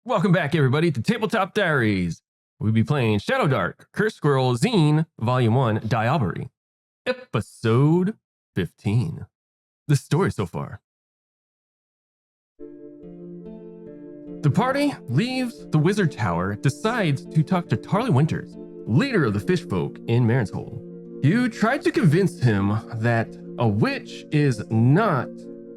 Welcome back, everybody, to Tabletop Diaries. We'll be playing Shadowdark, Cursed Scroll Zine, Volume 1, Diablerie, Episode 15. The story so far. The party leaves the Wizard Tower, decides to talk to Tarly Winters, leader of the Fishfolk in Marinshold. You tried to convince him that a witch is not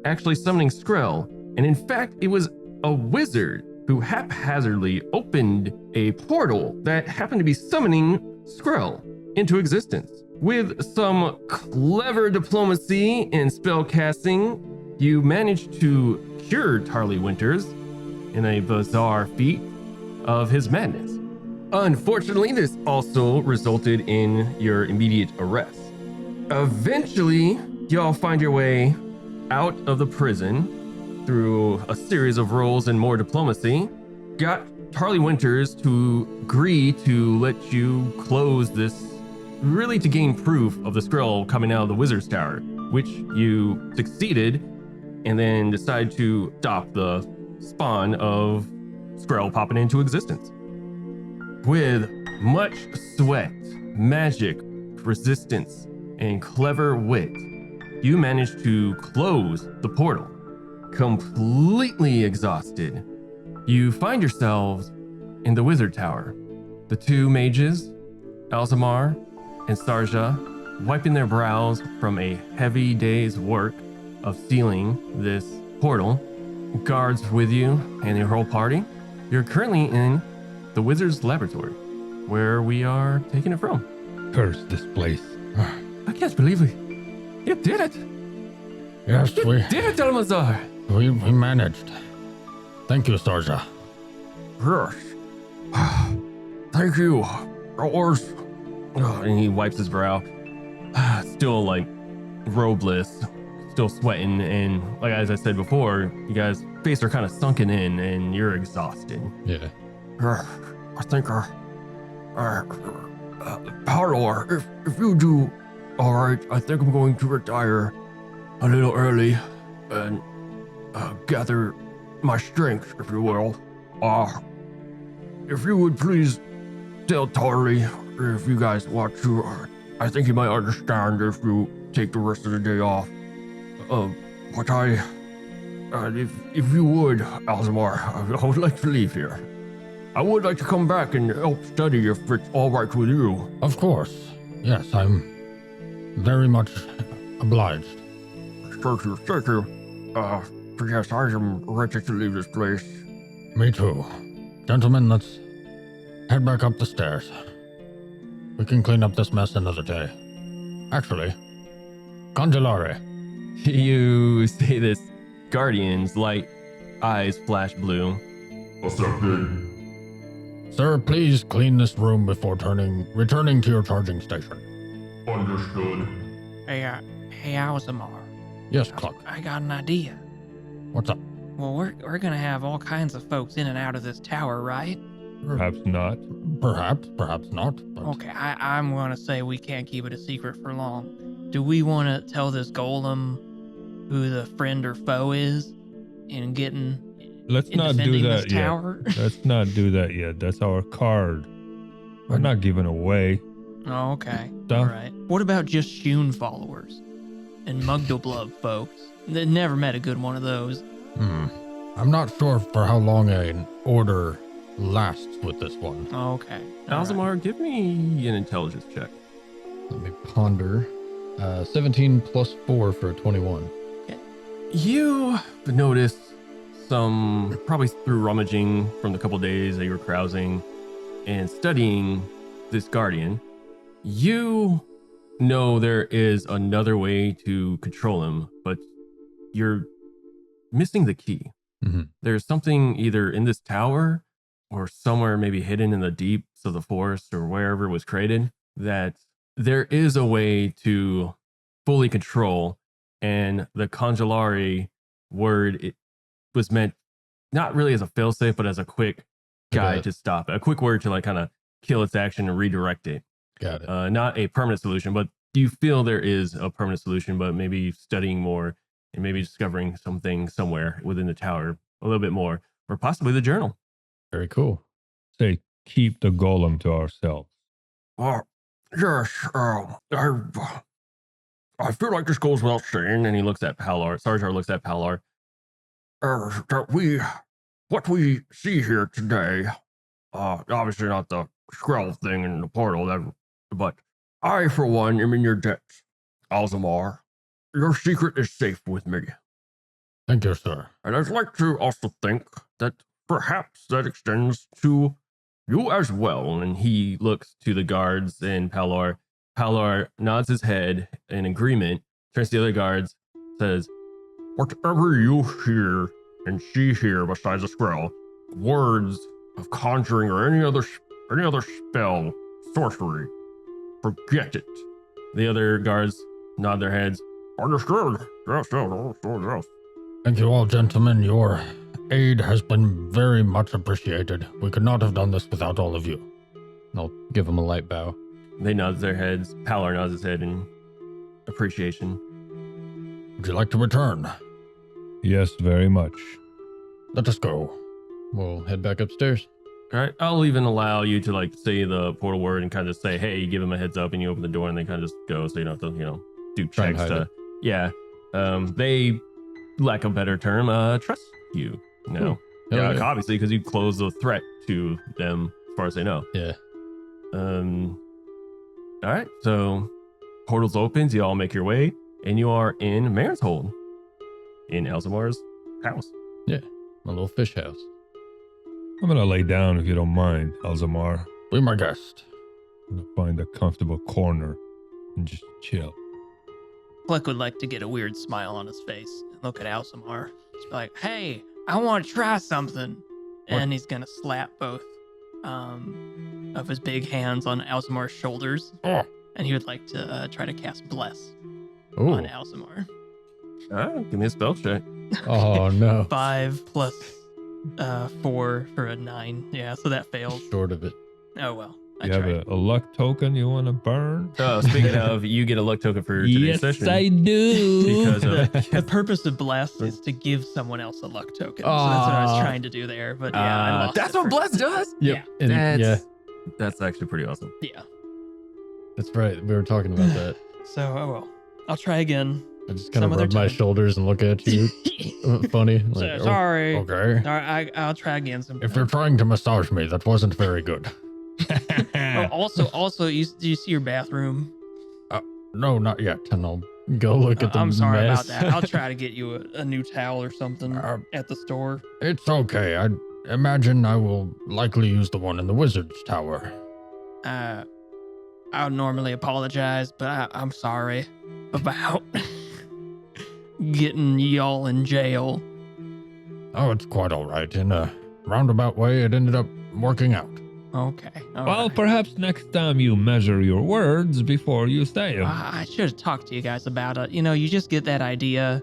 actually summoning Skrell, and in fact, it was a wizard who haphazardly opened a portal that happened to be summoning Skrell into existence. With some clever diplomacy and spell casting, you managed to cure Tarly Winters in a bizarre feat of his madness. Unfortunately, this also resulted in your immediate arrest. Eventually, y'all find your way out of the prison through a series of rolls and more diplomacy, got Tarly Winters to agree to let you close this, really to gain proof of the Skrell coming out of the Wizard's Tower, which you succeeded, and then decided to stop the spawn of Skrell popping into existence. With much sweat, magic, resistance, and clever wit, you managed to close the portal. Completely exhausted, you find yourselves in the Wizard Tower. The two mages, Alzamar and Sarja, wiping their brows from a heavy day's work of sealing this portal. Guards with you and your whole party. You're currently in the Wizard's Laboratory, where we are taking it from. Curse this place. I can't believe it. You did it. Yes, You we did it, Almazar. managed. Thank you, Sarja. Yes. Thank you. Yours. And he wipes his brow. Still like robeless, still sweating, and like as I said before, you guys' face are kind of sunken in, and you're exhausted. Yeah. I think Paolo, if you do all right, I think I'm going to retire a little early and gather my strength, if you will. If you would please tell Tarly if you guys want to. I think he might understand if you take the rest of the day off. But if you would, Alzamar, I would like to leave here. I would like to come back and help study if it's all right with you. Of course. Yes, I'm very much obliged. Thank you. Yes, I am ready to leave this place. Me too. Gentlemen, let's head back up the stairs. We can clean up this mess another day. Actually, Congelare. You say this, Guardian's light eyes flash blue. What's up, big? Sir, please clean this room before returning to your charging station. Understood. Hey, Alzamar. Yes, Cluck. I got an idea. What's up? Well, we're gonna have all kinds of folks in and out of this tower, right? Perhaps not. Perhaps not. But Okay, I'm gonna say we can't keep it a secret for long. Do we want to tell this golem who the friend or foe is and getting Let's in not do defending that this yet. tower? Let's not do that yet. That's our card. We're not giving away Oh, okay. stuff. All right. What about just Shun followers and Mugdoblub folks? They never met a good one of those. I'm not sure for how long an order lasts with this one. Okay. all right. Alzamar, give me an intelligence check. Let me ponder. 17 plus 4 for a 21. You notice some, probably through rummaging from the couple days that you were carousing and studying this Guardian, you know there is another way to control him, but you're missing the key. Mm-hmm. There's something either in this tower or somewhere maybe hidden in the deeps of the forest or wherever it was created, that there is a way to fully control. And the Congelare word, it was meant not really as a failsafe, but as a quick guide to stop it. A quick word to like kind of kill its action and redirect it. Got it. Not a permanent solution, but you feel there is a permanent solution, but maybe studying more and maybe discovering something somewhere within the tower a little bit more, or possibly the journal. Very cool. Say, keep the golem to ourselves. Yes, I feel like this goes without saying. And he looks at Palar. Sarjar looks at Palar. What we see here today, obviously not the scroll thing in the portal, but I, for one, am in your debt, Alzamar. Your secret is safe with me. Thank you, sir. And I'd like to also think that perhaps that extends to you as well. And he looks to the guards and Palar. Palar nods his head in agreement, turns to the other guards, says, whatever you hear and see here besides the scroll, words of conjuring or any other spell, sorcery, forget it. The other guards nod their heads. Understood. Yes. Thank you all, gentlemen. Your aid has been very much appreciated. We could not have done this without all of you. And I'll give them a light bow. They nod their heads. Palar nods his head in appreciation. Would you like to return? Yes, very much. Let us go. We'll head back upstairs. All right, I'll even allow you to like say the portal word and kind of say, hey, you give them a heads up and you open the door and they kind of just go, so you don't have to, do Try and checks hide to, it. yeah. They, lack of a better term, trust you. Hell Yeah, yeah. obviously, because you close the threat to them as far as they know. Yeah. All right, so portals opens, you all make your way, and you are in Marenhold, in Elzamar's house. My little fish house. I'm gonna lay down if you don't mind, Alzamar. Be my guest. I'm gonna find a comfortable corner and just chill. Fleck would like to get a weird smile on his face and look at Alsamar. Just be like, hey, I want to try something. And he's going to slap both of his big hands on Alsamar's shoulders. Oh. And he would like to try to cast Bless Ooh. on Alsamar. All right, give me a spell check. Oh, no. 5 plus 4 for a 9. Yeah, so that fails. Short of it. Oh, well. I You have tried. a luck token you want to burn? Speaking of, you get a luck token for today's session. do. Because of The purpose of Bless is to give someone else a luck token. So that's what I was trying to do there. But yeah, I lost that's it what for- Bless does. Yep. And That's actually pretty awesome. Yeah. that's right. We were talking about that. So, oh well. I'll try again. I just kind Some of other rub my time. shoulders and look at you. Funny. So, Like, oh, sorry. okay. All right, I'll try again sometime. If you're trying to massage me, that wasn't very good. Oh, also, do you see your bathroom? No, not yet. And I'll go look at the I'm sorry mess. about that. I'll try to get you a new towel or something at the store. It's okay. I imagine I will likely use the one in the wizard's tower. I would normally apologize, but I'm sorry about getting y'all in jail. Oh, it's quite all right. In a roundabout way, it ended up working out. Okay. all Well, right. perhaps next time you measure your words before you say them. I should have talked to you guys about it. You just get that idea,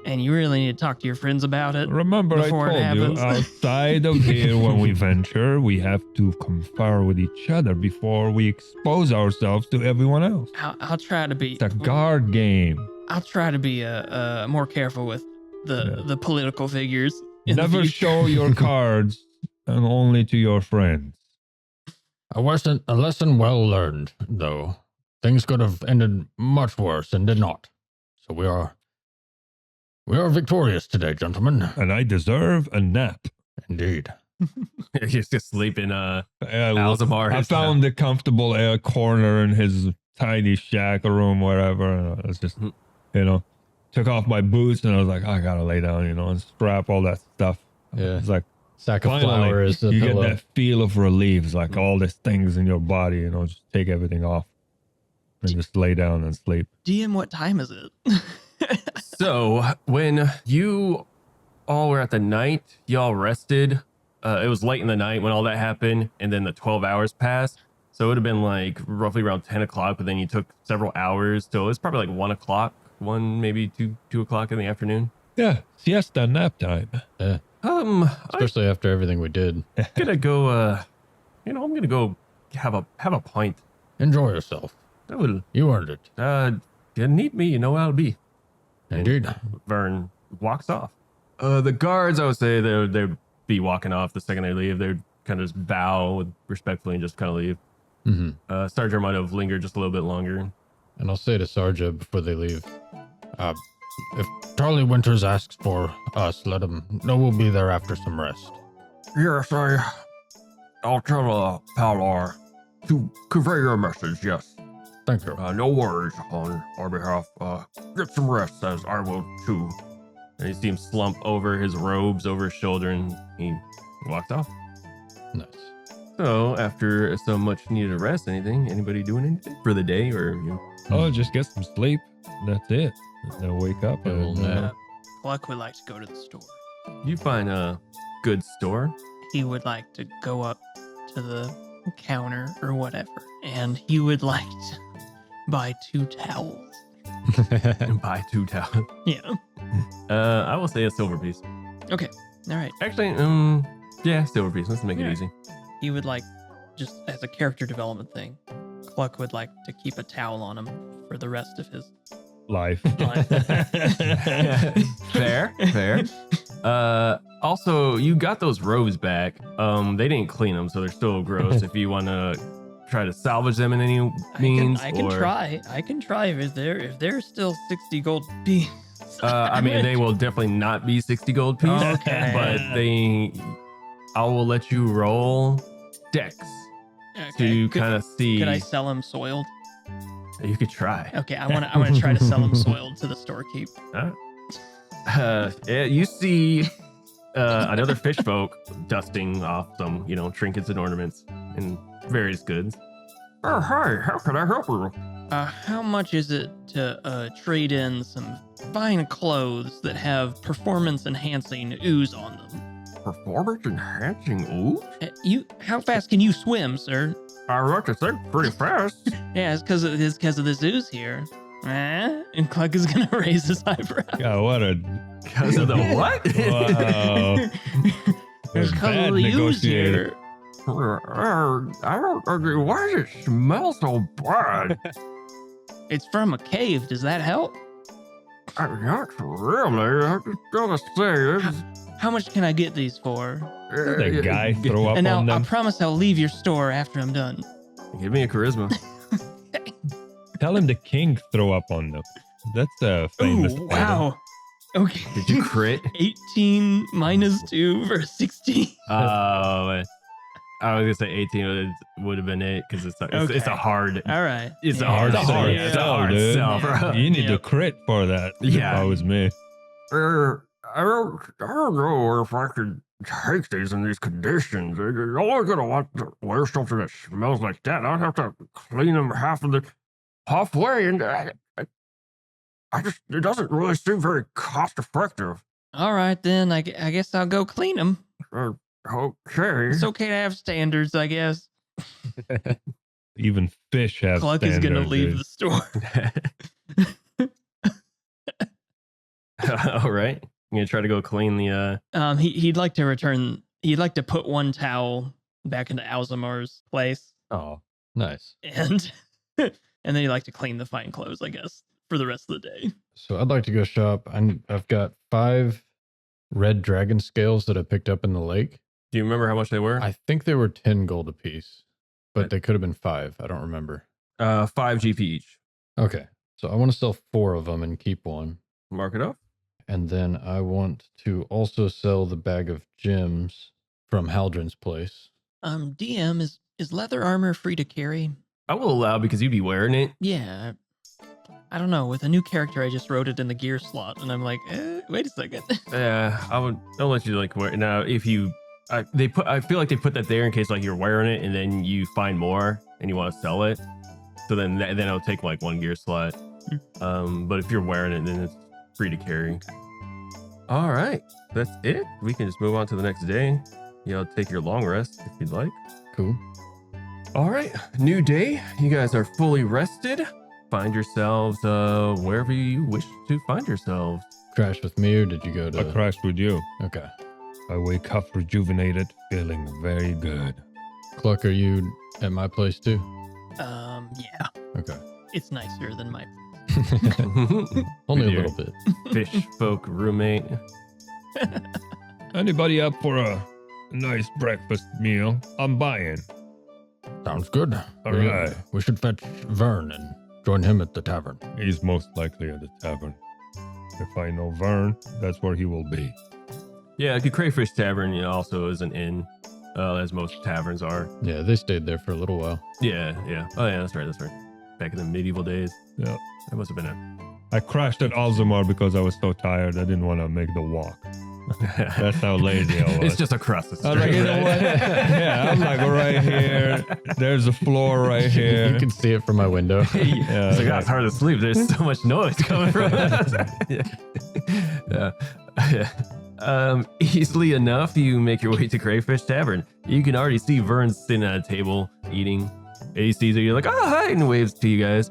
and you really need to talk to your friends about it. Remember, I before it told you, happens. outside of here, when we venture, we have to confer with each other before we expose ourselves to everyone else. I'll try to be. It's a guard game. I'll try to be more careful with the political figures. in the Never future. show your cards, and only to your friends. A lesson well learned, though. Things could have ended much worse and did not. So we are victorious today, gentlemen. And I deserve a nap. Indeed. He's just sleeping. I found a comfortable corner in his tiny shack or room, wherever. And I was just, took off my boots and I was like, I gotta lay down, and strap all that stuff. Yeah. It's like, Sack of finally, flour is a you pillow. get that feel of relief. It's like all these things in your body, just take everything off and just lay down and sleep. DM, what time is it? So when you all were at the night, y'all rested. It was late in the night when all that happened, and then the 12 hours passed. So it would have been like roughly around 10 o'clock, but then you took several hours. So it was probably like 1 o'clock, maybe 2 o'clock in the afternoon. Yeah, siesta nap time. Yeah. I'm Especially after everything we did. gonna go. I'm gonna go have a pint. Enjoy yourself. I will. You earned it. You need me, you know where I'll be. Indeed. Vern walks off. The guards, I would say, they'd be walking off the second they leave. They'd kind of just bow respectfully and just kind of leave. Sarja might have lingered just a little bit longer. And I'll say to Sarja before they leave, if Charlie Winters asks for us, let him know we'll be there after some rest. Yes, I'll tell Palar to convey your message, yes. Thank you. No worries on our behalf. Get some rest, as I will too. And you see him slump over his robes over his shoulder, and he walks off. Nice. So, after so much needed rest, anybody doing anything for the day, or you? Oh, just get some sleep. That's it. And then wake up. Cluck would like to go to the store. You find a good store. He would like to go up to the counter or whatever, and he would like to buy 2 towels. And buy 2 towels. Yeah. I will say a silver piece. Okay. All right. Actually, yeah, silver piece. Let's make it easy. He would like, just as a character development thing, Cluck would like to keep a towel on him for the rest of his life. Fair. Also, you got those robes back. They didn't clean them, so they're still gross. If you want to try to salvage them in any means, I can try if they're still 60 gold pieces. I mean, they will definitely not be 60 gold pieces. Okay. But I will let you roll dex to kind of see. Could I sell him soiled? You could try. Okay, I want to try to sell him soiled to the storekeep. You see another fish folk dusting off some, trinkets and ornaments and various goods. Oh, hi, how can I help you? How much is it to trade in some fine clothes that have performance-enhancing ooze on them? Performance-enhancing ooze? How fast can you swim, sir? I like to think pretty fast. Yeah, it's because of this ooze here. And Cluck is gonna raise his eyebrow. Yeah, what a... Because of the what? Wow. It's because of the ooze here. I don't agree. Why does it smell so bad? It's from a cave. Does that help? Not really. I just gotta say. How much can I get these for? The guy throw up And on now I them. promise I'll leave your store after I'm done. Give me a charisma. Tell him the king throw up on them. That's a famous. Ooh, wow. Okay. Did you crit? 18 minus 2 for 16. I was gonna say 18 would have been it because it's a hard. All right. It's a hard sell. Yeah. It's a hard dude. sell, bro. You need to crit for that. Yeah. If I was me. I don't know if I could take these in these conditions. You're only gonna want to wear something that smells like that. I'd have to clean them halfway, and it doesn't really seem very cost effective. All right, then. I guess I'll go clean them. Okay. It's okay to have standards, I guess. Even fish have Cluck is going to leave dude. the store. All right. I'm going to try to go clean the... He'd like to put one towel back into Alzamar's place. Oh, nice. And then he'd like to clean the fine clothes, I guess, for the rest of the day. So I'd like to go shop. I've got 5 red dragon scales that I picked up in the lake. Do you remember how much they were? I think they were 10 gold apiece, but they could have been 5. I don't remember. 5 GP each. Okay. So I want to sell 4 of them and keep 1. Mark it up. And then I want to also sell the bag of gems from Haldren's place. DM, is leather armor free to carry? I will allow because you'd be wearing it. Yeah. I don't know. With a new character, I just wrote it in the gear slot, and I'm like, wait a second. I'll let you wear it. Now, if you... I feel like they put that there in case you're wearing it and then you find more and you want to sell it. So then it'll take 1 gear slot. But if you're wearing it, then it's free to carry. All right, that's it. We can just move on to the next day. Take your long rest if you'd like. Cool. All right, new day. You guys are fully rested. Find yourselves wherever you wish to find yourselves. Crash with me, or did you go to... I crashed with you. Okay. I wake up rejuvenated, feeling very good. Cluck, are you at my place too? Yeah. Okay. It's nicer than my Only With a your little bit. Fish folk roommate. Anybody up for a nice breakfast meal. I'm buying. Sounds good. All right. We should fetch Vern and join him at the tavern. He's most likely at the tavern. If I know Vern, that's where he will be. Yeah, the Crayfish Tavern also is an inn, as most taverns are. Yeah, they stayed there for a little while. Yeah. Oh yeah, that's right. Back in the medieval days. Yeah. That must have been I crashed at Alzamar because I was so tired. I didn't want to make the walk. That's how lazy I was. It's just across the street. I was like, you know what? Yeah, I'm like right here. There's a floor right here. You can see it from my window. Yeah, It's like, it's hard to sleep. There's so much noise coming from it. Yeah. Easily enough, you make your way to Crayfish Tavern. You can already see Vern sitting at a table eating. He sees you, you're like, oh, hi, and waves to you guys.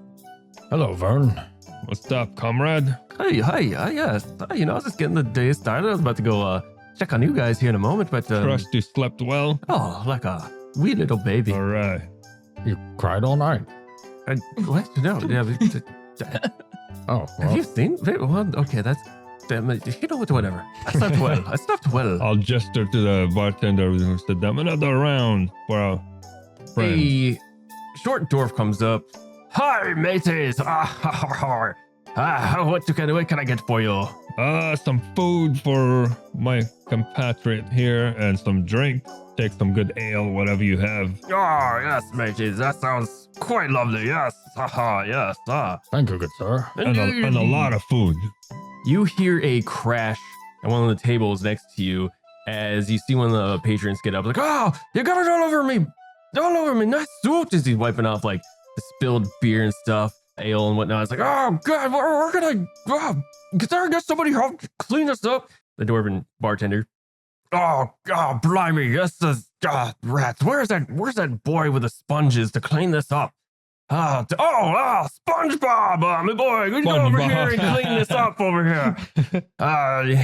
Hello, Vern. What's up, comrade? Hi, yes. I was just getting the day started. I was about to go check on you guys here in a moment, but Trust you slept well. oh, like a wee little baby. All right. You cried all night. What? No, yeah. Oh, Have well, you seen? Well, okay, that's. You know what? Whatever. I slept well. I'll gesture to the bartender who said, "Damn, another round for our friend." A short dwarf comes up. Hi, mateys. What can I get for you? Some food for my compatriot here and some drink. Take some good ale, whatever you have. Oh, yes, mateys. That sounds quite lovely. Yes. Yes. thank you, good sir. And a lot of food. You hear a crash at one of the tables next to you as you see one of the patrons get up, like, oh, you got it all over me. All over me. Nice suit. As he's wiping off like the spilled beer and stuff, ale and whatnot. It's like, oh, God, we're going to get somebody help clean this up. The dwarven bartender. Oh, blimey. Yes, rats. Where's that boy with the sponges to clean this up? SpongeBob, my boy, you go over here and clean this up over here. Hurry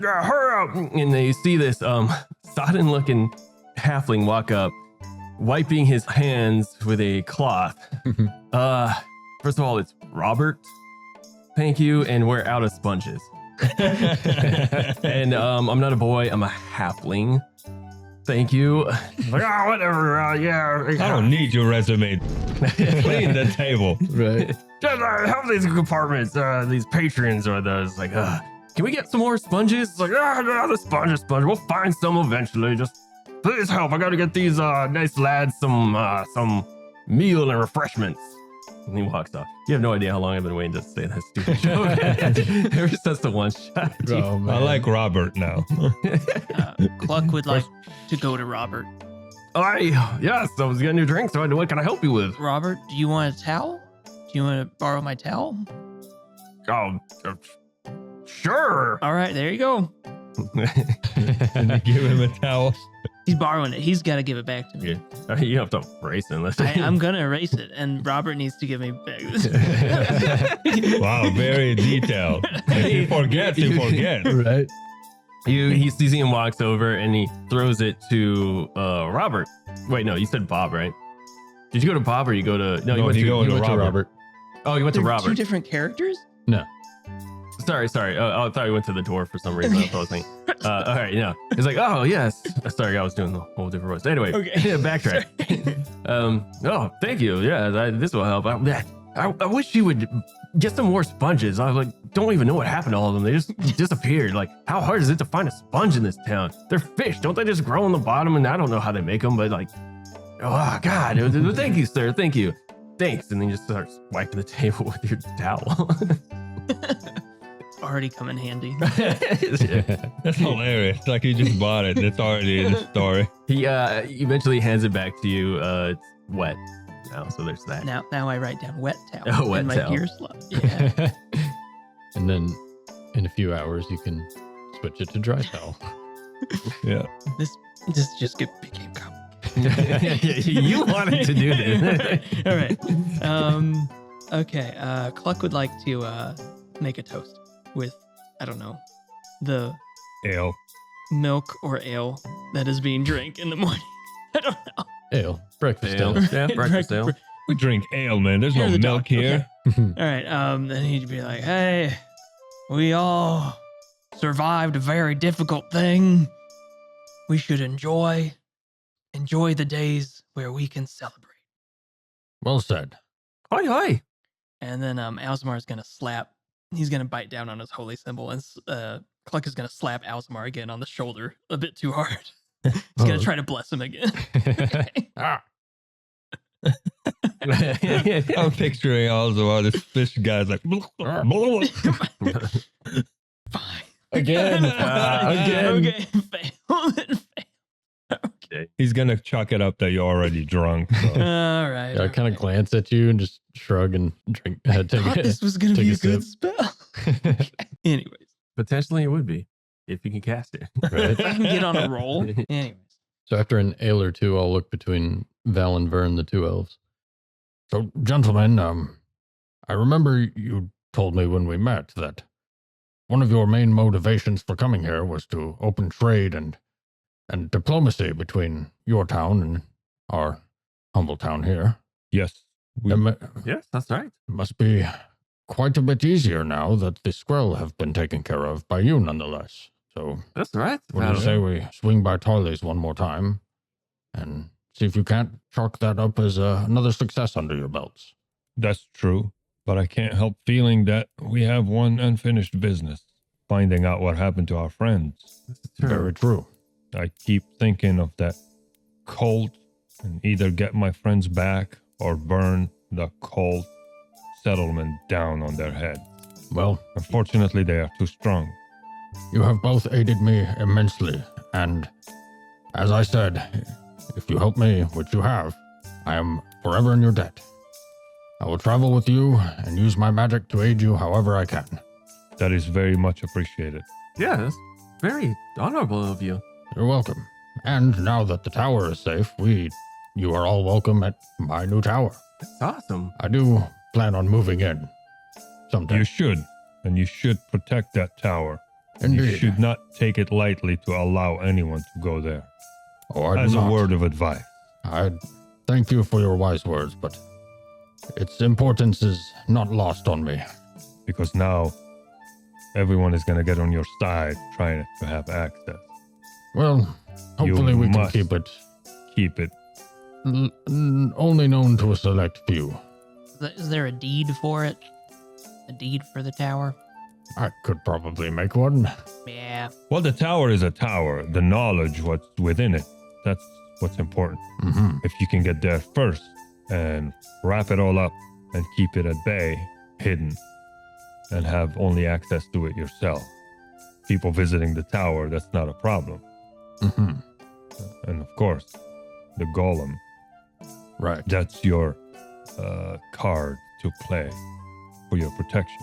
up. And you see this sodden-looking halfling walk up, wiping his hands with a cloth. First of all, it's Robert. Thank you, and we're out of sponges. And I'm not a boy, I'm a halfling. Thank you. Like, whatever. I don't need your resume. Clean the table. Right. Just help these compartments, these patrons or those. Like, can we get some more sponges? It's like, no, the sponge. We'll find some eventually. Just please help. I gotta get these nice lads some meal and refreshments. And he walks off. You have no idea how long I've been waiting to say that stupid joke. Ever since the one shot. Oh, man. I like Robert now. Cluck would like to go to Robert. Yes, I was getting your drink, so what can I help you with? Robert, do you want a towel? Do you want to borrow my towel? Oh, sure. All right, there you go. And you give him a towel. He's borrowing it. He's got to give it back to me. Yeah. You have to erase it. I'm going to erase it, and Robert needs to give me back. Wow, very detailed. If you forget, you forget. Right. He sees him, walks over, and he throws it to Robert. Wait, no, you said Bob, right? Did you go to Bob or you go to... No, you went you go He to went to Robert. Oh, you went to They're Robert. two different characters? No. Sorry. I thought you went to the dwarf for some reason. I was thinking. All right, yeah. He's like, oh, yes. Sorry, I was doing the whole different voice. Anyway, Okay. backtrack. Oh, thank you. Yeah, this will help. I wish you would get some more sponges. I don't even know what happened to all of them. They just disappeared. Like, how hard is it to find a sponge in this town? They're fish. Don't they just grow on the bottom? And I don't know how they make them, but like, oh, God. Thank you, sir. Thank you. Thanks. And then you just start wiping the table with your towel. Already come in handy. That's hilarious. Like you just bought it. It's already in the story. He eventually hands it back to you. It's wet now, so there's that. Now I write down wet towel Oh, wet in my towel. gear slot. Yeah. And then in a few hours, you can switch it to dry towel. Yeah. This just became complicated. You wanted to do this. All right. Okay. Cluck would like to make a toast with, I don't know, the Ale. milk or ale that is being drank in the morning. I don't know. Ale. Breakfast Ale. ale. Yeah, breakfast ale. We drink ale, man. There's You're no the milk doctor. here. All right. Then he'd be like, "Hey, we all survived a very difficult thing. we should enjoy the days where we can celebrate. Well said. Hi, hi. And then Alzamar is going to slap. He's going to bite down on his holy symbol, and Cluck is going to slap Alzamar again on the shoulder a bit too hard. He's going to try to bless him again. Ah. I'm picturing also this fish guy's like Fine. Again. Okay, fail. Okay. he's gonna chalk it up that you're already drunk. So. All right. Yeah, I kind of glance at you and just shrug and drink. Take thought it. this was going to take be a a good sip. spell. Anyways, Potentially it would be if you can cast it. Right. if I can get on a roll. Anyways. So after an ale or two, I'll look between Val and Vern, the two elves. So, gentlemen, I remember you told me when we met that one of your main motivations for coming here was to open trade and diplomacy between your town and our humble town here. Yes, Yes, that's right. It must be quite a bit easier now that the Squirrel have been taken care of by you nonetheless. So, That's right. what do you say we swing by Tarley's one more time and see if you can't chalk that up as another success under your belts? that's true. But I can't help feeling that we have one unfinished business. Finding out what happened to our friends. This is true. Very true. I keep thinking of that cult and either get my friends back or burn the cult settlement down on their head. Well, Unfortunately, they are too strong. you have both aided me immensely, and as I said, if you help me, which you have, I am forever in your debt. I will travel with you and use my magic to aid you however I can. That is very much appreciated. Yeah, that's very honorable of you. You're welcome. And now that the tower is safe, you are all welcome at my new tower. That's awesome. I do plan on moving in someday. You should, and you should protect that tower. You Indeed. should not take it lightly to allow anyone to go there. Oh, I do As a not. word of advice. I thank you for your wise words, but its importance is not lost on me. Because now everyone is going to get on your side trying to have access. Well, hopefully we can must. keep it Keep it. only known to a select few. Is there a deed for it? A deed for the tower? I could probably make one. Yeah. Well, the tower is a tower. The knowledge, what's within it, that's what's important. Mm-hmm. If you can get there first and wrap it all up and keep it at bay, hidden, and have only access to it yourself. People visiting the tower, that's not a problem. Mm-hmm. And of course, the golem, Right. that's your card to play for your protection.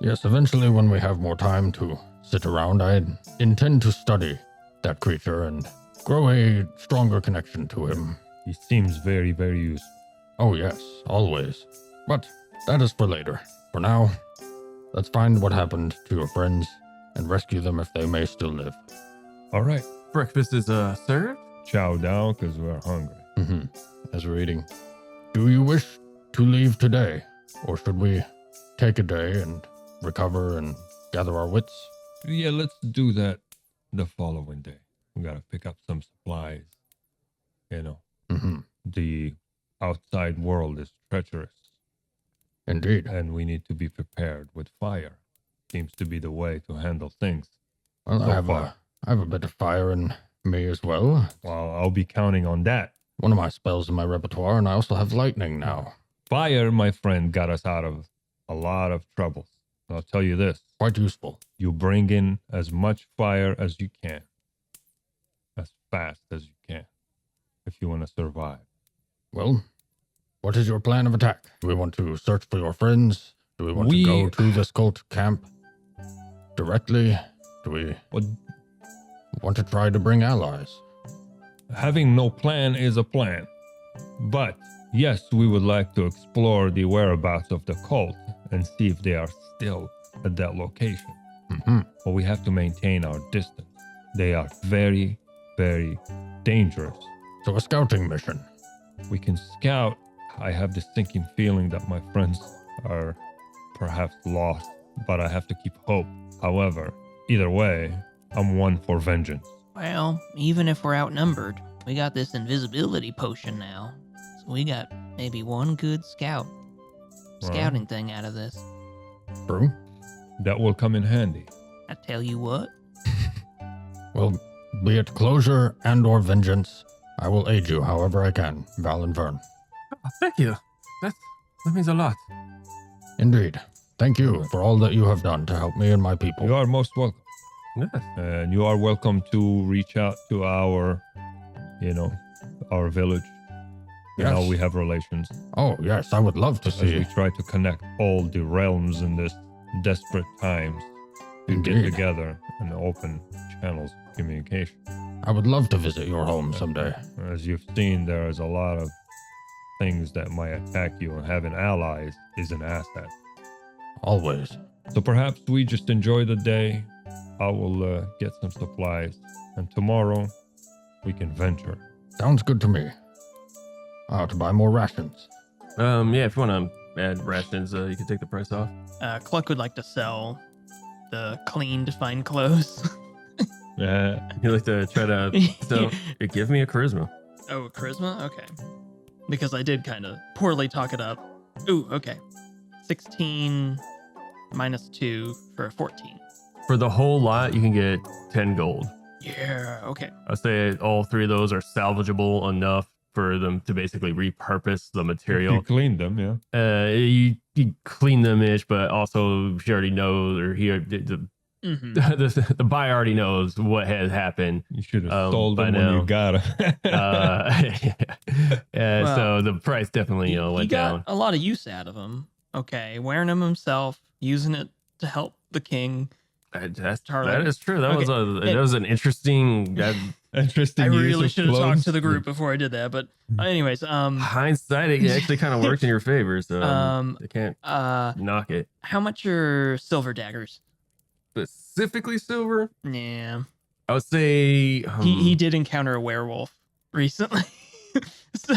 Yes, eventually when we have more time to sit around, I intend to study that creature and grow a stronger connection to him. He seems very, very useful. Oh yes, always. But that is for later. For now, let's find what happened to your friends and rescue them if they may still live. All right, Breakfast is served. chow down because we're hungry. Mm-hmm. As we're eating. Do you wish to leave today, or should we take a day and recover and gather our wits? Yeah, let's do that the following day. We gotta pick up some supplies. You know, Mm-hmm. the outside world is treacherous, Indeed. and we need to be prepared with fire. Seems to be the way to handle things. Well, So I have far. a bit of fire in me as well. Well, I'll be counting on that. One of my spells in my repertoire, and I also have lightning now. Fire, my friend, got us out of a lot of troubles. I'll tell you this. Quite useful. You bring in as much fire as you can, as fast as you can, if you want to survive. Well, what is your plan of attack? Do we want to search for your friends? Do we want to go to this cult camp directly? Do we Well, want to try to bring allies? having no plan is a plan. But yes, we would like to explore the whereabouts of the cult and see if they are still at that location. Mm-hmm. But we have to maintain our distance. They are very, very dangerous. So a scouting mission. We can scout. I have this sinking feeling that my friends are perhaps lost, but I have to keep hope. However, either way, I'm one for vengeance. Well, even if we're outnumbered, we got this invisibility potion now. So we got maybe one good scouting thing out of this. True. That will come in handy. I tell you what. Well, be it closure and or vengeance, I will aid you however I can, Val and Vern. Oh, thank you. That means a lot. Indeed. Thank you for all that you have done to help me and my people. You are most welcome. Yes. And you are welcome to reach out to our village. You know, Yes. we have relations. Oh, yes, I would love to As see. we try to connect all the realms in this desperate times to get Indeed. together and open channels of communication. I would love to visit your home someday. As you've seen, there is a lot of things that might attack you, and having allies is an asset. Always. So perhaps we just enjoy the day. I will get some supplies, and tomorrow we can venture. Sounds good to me. To buy more rations. Yeah, if you want to add rations, you can take the price off. Cluck would like to sell the cleaned fine clothes. You like to try to so give me a charisma. Oh, charisma? Okay. Because I did kind of poorly talk it up. Ooh, okay. 16 minus 2 for 14. For the whole lot, you can get 10 gold. Yeah, okay. I'd say all three of those are salvageable enough for them to basically repurpose the You material. cleaned them, yeah. You clean them ish, but also she already knows, or Mm-hmm. the buyer already knows what has happened. You should have sold by them when now. you got them. Well, so the price definitely He went got down. a lot of use out of them. Okay, wearing them himself, using it to help the king. Charlie. That is true. That Okay. was an interesting Interesting. I use really of should have talked clothes. to the group before I did that. But anyways, hindsight. It actually kind of worked in your favor, so I can't how knock it. much are silver daggers? Specifically silver, Yeah, I would say he did encounter a werewolf recently. So,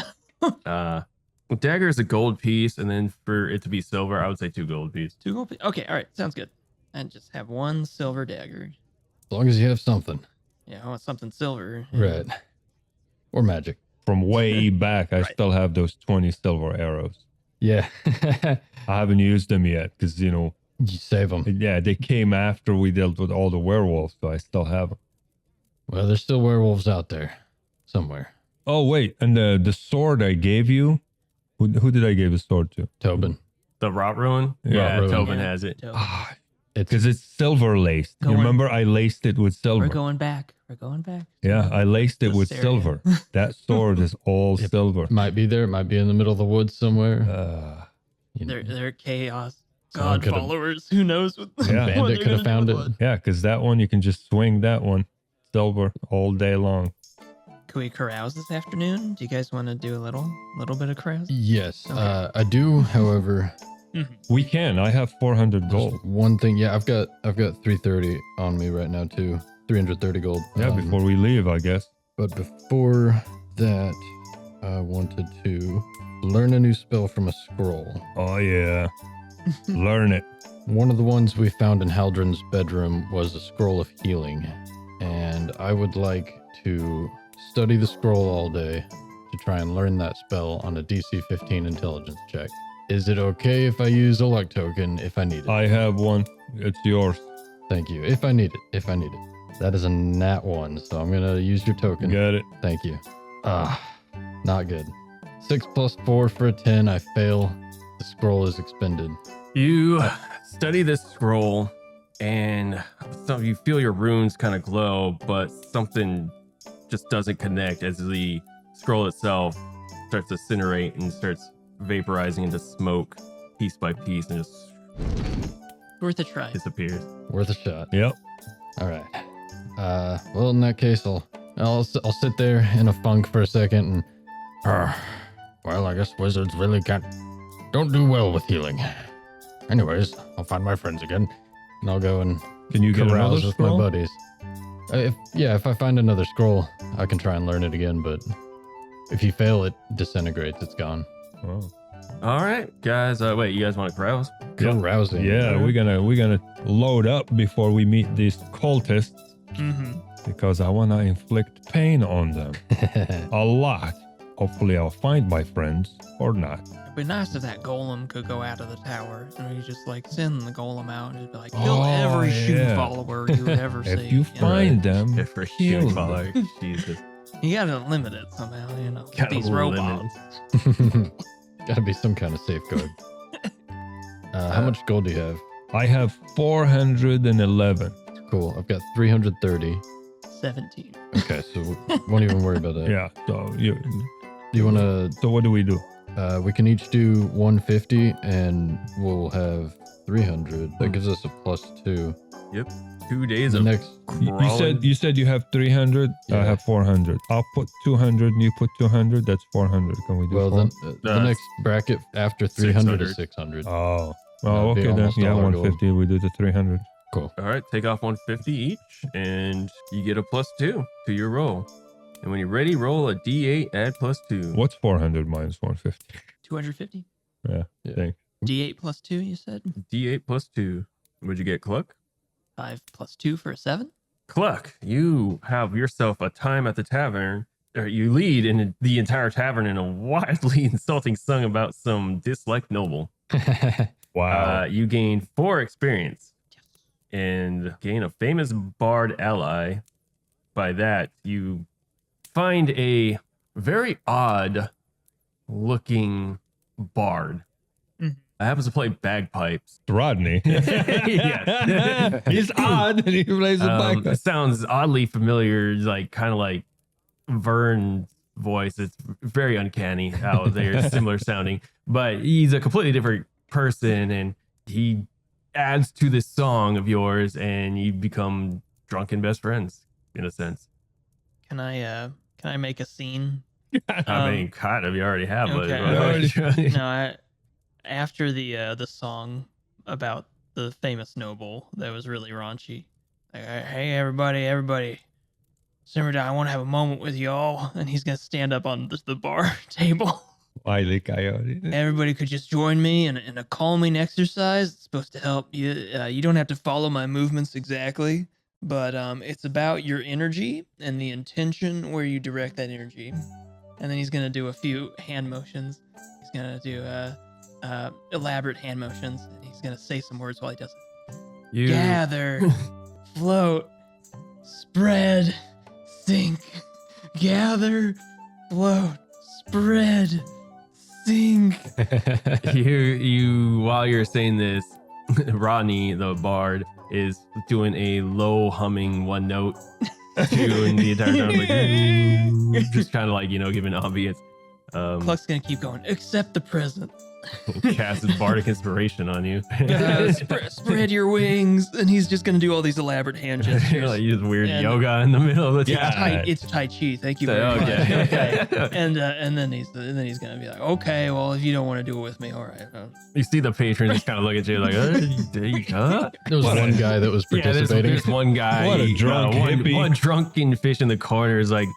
dagger is a gold piece, and then for it to be silver, I would say 2 gold pieces. 2 gold. Okay, all right, sounds good. And just have 1 silver dagger. As long as you have something. Yeah, I want something silver. Right. Or magic. From way back, I Right. still have those 20 silver arrows. Yeah. I haven't used them yet because, You save them. yeah, they came after we dealt with all the werewolves, so I still have them. Well, there's still werewolves out there. Somewhere. Oh, wait, and the sword I gave you, who did I give the sword to? Tobin. The rot ruin, Yeah, yeah, Ruin. Tobin Yeah. has it. Ah, It's because it's silver laced. You Going- remember I laced it with silver. We're going back. We're going back. Yeah, I laced it with This area. silver. That sword is all Yep. silver. might be there. It might be in the middle of the woods somewhere. You know. They're chaos Someone god could've- followers. Who knows what? Yeah. what Bandit they're could have gonna do found with it. what. Yeah, because that one you can just swing that one silver all day long. Can we carouse this afternoon? Do you guys want to do a little bit of carouse? Yes. Okay. I do, however, We can. I have 400 gold. there's one thing. Yeah, I've got 330 on me right now too. 330 gold. Yeah, before we leave, I guess. But before that, I wanted to learn a new spell from a scroll. Oh yeah, learn it. One of the ones we found in Haldren's bedroom was a scroll of healing, and I would like to study the scroll all day to try and learn that spell on a DC 15 intelligence check. Is it okay if I use a luck token if I need it? I have one. It's yours. Thank you. If I need it. That is a nat 1, so I'm gonna use your token. Got it. Thank you. Not good. 6 + 4 for a 10. I fail. The scroll is expended. You study this scroll, and so you feel your runes kind of glow, but something just doesn't connect as the scroll itself starts to incinerate and starts vaporizing into smoke piece by piece and just Worth a try. disappears. Worth a shot. Yep. All right. Well, in that case, I'll sit there in a funk for a second and. Well, I guess wizards really don't do well with healing. Anyways, I'll find my friends again, and I'll go and Can you get another carouse with my scroll? buddies. If I find another scroll, I can try and learn it again. But if you fail, it disintegrates. It's gone. Oh. All right, guys. Wait, you guys want to carouse? Carousing. Yeah, we're gonna load up before we meet these cultists. Mm-hmm. because I want to inflict pain on them. A lot. Hopefully I'll find my friends or not. It'd be nice if that golem could go out of the tower and you just like send the golem out and just be like, kill every shoe follower you would ever see. If you find them, Every kill shoe them. follower. Jesus. You gotta limit it somehow, you know. Gotta These limit robots. Gotta be some kind of safeguard. How much gold do you have? I have 411. Cool. I've got 330. 17. Okay, so won't even worry about that. Yeah. So you. Do you want to? So what do we do? We can each do 150, and we'll have 300. That gives us a +2. Yep. 2 days The of next, You said you have 300. Yeah. I have 400. I'll put 200. And you put 200. That's 400. Can we do? well, four? then the next bracket after 300 is 600. Oh. That'd Oh, be okay then. almost Yeah, all our 150. We do the 300. Cool. All right, take off 150 each, and you get a +2 to your roll. And when you're ready, roll a d8, add +2. What's 400 minus 150? 250. Yeah. Yeah. Thanks. D8 plus 2, you said? D8 +2. What'd you get, Cluck? 5 plus 2 for a 7. Cluck, you have yourself a time at the tavern. Or you lead in the entire tavern in a wildly insulting song about some disliked noble. Wow. You gain 4 experience and gain a famous bard ally. By that, you find a very odd looking bard. Happens to play bagpipes. Rodney. Yes. He's odd and he plays the bagpipe. It sounds oddly familiar, like kind of like Vern's voice. It's very uncanny how they're similar sounding, but he's a completely different person, and he adds to this song of yours, and you become drunken best friends in a sense. Can I make a scene? I mean, kind of. You already have, okay. but No, after the song about the famous noble that was really raunchy. Like, hey everybody, simmer down. I want to have a moment with y'all, and he's gonna stand up on the bar table. Wile E. Coyote. Everybody could just join me in a calming exercise. It's supposed to help you. You don't have to follow my movements exactly, but it's about your energy and the intention where you direct that energy. And then he's gonna do a few hand motions. He's gonna do elaborate hand motions, and he's gonna say some words while he does it. Gather, float, spread, sink. Gather, float, spread, sink. you while you're saying this, Rodney the bard is doing a low humming one note tune the entire time, like, just kind of like, giving ambience. Cluck's gonna keep going. Accept the present. Cast his bardic inspiration on you. Spread your wings, and he's just gonna do all these elaborate hand gestures. Like you just weird And- yoga in the middle of the Yeah. It's Tai Chi. Thank you very Okay. much. Okay. And then he's gonna be like, okay, well, if you don't want to do it with me, all right. You see the patron just kind of look at you like, huh? There was one guy that was Yeah, participating. there's one guy. What a drunk hippie. One drunken fish in the corner is like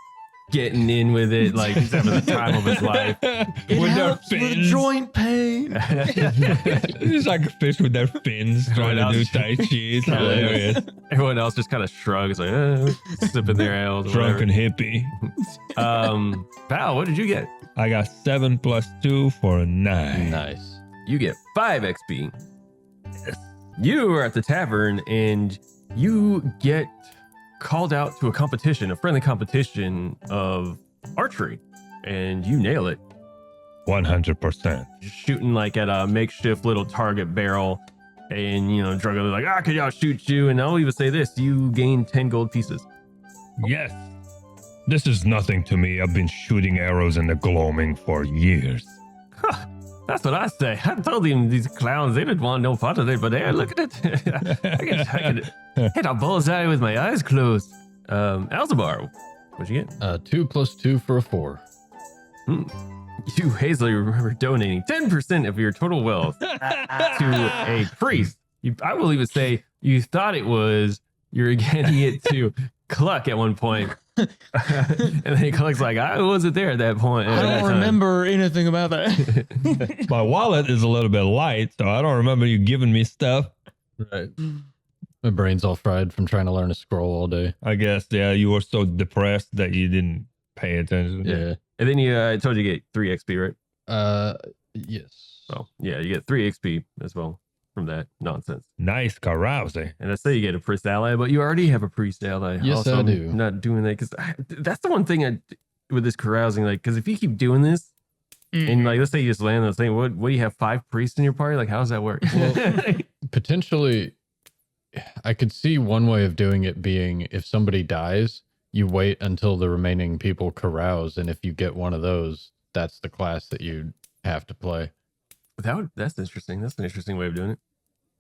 getting in with it, like he's having the time of his life. It With their helps with fins. joint pain. It's like a fish with their fins trying to do Tai Chi. It's hilarious. Everyone else just kind of shrugs, like sipping their ales. Or Drunken hippie. whatever. Val, what did you get? I got 7 plus 2 for a 9. Nice. You get 5 XP. You are at the tavern and you get called out to a friendly competition of archery, and you nail it. 100%. Shooting like at a makeshift little target barrel, and drunkenly like, could y'all shoot you? And I'll even say this: you gain 10 gold pieces. Yes. This is nothing to me. I've been shooting arrows in the gloaming for years. That's what I say. I told him these clowns, they didn't want no part of it, but hey, look at it. I can hit a bullseye with my eyes closed. Alzabar, what'd you get? 2 plus 2 for a 4. You hastily remember donating 10% of your total wealth to a priest. I will even say you thought it was you're getting it to Cluck at one point. And then Cluck's like, I wasn't there at that point. I don't remember anything about that. My wallet is a little bit light, so I don't remember you giving me stuff. Right. My brain's all fried from trying to learn to scroll all day. I guess, yeah, you were so depressed that you didn't pay attention. Yeah. And then I told you get 3 XP, right? Yes. Oh, yeah, you get 3 XP as well from that nonsense. Nice carousing. And I say you get a priest ally, but you already have a priest ally. Yes, also, I do. I'm not doing that because that's the one thing with this carousing. Like, because if you keep doing this, and like, let's say you just land on the thing, what do you have 5 priests in your party? Like, how does that work? Well, potentially, I could see one way of doing it being if somebody dies, you wait until the remaining people carouse, and if you get one of those, that's the class that you have to play. That's interesting. That's an interesting way of doing it.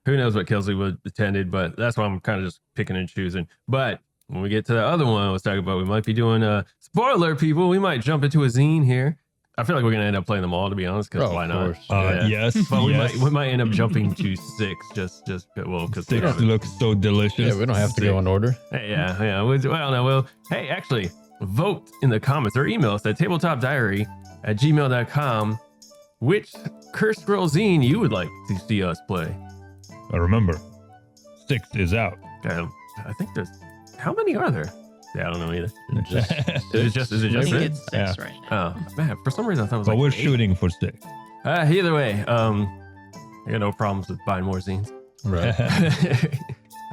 Who knows what Kelsey would attended, but that's why I'm kind of just picking and choosing. But when we get to the other one I was talking about, we might be doing spoiler, people. We might jump into a zine here. I feel like we're gonna end up playing them all, to be honest, because why not? Yes, but yes. we might end up jumping to 6, because 6 looks so delicious. Yeah, we don't have to go in order. Yeah. Well, no. Well, hey, actually, vote in the comments or email us at tabletopdiary@gmail.com which Curse Scroll zine you would like to see us play. Remember, 6 is out. I think there's. How many are there? Yeah, I don't know either. Is it just I think 6? it's 6 Yeah. right now. Oh man, for some reason I thought it was But like we're 8. shooting for 6. Either way, I got no problems with buying more zines. Right.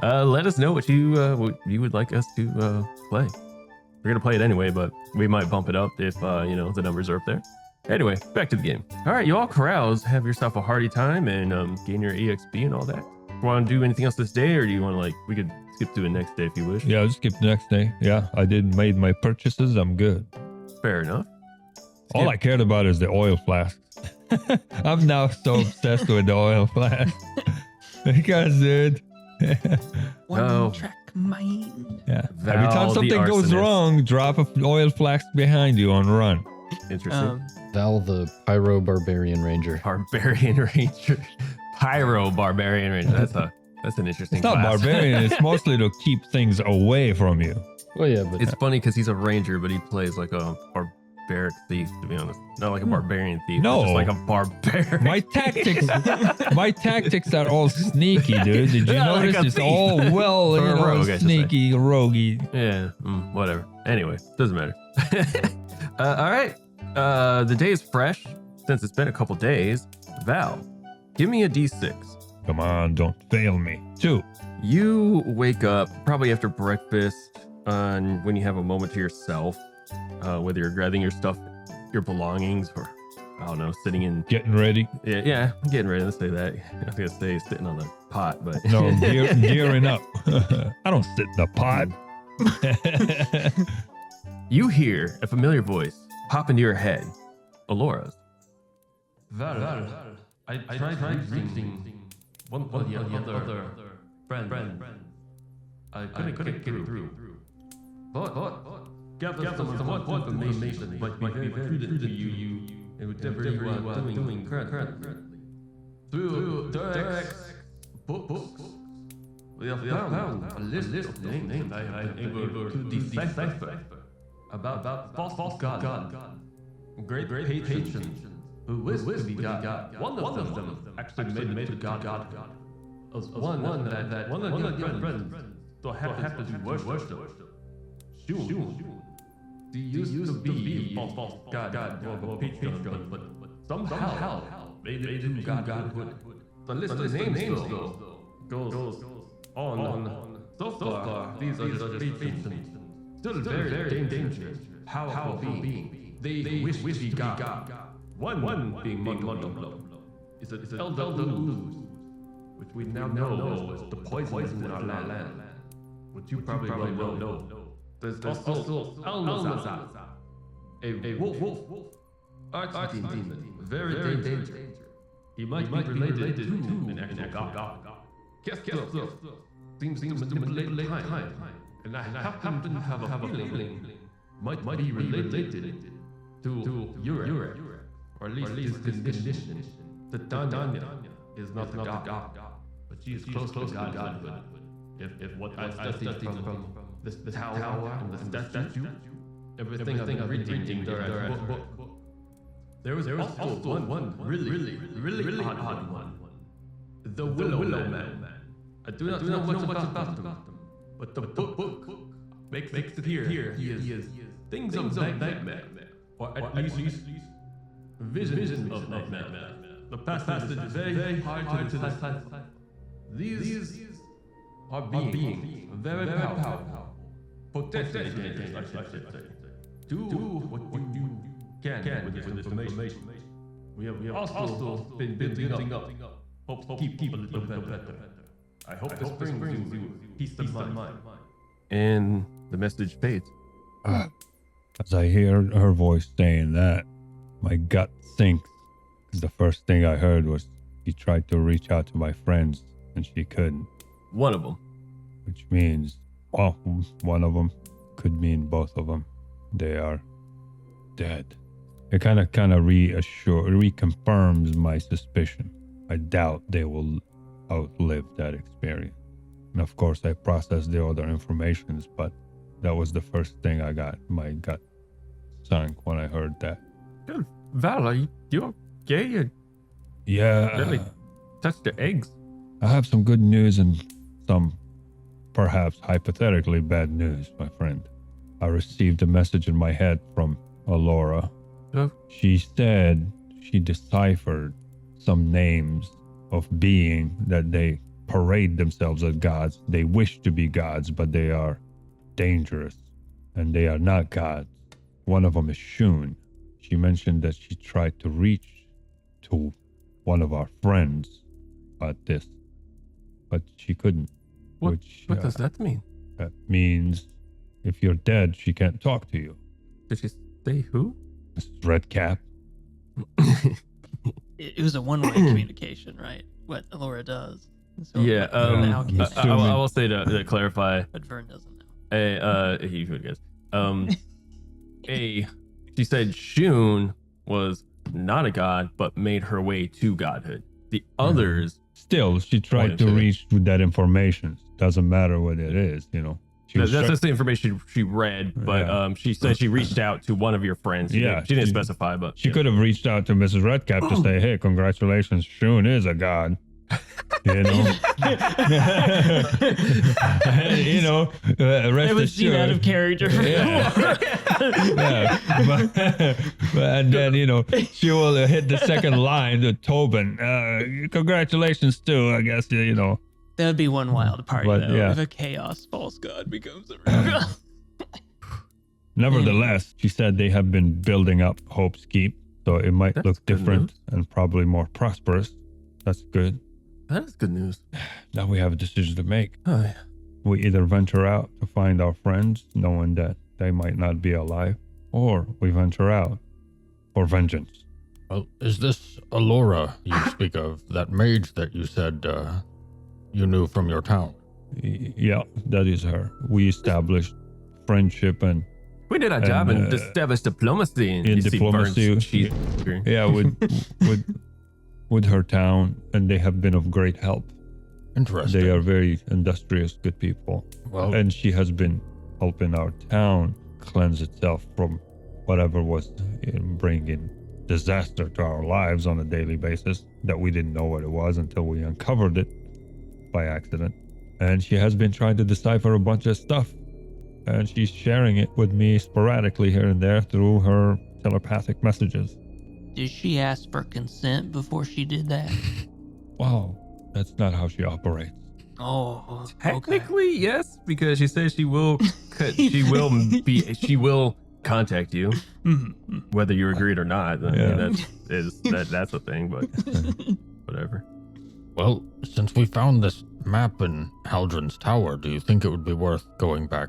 Let us know what you would like us to play. We're gonna play it anyway, but we might bump it up if the numbers are up there. Anyway, back to the game. All right, you all carouse, have yourself a hearty time, and gain your EXP and all that. Want to do anything else this day, or do you want to we could skip to the next day if you wish? Yeah, I'll skip the next day. Yeah, I made my purchases. I'm good. Fair enough. All I cared about is the oil flasks. I'm now so obsessed with the oil flask. Because, dude. One track mind. Yeah. Val, Every time the something goes arsonist. wrong, drop a oil flask behind you and run. Interesting. Val, the Pyro Barbarian Ranger. Barbarian Ranger. Pyro Barbarian Ranger. That's an interesting It's not class. barbarian. It's mostly to keep things away from you. Well, yeah, but It's funny because he's a ranger, but he plays like a barbaric thief, to be honest. Not like a barbarian thief. No. Just like a barbarian. My tactics are all sneaky, dude. Did you Yeah, like notice? a It's thief. all Or a rogue, I should say. sneaky, roguey. Yeah, whatever. Anyway, doesn't matter. All right. The day is fresh since it's been a couple days. Val, give me a D6. Come on, don't fail me. 2. You wake up probably after breakfast when you have a moment to yourself, whether you're grabbing your stuff, your belongings, or I don't know, sitting in. Getting ready. Yeah, getting ready. Let's say that. I was gonna say sitting on the pot, but No, gearing up. I don't sit in the pot. You hear a familiar voice pop into your head. Alora's. Val, I tried reaching one of the other friends. I couldn't get through. But gather some important information that might be very prudent to you and whatever you are doing currently. Through Derek's books, we have found a list of names that I have been able to decipher about false gods, great patrons who wish to be God. One of them actually made it to God. As one that one of your friends don't have to do worship. Shun. He used to be a false god or patron, but somehow made it to godhood. The list of names though goes on. So far, these are just patrons. Still very dangerous, powerful beings. They wish to be God. One being Mudlow. It's an elder ooze, which we now know is the poison in our land. Which you probably will know. There's also Almazar, a wolf, archdemon, very dangerous. He might be related to an actual god. Kester seems to manipulate time, and I happen to have a feeling might be related to Urek, or at least his condition. The Danya is not the god, but she is close to godhood. If what I studied from the tower and the statue, everything I've been reading there as book. There was also one really odd one. The Willow Man. I do not know much about them, but the book makes it clear he is things of nightmare, or at least visions of nightmare. The passage is very hard to decipher. These are beings very powerful, potentially dangerous, I should say. Do what you can with this information. We have also been building up. Hope to keep a little better. I hope this brings you peace of mind. And the message fades. As I hear her voice saying that, my gut sinks. Because the first thing I heard was she tried to reach out to my friends and she couldn't. One of them. Which means, well, one of them could mean both of them. They are dead. It kind of reconfirms my suspicion. I doubt they will outlive that experience. And of course, I processed the other informations, but that was the first thing I got. My gut sunk when I heard that. Good. Val, are you okay? Yeah. Really touched the eggs. I have some good news and some perhaps hypothetically bad news, my friend. I received a message in my head from Alora. Oh. She said she deciphered some names of being that they parade themselves as gods. They wish to be gods, but they are dangerous and they are not gods. One of them is Shun. She mentioned that she tried to reach to one of our friends about this, but she couldn't. What does that mean? That means if you're dead, she can't talk to you. Did she say who? Mrs. Redcap. It was a one-way communication, right? What Alora does. So Yeah, an alchemist. I will say to clarify. But Vern doesn't know. He would guess. She said Shun was not a god, but made her way to godhood. The others. Still, she tried to reach with that information. Doesn't matter what it is, you know. That's just the information she read, but she said she reached out to one of your friends. She didn't specify, but she could have reached out to Mrs. Redcap to say, "Hey, congratulations, Shun is a god." You know, you know, rest it was seen out of character. And then you know she will hit the second line to Tobin. Congratulations too, I guess. You know. That would be one wild party, But, though, yeah. if a chaos false god becomes a real god. Nevertheless, she said they have been building up Hope's Keep, so it might look different and probably more prosperous. That's good. That is good news. Now we have a decision to make. Oh, yeah. We either venture out to find our friends, knowing that they might not be alive, or we venture out for vengeance. Well, is this Alora you speak of, that mage that you said you knew from your town? Yeah, that is her. We established friendship and We did our job and established diplomacy. And in you see diplomacy, Vern's cheese. yeah, with her town, and they have been of great help. Interesting. They are very industrious, good people. Well, And she has been helping our town cleanse itself from whatever was bringing disaster to our lives on a daily basis that we didn't know what it was until we uncovered it by accident. And she has been trying to decipher a bunch of stuff, and she's sharing it with me sporadically here and there through her telepathic messages. Did she ask for consent before she did that? Wow, that's not how she operates. Oh, Technically, yes, because she says she will contact you, whether you agreed or not. I mean, that's a thing, but whatever. well, since we found this map in Haldren's tower, do you think it would be worth going back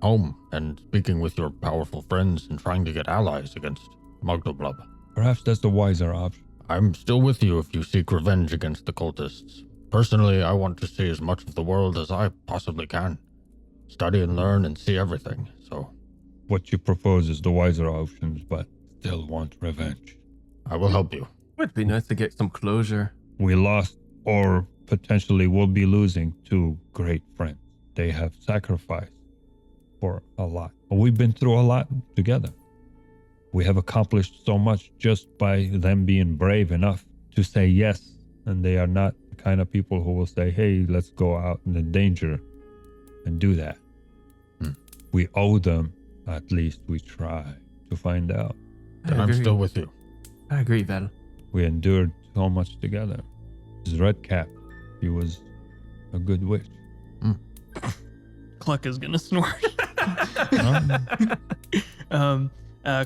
home and speaking with your powerful friends and trying to get allies against Mugdoblub? Perhaps that's the wiser option. I'm still with you if you seek revenge against the cultists. Personally, I want to see as much of the world as I possibly can. Study and learn and see everything, so... What you propose is the wiser options, but still want revenge. I will help you. It'd be nice to get some closure. We lost, or potentially will be losing, 2 great friends. They have sacrificed for a lot. We've been through a lot together. We have accomplished so much just by them being brave enough to say yes, and they are not the kind of people who will say, hey, let's go out in the danger and do that. We owe them, at least we try to find out. Then I'm still with you. I agree, Val. We endured so much together. This Redcap, he was a good witch. Cluck is gonna snort.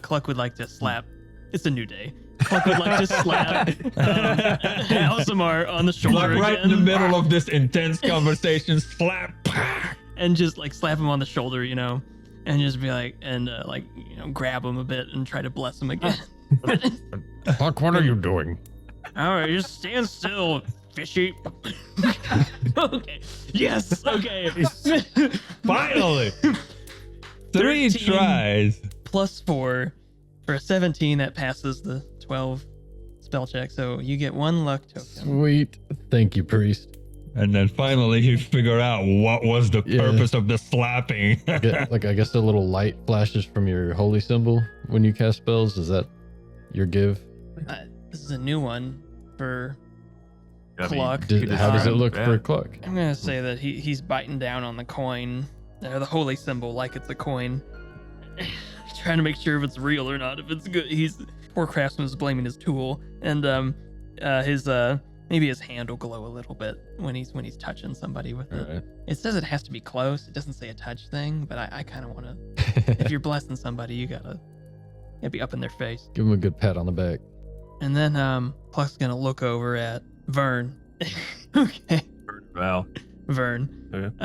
Cluck would like to slap. It's a new day. Cluck would like to slap Alzamar on the shoulder Like right again, in the middle of this intense conversation, slap. and just like slap him on the shoulder, and just be like, and grab him a bit and try to bless him again. Fuck, what are you doing? All right, just stand still, fishy. Okay. Yes. Okay. Finally. 3 13. tries. +4 for a 17 that passes the 12 spell check. So you get 1 luck token. Sweet. Thank you, priest. And then finally you figure out what was the purpose of the slapping. I guess a little light flashes from your holy symbol when you cast spells. Is that your give? This is a new one for I mean, Cluck. How does it look Yeah. for Cluck? I'm gonna say that he's biting down on the coin, or the holy symbol, like it's a coin, trying to make sure if it's real or not. If it's good, poor craftsman is blaming his tool, and his maybe his hand will glow a little bit when he's touching somebody with it. Right. It says it has to be close. It doesn't say a touch thing, but I kind of want to. If you're blessing somebody, you gotta be up in their face. Give him a good pat on the back. And then Cluck's gonna look over at Vern. Okay. Val. Vern. Okay.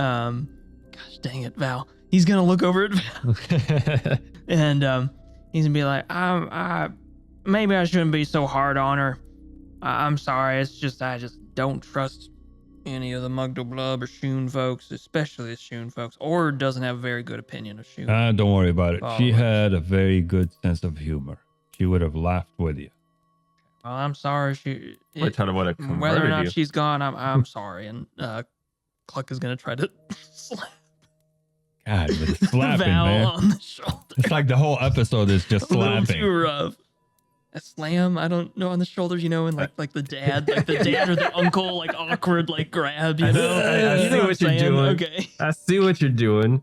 Gosh dang it, Val. He's gonna look over at Val and he's gonna be like, maybe I shouldn't be so hard on her. I'm sorry. It's just I just don't trust any of the Mugdalblub or Shun folks, especially the Shun folks, or doesn't have a very good opinion of Shun. Don't worry about it. She Oh. had a very good sense of humor. She would have laughed with you. Well, I'm sorry. I kind of want to Whether or convert not you. she's gone, I'm sorry. And Cluck is gonna try to slap God, with the slapping, Val man. on the shoulder. It's like the whole episode is just A little too slapping. rough. A slam, I don't know, on the shoulder, and like the dad, or the uncle, like awkward, like grab, I You see know what you're I'm saying? doing. Okay. I see what you're doing.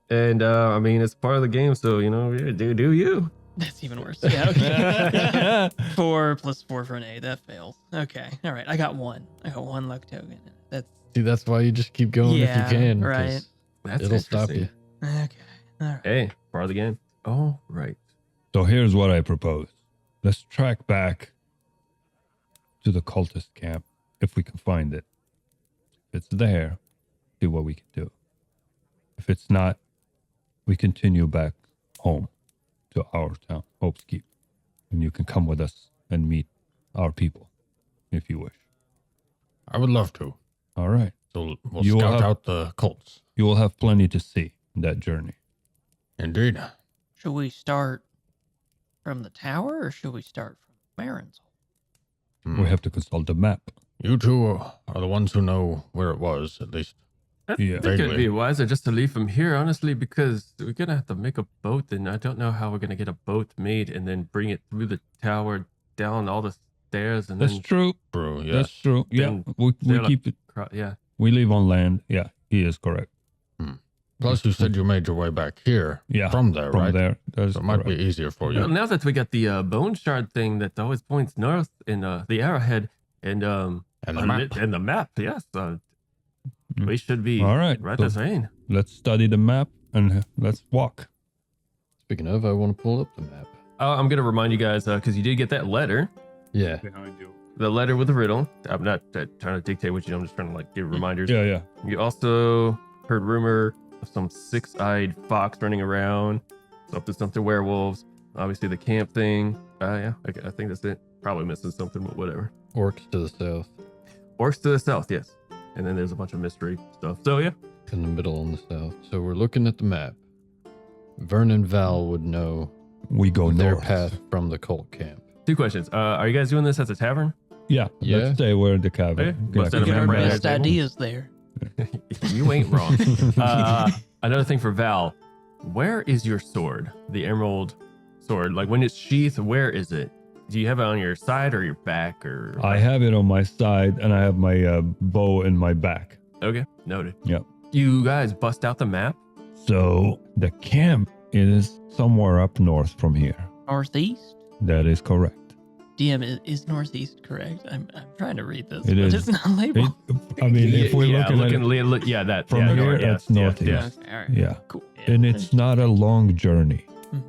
And I mean, it's part of the game, so yeah, do you? That's even worse. Yeah. Okay. 4 + 4 for an 8. That fails. Okay. All right. I got 1. I got 1 luck token. See, that's why you just keep going Yeah, if you can. 'cause right. That's It'll stop you. interesting. Okay. All right. Hey, part of the game. All right. So here's what I propose. Let's track back to the cultist camp if we can find it. If it's there, see what we can do. If it's not, we continue back home to our town, Hope's Keep. And you can come with us and meet our people if you wish. I would love to. All right. So we'll You will scout have- out the cults. You will have plenty to see in that journey. Indeed. Should we start from the tower or should we start from Marin's hole? We have to consult the map. You two are the ones who know where it was, at least. I Yeah. think it'd Vaguely. be wiser just to leave from here, honestly, because we're gonna have to make a boat, and I don't know how we're gonna get a boat made and then bring it through the tower, down all the stairs, and That's then true. True, yes. That's true. Yeah. Then We sail keep it. yeah. We live on land. Yeah, he is correct. Plus, you said you made your way back here Yeah. from there, From right? there. That is So it might be correct. easier for Well, you. now that we got the bone shard thing that always points north in the arrowhead and And the map. and the map, yes, we should be All right, right so- as rain. Let's study the map and let's walk. Speaking of, I want to pull up the map. I'm gonna remind you guys because you did get that letter, Yeah. Behind you. the letter with the riddle. I'm not trying to dictate what you do. I'm just trying to like give reminders. Yeah, yeah. You also heard rumor of some 6-eyed fox running around, something werewolves. Obviously the camp thing. Yeah, I think that's it. Probably missing something, but whatever. Orcs to the south. Orcs to the south, yes. And then there's a bunch of mystery stuff. So yeah, In the middle on the south. So we're looking at the map. Vern and Val would know We go their north. path from the cult camp. 2 questions. Are you guys doing this at the tavern? Yeah, Yeah. let's stay where the cabin. Okay. Yeah, Instead of we a can member rest. at Best the table? ideas there. You ain't wrong. Another thing for Val, where is your sword? The emerald sword. Like when it's sheathed, where is it? Do you have it on your side or your back or? I have it on my side and I have my bow in my back. Okay, noted. Yep. You guys bust out the map. So the camp is somewhere up north from here. Northeast? That is correct. DM, is northeast correct? I'm trying to read this. It but is. It's not labeled. I mean, if we're yeah, looking at it look, yeah, that from yeah, here, north, that's yes, northeast. yes. Okay, all right. Yeah. Cool. Yeah, And it's not a long journey.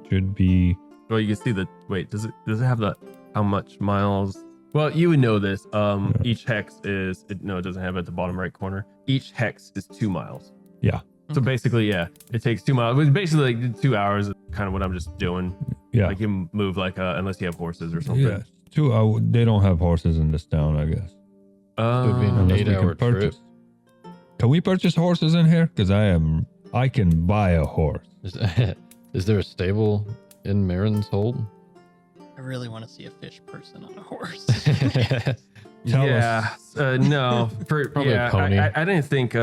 Should be. Well, you can see the wait. Does it have the how much miles? Well, you would know this. Each hex is no, it doesn't have it at the bottom right corner. Each hex is 2 miles. Yeah. So basically, yeah, it takes 2 miles. It's basically like 2 hours. Is kind of what I'm just doing. Yeah. Like you move like unless you have horses or something. Yeah. They don't have horses in this town, I guess. It would be an Unless we 8-hour can trip. purchase. Can we purchase horses in here? Because I can buy a horse. Is there a stable in Marin's Hold? I really want to see a fish person on a horse. Tell yeah. No. Probably a pony. I didn't think.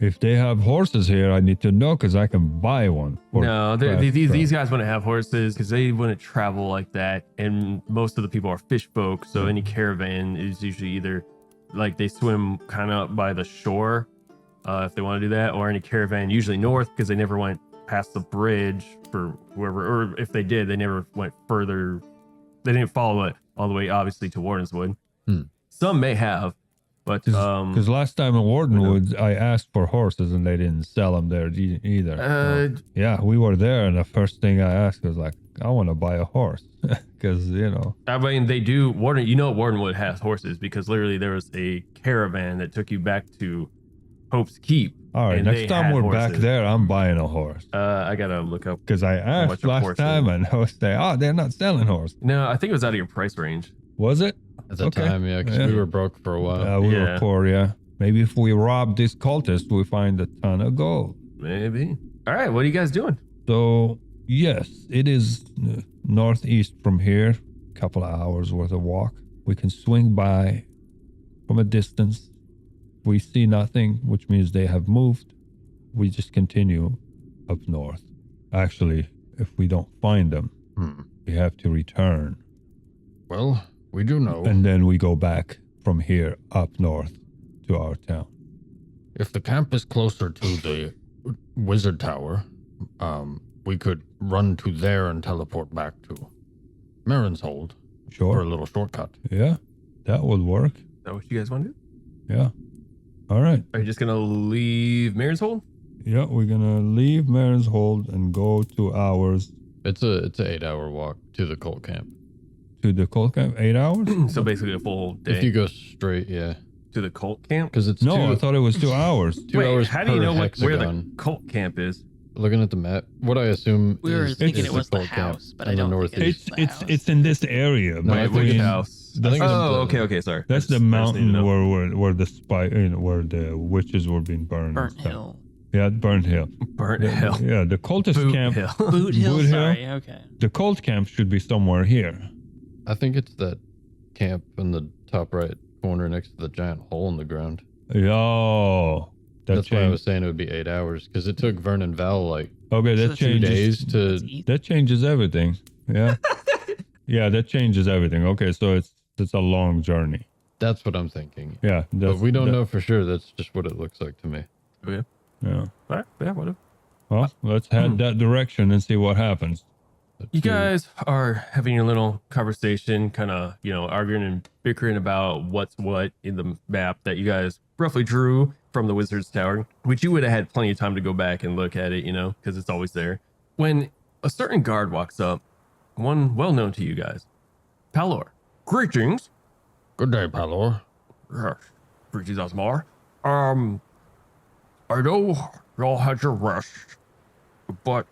If they have horses here, I need to know because I can buy one. No, these guys wouldn't have horses because they wouldn't travel like that. And most of the people are fish folk. So any caravan is usually either like they swim kind of up by the shore if they want to do that, or any caravan usually north because they never went past the bridge for whoever, or if they did, they never went further. They didn't follow it all the way, obviously, to Wardenswood. Some may have. But because last time in Wardenwood, I asked for horses and they didn't sell them there either. Yeah, we were there, and the first thing I asked was like, I want to buy a horse because I mean, they do. Warden, Wardenwood has horses because literally there was a caravan that took you back to Hope's Keep. All right, next time we're back there, I'm buying a horse. I gotta look up because I asked last time, and I was saying, "Oh, they're not selling horses." No, I think it was out of your price range. Was it? At the time, yeah, because we were broke for a while. We were poor, yeah. Maybe if we rob this cultist, we find a ton of gold. Maybe. All right, what are you guys doing? So, yes, it is northeast from here. A couple of hours worth of walk. We can swing by from a distance. We see nothing, which means they have moved. We just continue up north. Actually, if we don't find them, we have to return. Well, we do know. And then we go back from here up north to our town. If the camp is closer to the wizard tower, we could run to there and teleport back to Marin's Hold. Sure. For a little shortcut. Yeah, that would work. Is that what you guys want to do? Yeah. All right. Are you just gonna leave Marin's Hold? Yeah, we're gonna leave Marin's Hold and go to ours. It's an 8-hour walk to the cult camp. To the cult camp, 8 hours? So basically a full day. If you go straight, yeah. To the cult camp? Because it's I thought it was 2 hours. 2 hours. How do you know where the hexagon. cult camp is? Looking at the map, what I assume We were is thinking it was the cult camp house, but in I the don't think it's the house. It's in this area. No, I think Which it's- house? I think it's okay, sorry. That's the I just need to mountain know. where the witches were being burned. and Burnt stuff. Hill. Yeah, Burnt Hill. Burnt Hill. Yeah, the cultist Boot camp. Hill. Boot Hill, Boot Hill? sorry, okay. The cult camp should be somewhere here. I think it's that camp in the top right corner next to the giant hole in the ground. Yo, That's why I was saying it would be 8 hours because it took Vernon Val like okay. That So 2 changes. days to. That changes everything. Yeah, yeah, that changes everything. Okay, so it's a long journey. That's what I'm thinking. Yeah, But we don't know for sure. That's just what it looks like to me. Okay. Yeah. All right. Yeah, whatever. Well, let's head that direction and see what happens. You guys are having your little conversation, kind of, arguing and bickering about what's what in the map that you guys roughly drew from the Wizard's Tower, which you would have had plenty of time to go back and look at it, because it's always there. When a certain guard walks up, one well known to you guys, Palor. Greetings. Good day, Palor. Yes. Greetings, Osmar. I know y'all had your rest, but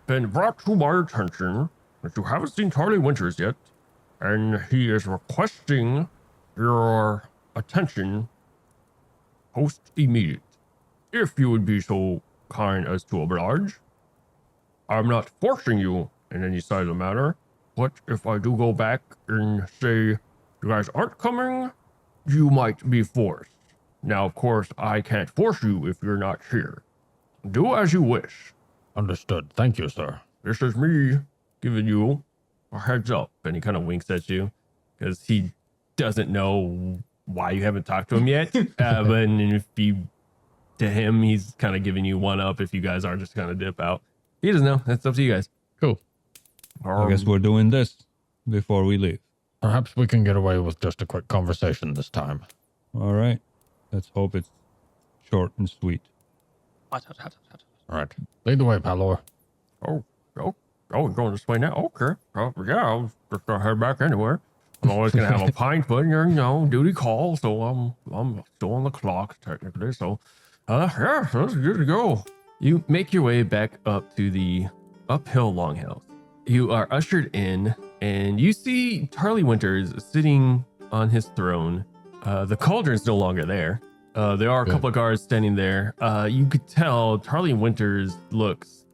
been brought to my attention that you haven't seen Charlie Winters yet, and he is requesting your attention post immediate. If you would be so kind as to oblige. I'm not forcing you in any side of the matter, but if I do go back and say you guys aren't coming, you might be forced. Now, of course, I can't force you if you're not here. Do as you wish. Understood. Thank you, sir. This is me giving you heads up. And he kind of winks at you because he doesn't know why you haven't talked to him yet. But if you, to him, he's kind of giving you one up if you guys are just going to dip out. He doesn't know. That's up to you guys. Cool. I guess we're doing this before we leave. Perhaps we can get away with just a quick conversation this time. All right. Let's hope it's short and sweet. All right. Lead the way, Palor. Oh, going this way now? Okay. Yeah, I was just going to head back anywhere. I'm always going to have a pint, but, duty call, so I'm still on the clock, technically, so, yeah, that's good to go. You make your way back up to the uphill longhouse. You are ushered in, and you see Tarly Winters sitting on his throne. The cauldron's no longer there. There are a couple of guards standing there. You could tell Tarly Winters looks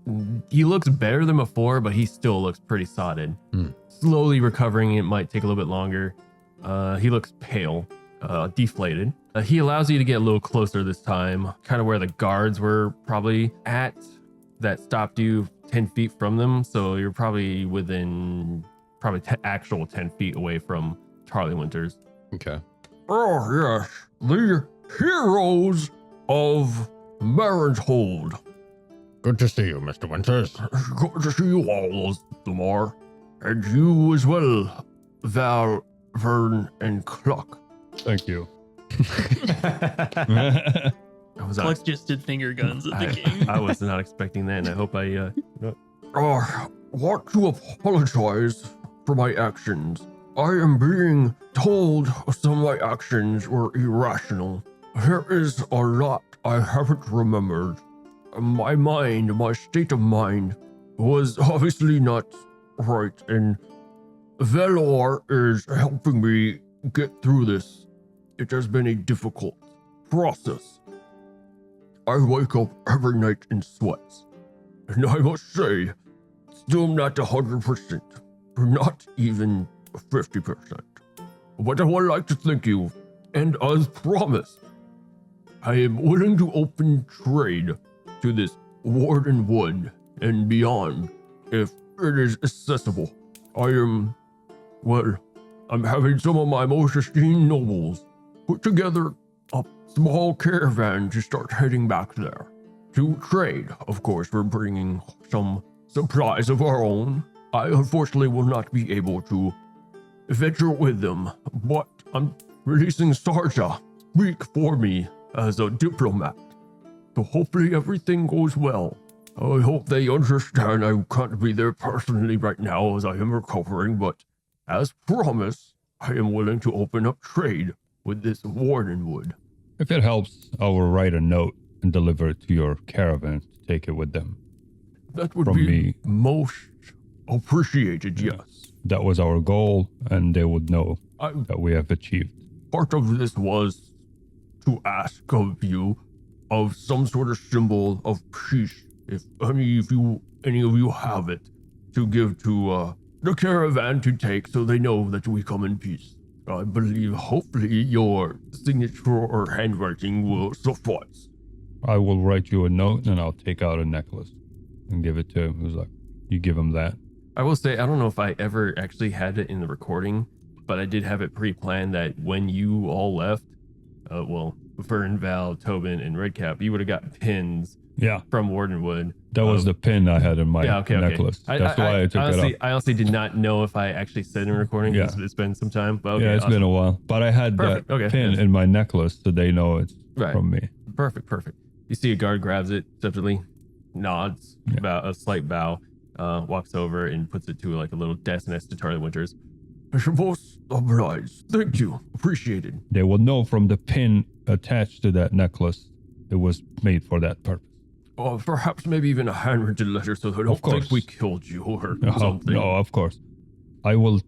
better than before, but he still looks pretty sotted. Slowly recovering. It might take a little bit longer. He looks pale, deflated. He allows you to get a little closer this time, kind of where the guards were probably at that stopped you 10 feet from them. So you're probably within actual 10 feet away from Tarly Winters. Okay. Oh, yes. The heroes of Marenhold. Good to see you, Mr. Winters. Good to see you all, Lamar. And you as well, Val, Vern, and Cluck. Thank you. Cluck just did finger guns at the king. I was not expecting that, and I hope I want to apologize for my actions. I am being told some of my actions were irrational. There is a lot I haven't remembered. My state of mind was obviously not right, and Velor is helping me get through this. It has been a difficult process. I wake up every night in sweats, and I must say, still not 100%, not even 50%. But I would like to thank you, and as promised, I am willing to open trade to this Warden Wood and beyond if it is accessible. I'm having some of my most esteemed nobles put together a small caravan to start heading back there. To trade, of course, we're bringing some supplies of our own. I unfortunately will not be able to venture with them, but I'm releasing Sarja speak for me as a diplomat. So hopefully everything goes well. I hope they understand I can't be there personally right now as I am recovering, but as promised, I am willing to open up trade with this Wardenwood. If it helps, I will write a note and deliver it to your caravan to take it with them. That would be most appreciated, yes. That was our goal, and they would know that we have achieved. Part of this was to ask of you of some sort of symbol of peace, if any of you have it, to give to the caravan to take so they know that we come in peace. I believe hopefully your signature or handwriting will suffice. I will write you a note and I'll take out a necklace and give it to him. He was like, you give him that. I will say, I don't know if I ever actually had it in the recording, but I did have it pre-planned that when you all left, Vern, Val, Tobin, and Redcap, you would have got pins from Wardenwood. That was the pin I had in my necklace. That's why I took honestly, it off. I honestly did not know if I actually said in the recording. Yeah. It's been some time. But it's been a while. But I had that pin in my necklace so they know it's from me. Perfect. You see a guard grabs it, subtly nods, about a slight bow, walks over and puts it to like a little desk next to Tarly Winters. I suppose obliged. Thank you. Appreciated. They will know from the pin attached to that necklace it was made for that purpose. Perhaps maybe even a handwritten letter so they don't think we killed you or something. No, of course. I will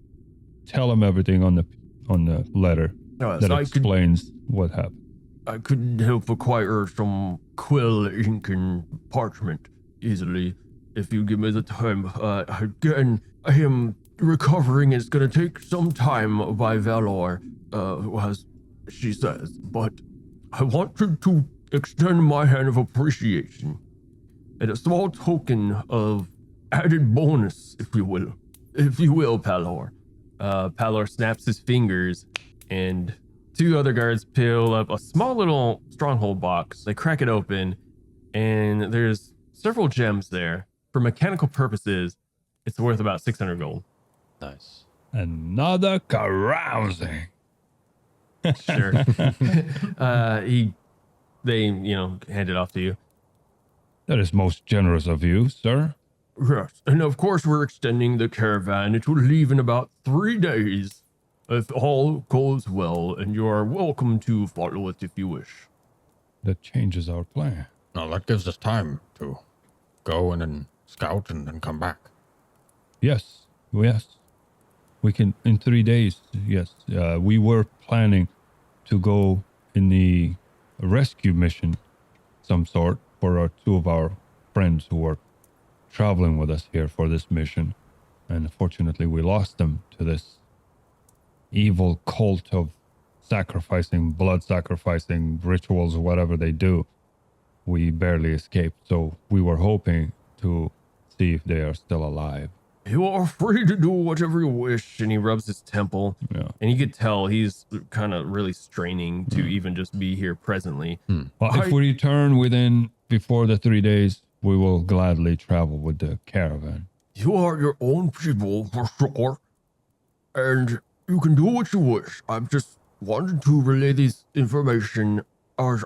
tell them everything on the letter that explains what happened. I couldn't help acquire some quill, ink, and parchment easily if you give me the time. Again, I am recovering. It's going to take some time by Valor, as she says, but I wanted to extend my hand of appreciation and a small token of added bonus, if you will. if you will, Palor. Palor snaps his fingers, and 2 other guards peel up a small little stronghold box. They crack it open, and there's several gems there. For mechanical purposes, it's worth about 600 gold. Nice. Another carousing. Sure. They hand it off to you. That is most generous of you, sir. Yes, and of course we're extending the caravan. It will leave in about 3 days, if all goes well, and you are welcome to follow it if you wish. That changes our plan. No, that gives us time to go and then scout and then come back. Yes. We can, in 3 days, yes. We were planning to go in the rescue mission, some sort, for 2 of our friends who were traveling with us here for this mission. And unfortunately, we lost them to this evil cult of blood sacrificing rituals, or whatever they do. We barely escaped, so we were hoping to see if they are still alive. You are free to do whatever you wish. And he rubs his temple. Yeah. And you could tell he's kind of really straining to even just be here presently. Well, if we return before the 3 days, we will gladly travel with the caravan. You are your own people, for sure. And you can do what you wish. I'm just wanted to relay this information as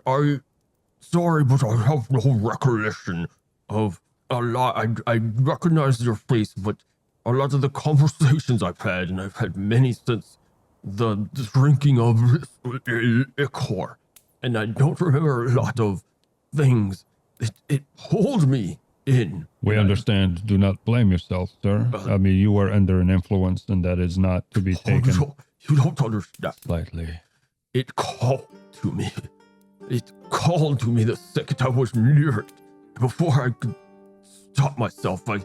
sorry, but I have no recollection of a lot. I recognize your face, but a lot of the conversations I've had, and I've had many since the drinking of liquor, and I don't remember a lot of things. It pulled me in. We understand. Do not blame yourself, sir. I mean, you were under an influence, and that is not to be taken You don't understand. lightly. It called to me. It called to me the second I was near it. Before I could stop myself, it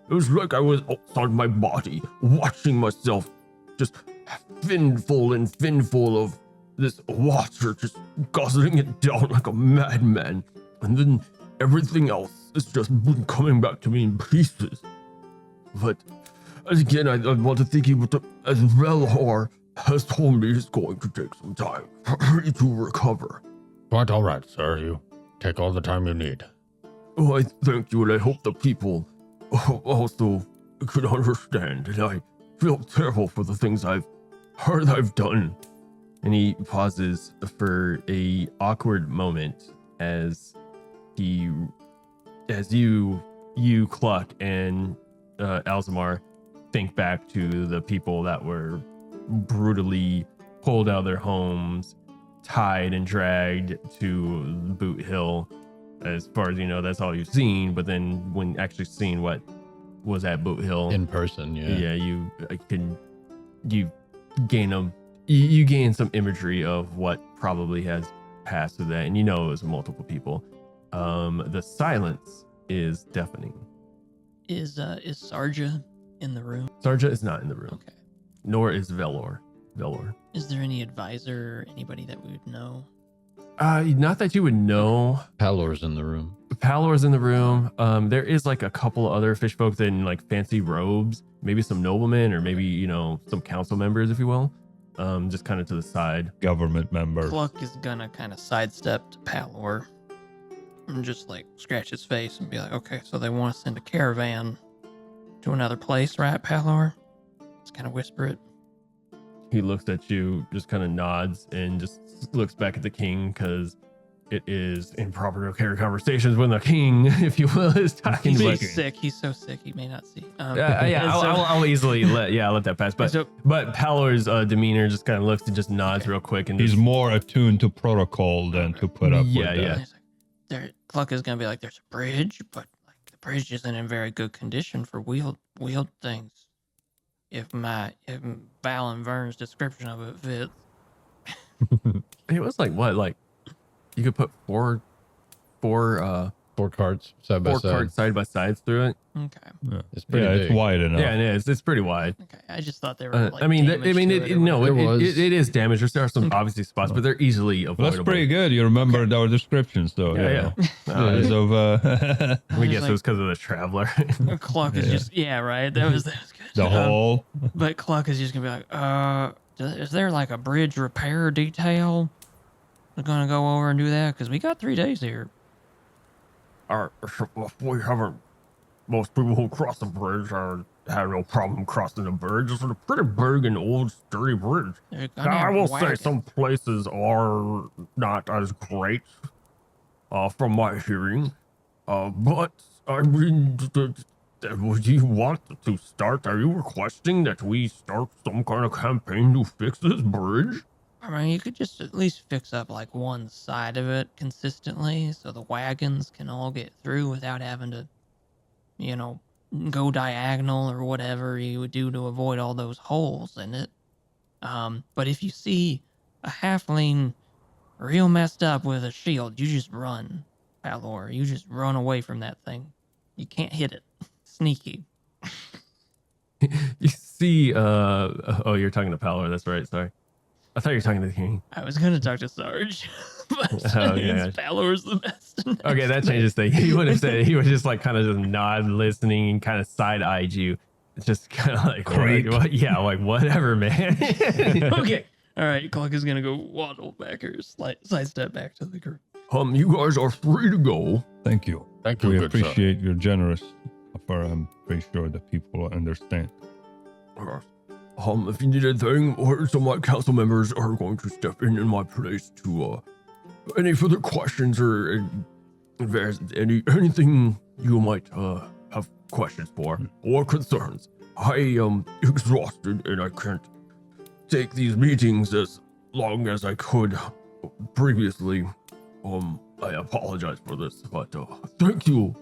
was like I was outside my body, watching myself just finful of this water, just guzzling it down like a madman. And then everything else has just been coming back to me in pieces. But again, I want to thank you, but as Velhor has told me, it's going to take some time for me to recover. Quite all right, sir. You take all the time you need. Oh, I thank you, and I hope the people also could understand. And I feel terrible for the things I've heard I've done. And he pauses for a awkward moment as you Cluck and Alzamar think back to the people that were brutally pulled out of their homes, tied and dragged to Boot Hill. As far as you know, that's all you've seen. But then when actually seeing what was at Boot Hill In person, yeah. you gain some imagery of what probably has passed through that, and you know it was multiple people. The silence is deafening. Is Sarja in the room? Sarja is not in the room, Okay. nor is Velor. Is there any advisor or anybody that we would know? Not that you would know. Palor's in the room. Palor's in the room. There is like a couple other fish folk in like fancy robes, maybe some noblemen, or maybe some council members, if you will. Just kind of to the side. Government member. Cluck is gonna kind of sidestep to Palor and just like scratch his face and be like, okay, so they want to send a caravan to another place, right, Palor? Just kind of whisper it. He looks at you, just kind of nods, and just looks back at the king, because it is improper to carry conversations when the king, if you will, is talking. He's sick. He's so sick he may not see. I'll easily let that pass. But Palor's demeanor just kind of looks and just nods real quick, and He's more attuned to protocol than to put up with that. Yeah. Cluck is gonna be like, there's a bridge, but like the bridge isn't in very good condition for wheeled things. If Val and Vern's description of it fits. It was like what? Like you could put four 4 carts side by 4 side. carts side by sides through it. Okay. It's pretty big. It's wide enough. Yeah, it is. It's pretty wide. Okay. I just thought they were like. I mean, damaged to it or no, whatever. it is damaged. There are some obviously spots, but they're easily avoidable. Well, that's pretty good. You remembered our descriptions, though. Yeah. As of, We guess it was because of the traveler. Cluck is just right. That was good. the hole. But Cluck is just gonna be like, is there like a bridge repair detail? We're gonna go over and do that because we got 3 days here. We haven't. Most people who cross the bridge have no problem crossing the bridge. It's a pretty big and old, sturdy bridge. I will say some places are not as great, from my hearing. But I mean, would you want to start? Are you requesting that we start some kind of campaign to fix this bridge? I mean, you could just at least fix up like one side of it consistently so the wagons can all get through without having to, go diagonal or whatever you would do to avoid all those holes in it. But if you see a halfling real messed up with a shield, you just run, Palor. You just run away from that thing. You can't hit it. Sneaky. You see, you're talking to Palor. That's right. Sorry. I thought you were talking to the king. I was going to talk to Sarge, but Palor's the best. Okay, that changes things. He would have said it. He would just kind of just nod, listening, and kind of side-eyed you. It's just kind of like, like whatever, man. Okay. All right, Cluck is going to go waddle back or sidestep back to the group. You guys are free to go. Thank you. Thank you. We good appreciate your generous offer. I'm pretty sure that people understand. If you need anything, or some of my council members are going to step in my place to any further questions or if there's anything you might have questions for or concerns. I am exhausted and I can't take these meetings as long as I could previously. I apologize for this, but thank you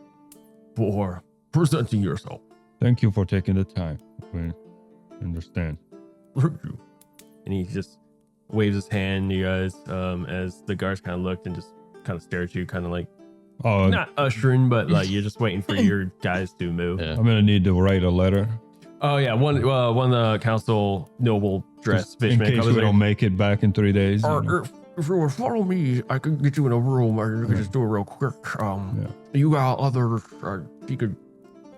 for presenting yourself. Thank you for taking the time. We understand. Thank you. And he just waves his hand to you guys as the guards kind of looked and just kind of stare at you, kind of like not ushering, but like you're just waiting for your guys to move. Yeah. I'm gonna need to write a letter. Oh yeah, one of the council noble dress in fishman case we don't make it back in 3 days. If you would follow me, I could get you in a room, or you could just do it real quick. You got others. He could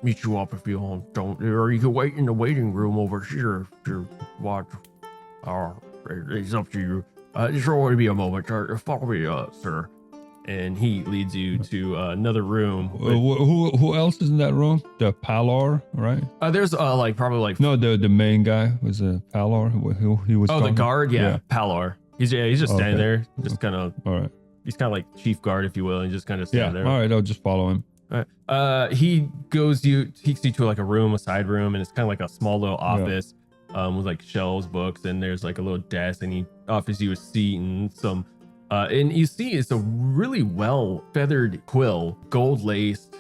meet you up if you don't, or you could wait in the waiting room over here if you want. It's up to you. Just want to be a moment. Follow me, sir. And he leads you to another room. Who else is in that room? The Palor, right? There's probably no, the main guy was a Palor. Who he was? The guard, yeah. Palor. He's just standing there, just kind of. All right. He's kind of like chief guard, if you will, and just kind of standing there. All right, I'll just follow him. All right. He takes you to like a side room, and it's kind of like a small little office with like shelves, books, and there's like a little desk, and he offers you a seat and some. And you see it's a really well feathered quill, gold laced,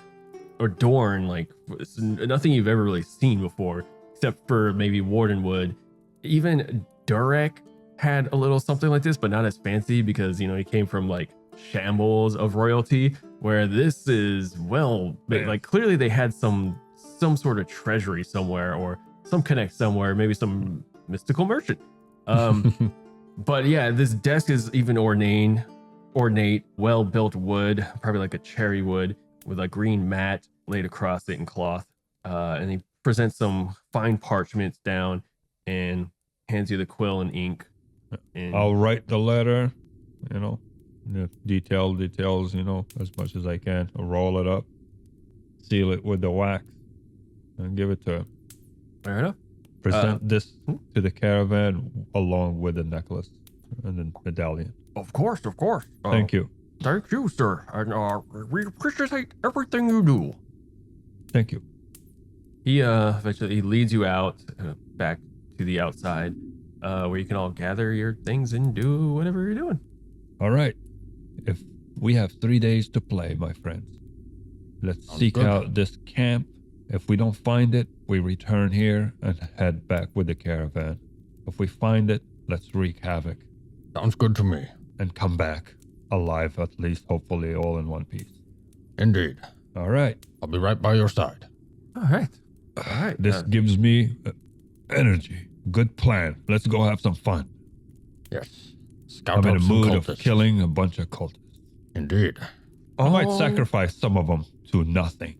adorned like it's nothing you've ever really seen before, except for maybe Wardenwood. Even Durek had a little something like this, but not as fancy because he came from like shambles of royalty, where this is like clearly they had some sort of treasury somewhere or some connect somewhere, maybe some mystical merchant. But yeah, this desk is even ornate, well-built wood, probably like a cherry wood with a green mat laid across it in cloth. And he presents some fine parchments down and hands you the quill and ink. And I'll write the letter, the details, as much as I can. I'll roll it up, seal it with the wax, and give it to him. Fair enough. Present this to the caravan along with the necklace and the medallion. Of course. Thank you. Thank you, sir. And we appreciate everything you do. Thank you. He eventually leads you out back to the outside, where you can all gather your things and do whatever you're doing. All right. If we have 3 days to play, my friends, let's seek out this camp. If we don't find it, we return here and head back with the caravan. If we find it, let's wreak havoc. Sounds good to me. And come back alive, at least, hopefully, all in one piece. Indeed. All right. I'll be right by your side. All right. All right. This gives me energy. Good plan. Let's go have some fun. Yes. Scout I'm in out a some mood of cultists. killing a bunch of cultists. Indeed. I might sacrifice some of them to nothing.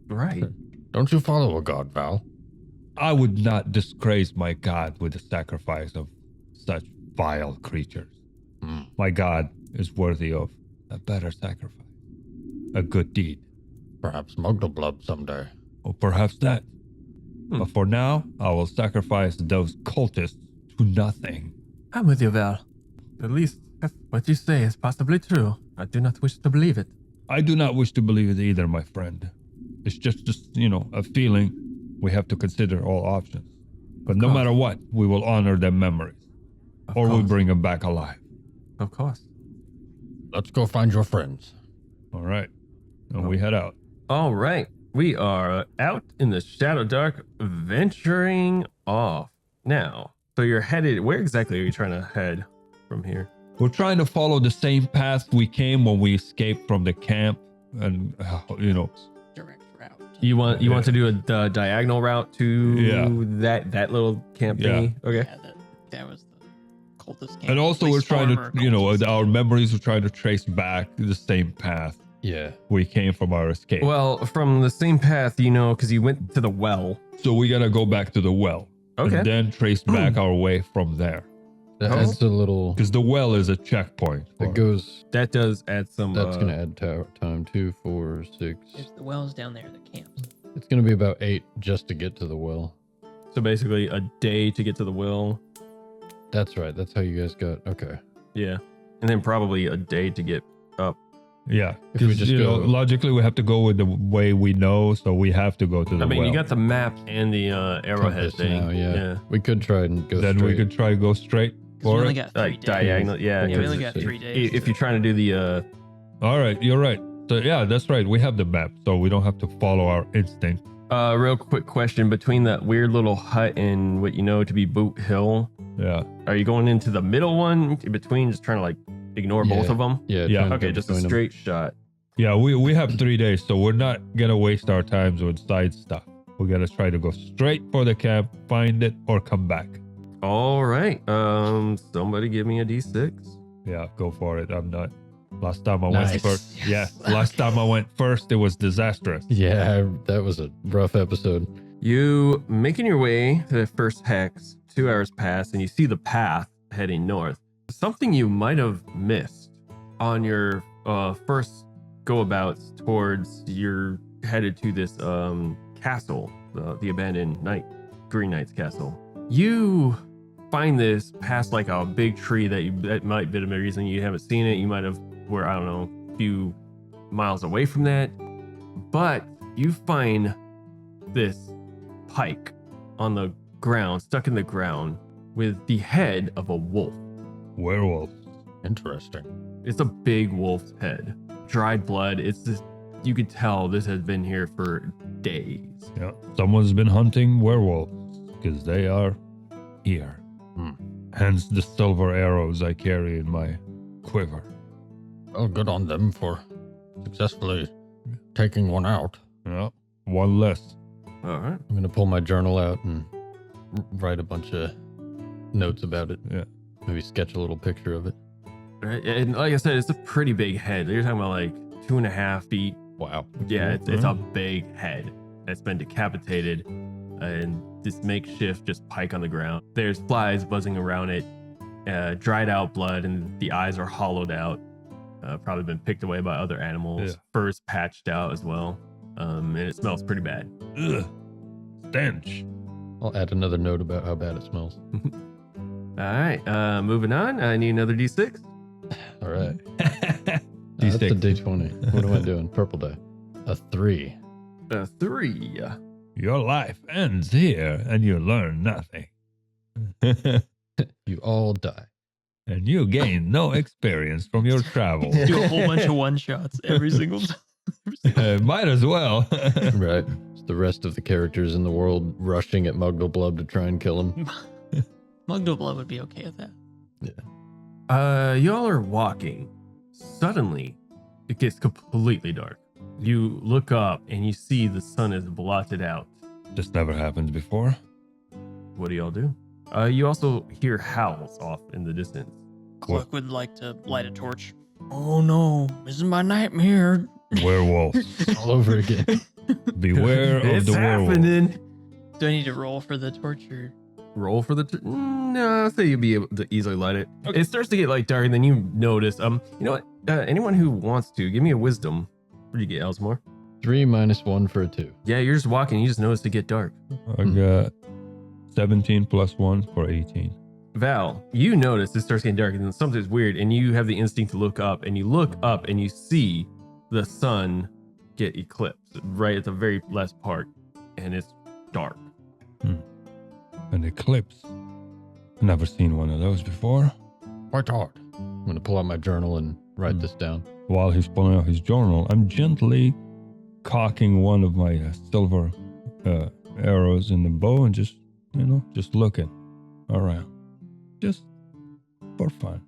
Right. Don't you follow a god, Val? I would not disgrace my god with the sacrifice of such vile creatures. My god is worthy of a better sacrifice. A good deed. Perhaps Mugdalblub someday. Or perhaps that. But for now, I will sacrifice those cultists to nothing. I'm with you, Val. At least if what you say is possibly true. I do not wish to believe it. I do not wish to believe it either, my friend. It's just a feeling. We have to consider all options. But no matter what, we will honor their memories. Or we bring them back alive. Of course. Let's go find your friends. All right. And we head out. All right. We are out in the Shadowdark, venturing off. Now, so you're headed, where exactly are you trying to head from here? We're trying to follow the same path we came when we escaped from the camp. And, Direct route. You want to do a diagonal route to that little camp thingy? Okay. Yeah, that was the cultist camp. And also we're trying to, our memories, we're trying to trace back the same path. Yeah. We came from our escape. Well, from the same path, because you went to the well. So we gotta go back to the well. Okay. And then trace back our way from there. That's a little. Because the well is a checkpoint. It goes. That does add some. That's going to add time. 2, 4, 6. If the well's down there, the camps. It's going to be about 8 just to get to the well. So basically a day to get to the well. That's right. That's how you guys got. Okay. Yeah. And then probably a day to get up. Yeah. If we Because, just go- logically we have to go with the way we know, so we have to go to the well. You got the map and the arrowhead Compass thing. now, yeah. We could try and go Then straight. we could try to go straight 'Cause we for only it. got 3 Like days. diagonal. Yeah. Yeah, we 'cause only got 3 days. if you're trying to do the All right, you're right. So yeah, that's right. We have the map, so we don't have to follow our instinct. real quick question, between that weird little hut and what you know to be Boot Hill, Yeah. are you going into the middle one in between, just trying to like ignore both of them? Yeah. Yeah. trying to Okay, go just a between them. straight shot. Yeah, we have 3 days, so we're not gonna waste our times with side stuff. We gotta try to go straight for the camp, find it, or come back. All right. Somebody give me a D6. Yeah, go for it. I'm not. Last time I went Nice. first. Yes. Yeah, last time I went first, it was disastrous. Yeah, that was a rough episode. You making your way to the first hex, 2 hours pass, and you see the path heading north. Something you might have missed on your first go-abouts towards you're headed to this castle, the abandoned Green Knight's castle. You find this past like a big tree that might be the reason you haven't seen it. You might have were, I don't know, a few miles away from that. But you find this pike on the ground, stuck in the ground, with the head of a wolf. Werewolf. Interesting. It's a big wolf's head. Dried blood. It's just, you could tell this has been here for days. Yeah, someone's been hunting werewolves because they are here. Hence the silver arrows I carry in my quiver. Well, good on them for successfully taking one out. Yeah, one less. All right. I'm going to pull my journal out and write a bunch of notes about it. Yeah. Maybe sketch a little picture of it. Right. And like I said, it's a pretty big head. You're talking about like 2.5 feet. Wow. Yeah, it's a big head that's been decapitated, and this makeshift just pike on the ground. There's flies buzzing around it, dried out blood, and the eyes are hollowed out. Probably been picked away by other animals. Yeah. Fur's patched out as well, and it smells pretty bad. Ugh. Stench. I'll add another note about how bad it smells. All right, moving on. I need another D6. All right. That's a D20. What am I doing? Purple die. A 3. A 3. Your life ends here and you learn nothing. You all die. And you gain no experience from your travels. Do a whole bunch of one-shots every single time. Might as well. Right. It's the rest of the characters in the world rushing at Mugdalblub to try and kill him. Mugdalblub would be okay with that. Y'all are walking Suddenly, it gets completely dark. You look up and you see the sun is blotted out. This never happened before. What do y'all do? You also hear howls off in the distance. Cluck would like to light a torch. Oh no, this is my nightmare. Werewolves. All over again. Beware of It's the werewolf. happening. Do I need to roll for the torch or? Roll for the. No, I say you'll be able to easily light it. Okay. It starts to get like dark, and then you notice. You know what? Anyone who wants to, give me a wisdom. What do you get, Elsmore? 3 minus 1 for a 2. Yeah, you're just walking. You just notice it get dark. I got 17 plus 1 for 18. Val, you notice it starts getting dark, and then something's weird, and you have the instinct to look up, and you look up, and you see the sun get eclipsed right at the very last part, and it's dark. An eclipse. Never seen one of those before. Quite hard. I'm going to pull out my journal and write this down. While he's pulling out his journal, I'm gently cocking one of my silver arrows in the bow and just looking around. Just for fun.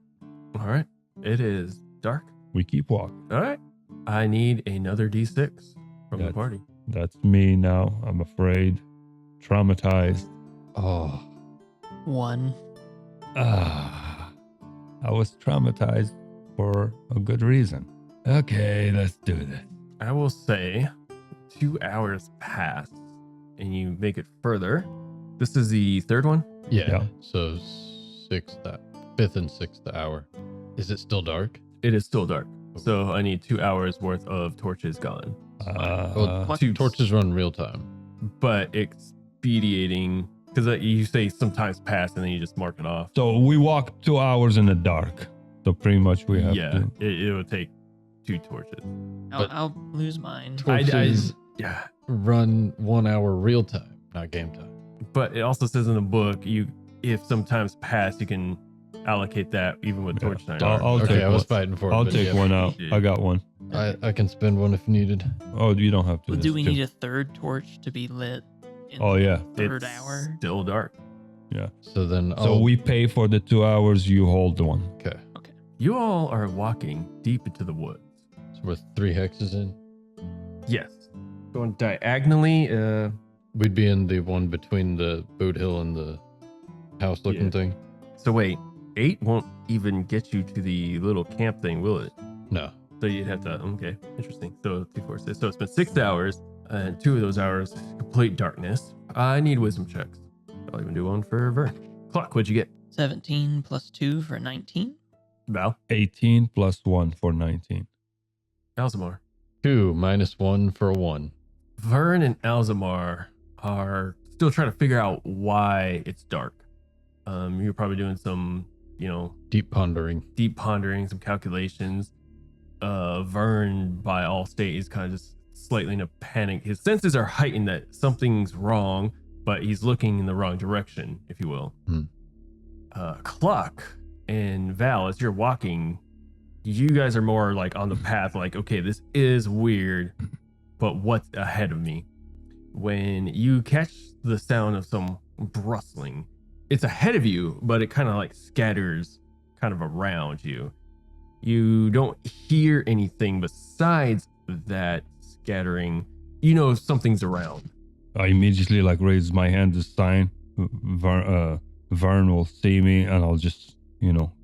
All right. It is dark. We keep walking. All right. I need another D6 from the That's- party. That's me now. I'm afraid. Traumatized. Oh, 1. I was traumatized for a good reason. Okay, let's do this. I will say 2 hours pass, and you make it further. This is the third one. yeah. Yeah. So 5th and 6th hour. Is it still dark? It is still dark. So I need 2 hours worth of torches gone. Well, What? torches run real time. But expediting, because you say sometimes pass and then you just mark it off. So we walk 2 hours in the dark. So pretty much we have Yeah, to. it would take 2 torches. But- I'll lose mine. Torches Yeah. run 1 hour real time, not game time. But it also says in the book, if sometimes pass, you can allocate that even with Yeah. torch time. I'll Okay, take I was one. fighting for it. I'll but take yeah. one out. I got one. I can spend one if needed. Oh, you don't have to. Well, do we That's need two. a third torch to be lit in Oh, yeah. the third It's hour? still dark. So then So we pay for the 2 hours, you hold the one. Okay. You all are walking deep into the woods. So we're 3 hexes in. Yes. Going diagonally. We'd be in the one between the boot hill and the house looking Yeah. thing. So wait, 8 won't even get you to the little camp thing, will it? No. So you'd have to. Okay, interesting. So 2, 4, 6. So it's been 6 hours, and 2 of those hours complete darkness. I need wisdom checks. I'll even do one for Vern. Clock, what'd you get? 17 plus 2 for 19. Val, 18 plus 1 for 19. Alzamar. 2 minus 1 for a 1. Vern and Alzamar are still trying to figure out why it's dark. You're probably doing some, Deep pondering. deep pondering, some calculations. Vern, by all state, is kind of just slightly in a panic. His senses are heightened that something's wrong, but he's looking in the wrong direction, if you will. Cluck and Val, as you're walking, you guys are more like on the path, like, okay, this is weird, but what's ahead of me? When you catch the sound of some rustling, it's ahead of you, but it kind of like scatters kind of around you. You don't hear anything besides that scattering. You know something's around. I immediately raise my hand to sign. Vern will see me and I'll just,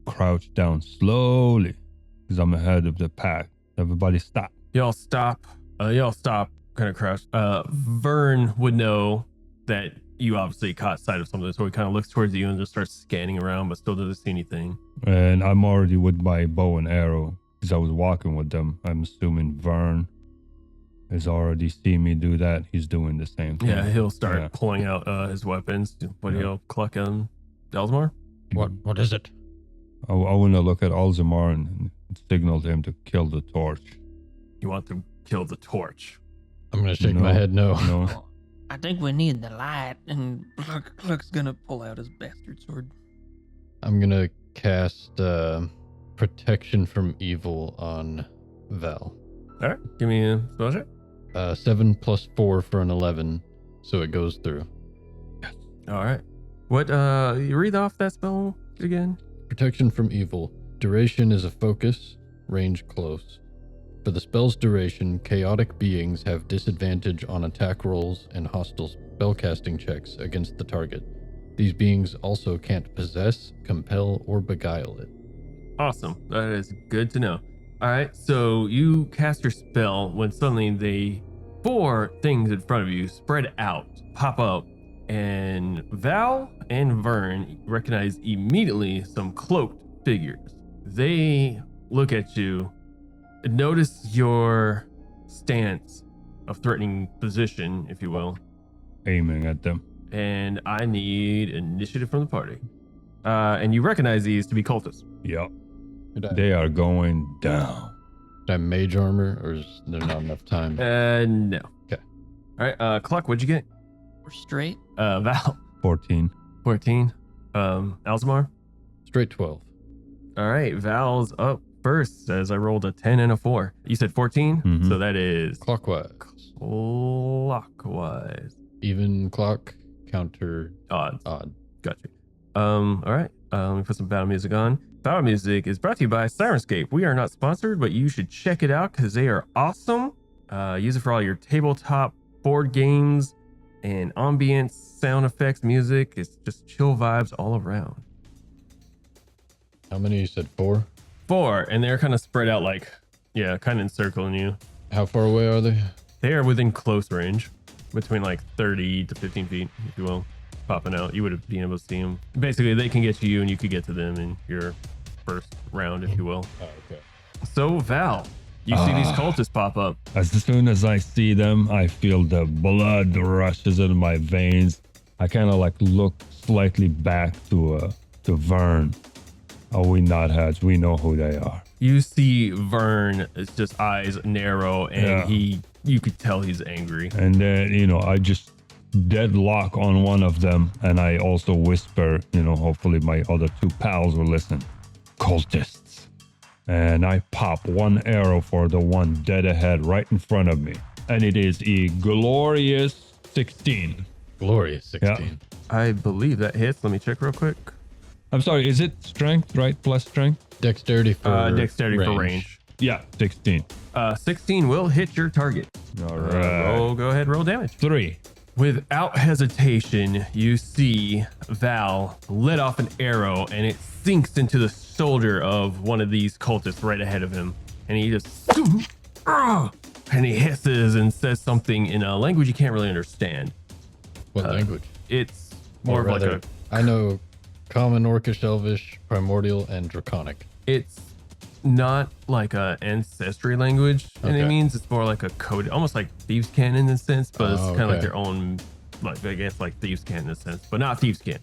crouch down slowly because I'm ahead of the pack. Everybody stop. Y'all stop, kind of crouch. Vern would know that you obviously caught sight of something, so he kind of looks towards you and just starts scanning around, but still doesn't see anything. And I'm already with my bow and arrow because I was walking with them. I'm assuming Vern has already seen me do that. He's doing the same thing. Yeah, he'll start Yeah. pulling out his weapons, but Yeah. he'll cluck on Delzmar. What is it? I want to look at Alzamar and signal to him to kill the torch. You want to kill the torch. I'm going to shake No. my head no. No. Well, I think we need the light, and Cluck's gonna pull out his bastard sword. I'm going to cast Protection from Evil on Val. All right, give me a spell check. 7 plus 4 for an 11, so it goes through. All right. What, you read off that spell again? Protection from Evil. Duration is a focus. range close. For the spell's duration, chaotic beings have disadvantage on attack rolls and hostile spellcasting checks against the target. These beings also can't possess, compel, or beguile it. Awesome. That is good to know. All right, so you cast your spell when suddenly the 4 things in front of you spread out, pop up, and Val and Vern recognize immediately some cloaked figures. They look at you, notice your stance of threatening position, if you will, Aiming at them. and I need initiative from the party. And you recognize these to be cultists. Yep. Did They are going down. I mage armor, or is there not enough time? No. Okay. All right, Cluck, what'd you get? We're straight. Val, 14. 14. Alzamar? Straight 12. All right, Val's up first as I rolled a 10 and a 4. You said 14? Mhm. So that is Clockwise. clockwise. Even clock, counter, Odds. odd. Got you. All right. Let me put some battle music on. Battle music is brought to you by Syrinscape. We are not sponsored, but you should check it out because they are awesome. Use it for all your tabletop board games and ambience, sound effects, music. It's just chill vibes all around. How many? You said 4? 4, and they're kind of spread out like, yeah, kind of encircling you. How far away are they? They are within close range, between like 30 to 15 feet, if you will, popping out. You would have been able to see them. Basically, they can get to you, and you could get to them in your first round, if you will. Oh, okay. So, Val, you see these cultists pop up. As soon as I see them, I feel the blood rushes in my veins. I kind of like look slightly back to Vern. Oh, we knotheads, we know who they are. You see Vern, it's just eyes narrow, and Yeah. you could tell he's angry. And then, I just deadlock on one of them, and I also whisper, hopefully my other 2 pals will listen. Cultists. And I pop one arrow for the one dead ahead right in front of me. And it is a glorious 16. Glorious 16. I believe that hits. Let me check real quick. I'm sorry, is it strength, right? Plus strength? Dexterity for Dexterity for range. Yeah, 16. 16 will hit your target. All right. Go ahead, roll damage. 3. Without hesitation, you see Val let off an arrow and it sinks into the shoulder of one of these cultists right ahead of him. And he just, and he hisses and says something in a language you can't really understand. What language? It's more Or of like rather, I know Common, Orcish, Elvish, Primordial, and Draconic. it's not like a ancestry language and it Okay. means it's more like a code, almost like Thieves' Canon in a sense, but it's Oh, kind of like okay. their own, like I guess like Thieves' Canon in a sense, but not Thieves' Canon.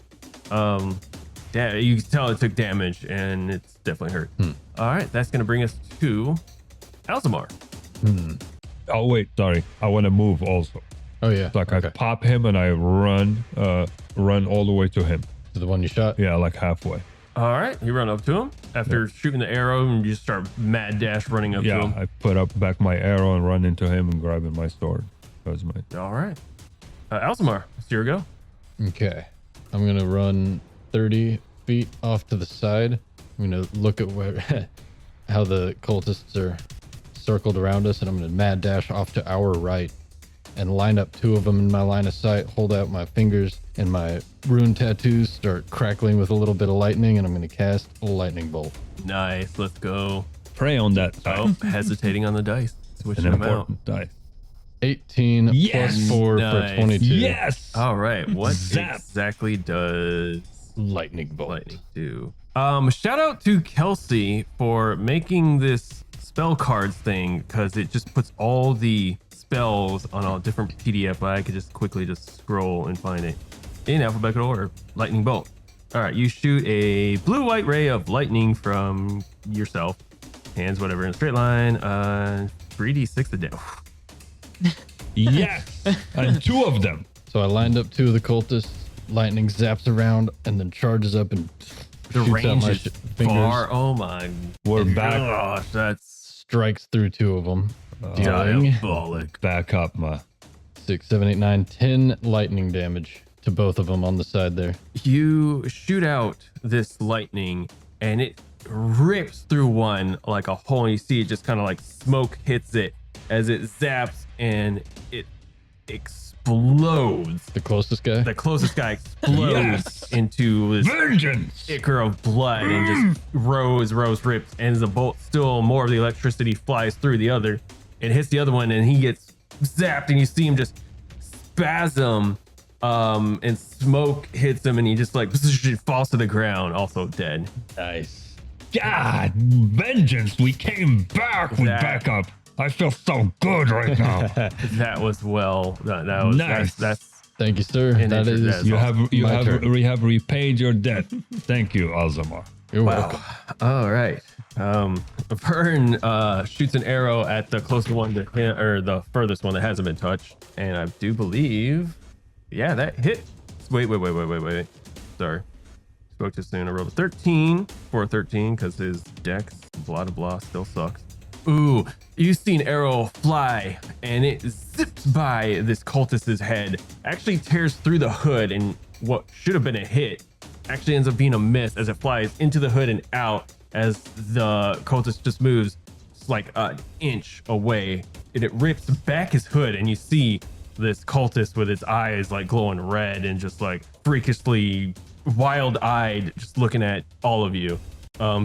You can tell it took damage and it's definitely hurt. All right, that's gonna bring us to Alzamar. Oh, wait, sorry. I want to move also. Oh, yeah. Like okay. I pop him and I run all the way to him. To the one you shot? Yeah, like halfway. All right, you run up to him after shooting the arrow and you just start mad dash running up to Yeah, him. I put up back my arrow and run into him and grabbing my sword. That was my. All right, Alzamar, it's your go. Okay. I'm going to run 30 feet off to the side. I'm going to look at where how the cultists are circled around us, and I'm going to mad dash off to our right and line up 2 of them in my line of sight, hold out my fingers, and my rune tattoos start crackling with a little bit of lightning, and I'm going to cast a lightning bolt. Nice, let's go. Pray on that die. Oh, hesitating on the dice. Switching An them out. important die. 18 Yes! plus 4 Nice. for 22. Yes! All right, what Zap. exactly does Lightning bolt. lightning do? Shout out to Kelsey for making this spell cards thing because it just puts all the spells on a different PDF. I could just quickly just scroll and find it in alphabetical order. Lightning bolt. All right, you shoot a blue-white ray of lightning from yourself, hands, whatever, in a straight line. 3d6 a day. Yes! And 2 of them. So I lined up 2 of the cultists. Lightning zaps around and then charges up and The shoots out range my is fingers. far. Oh my We're back. gosh, that's Strikes through 2 of them. Dealing diabolic. Back up, ma. 6, 7, 8, 9, 10 lightning damage to both of them on the side there. You shoot out this lightning and it rips through one like a hole, and you see it just kind of like smoke hits it as it zaps, and it explodes. The closest guy? The closest guy explodes into this Vengeance! ichor of blood and just rows rips, and as the bolt, still more of the electricity flies through the other. It hits the other one, and he gets zapped, and you see him just spasm, and smoke hits him, and he just like falls to the ground, also dead. Nice. God, vengeance! We came back with backup. I feel so good right now. That was well done. That was Nice. That's Thank you, sir. And That it's- is that's You awesome. have we have repaid your debt. Thank you, Alzamar. You're wow. welcome. All right. Vern shoots an arrow at the closest one to hit, or the furthest one that hasn't been touched, and I do believe, yeah, that hit. Wait. Sorry, spoke too soon. I rolled a 13 for a 13 because his dex, blah blah, still sucks. Ooh, you see an arrow fly, and it zips by this cultist's head, actually tears through the hood, and what should have been a hit actually ends up being a miss as it flies into the hood and out as the cultist just moves like an inch away, and it rips back his hood, and you see this cultist with its eyes like glowing red and just like freakishly wild-eyed, just looking at all of you.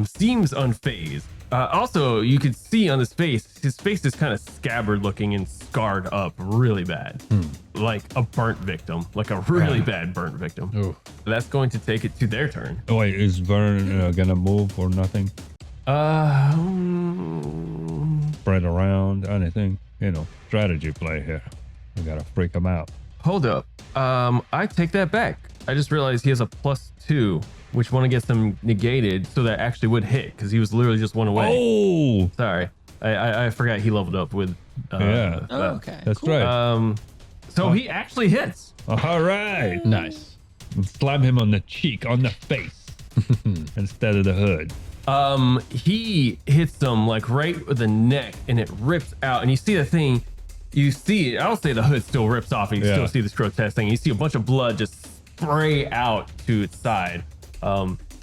Seems unfazed. Also, you could see on his face is kind of scabbard looking and scarred up really bad. Like a burnt victim, like a really bad burnt victim. Ooh. That's going to take it to their turn. Oh, wait, is Vern gonna move or nothing? Spread around, anything? Strategy play here. We gotta freak him out. Hold up. I take that back. I just realized he has a +2, which one gets them negated, so that actually would hit because he was literally just one away. Oh, Sorry, I forgot he leveled up with. Yeah. Oh, okay. that's cool. right. So he actually hits. All right. Nice. Slam him on the cheek, on the face, instead of the hood. He hits them like right with the neck, and it rips out, and you see the thing. You see, I'll say the hood still rips off, and you still see this grotesque thing. You see a bunch of blood just spray out to its side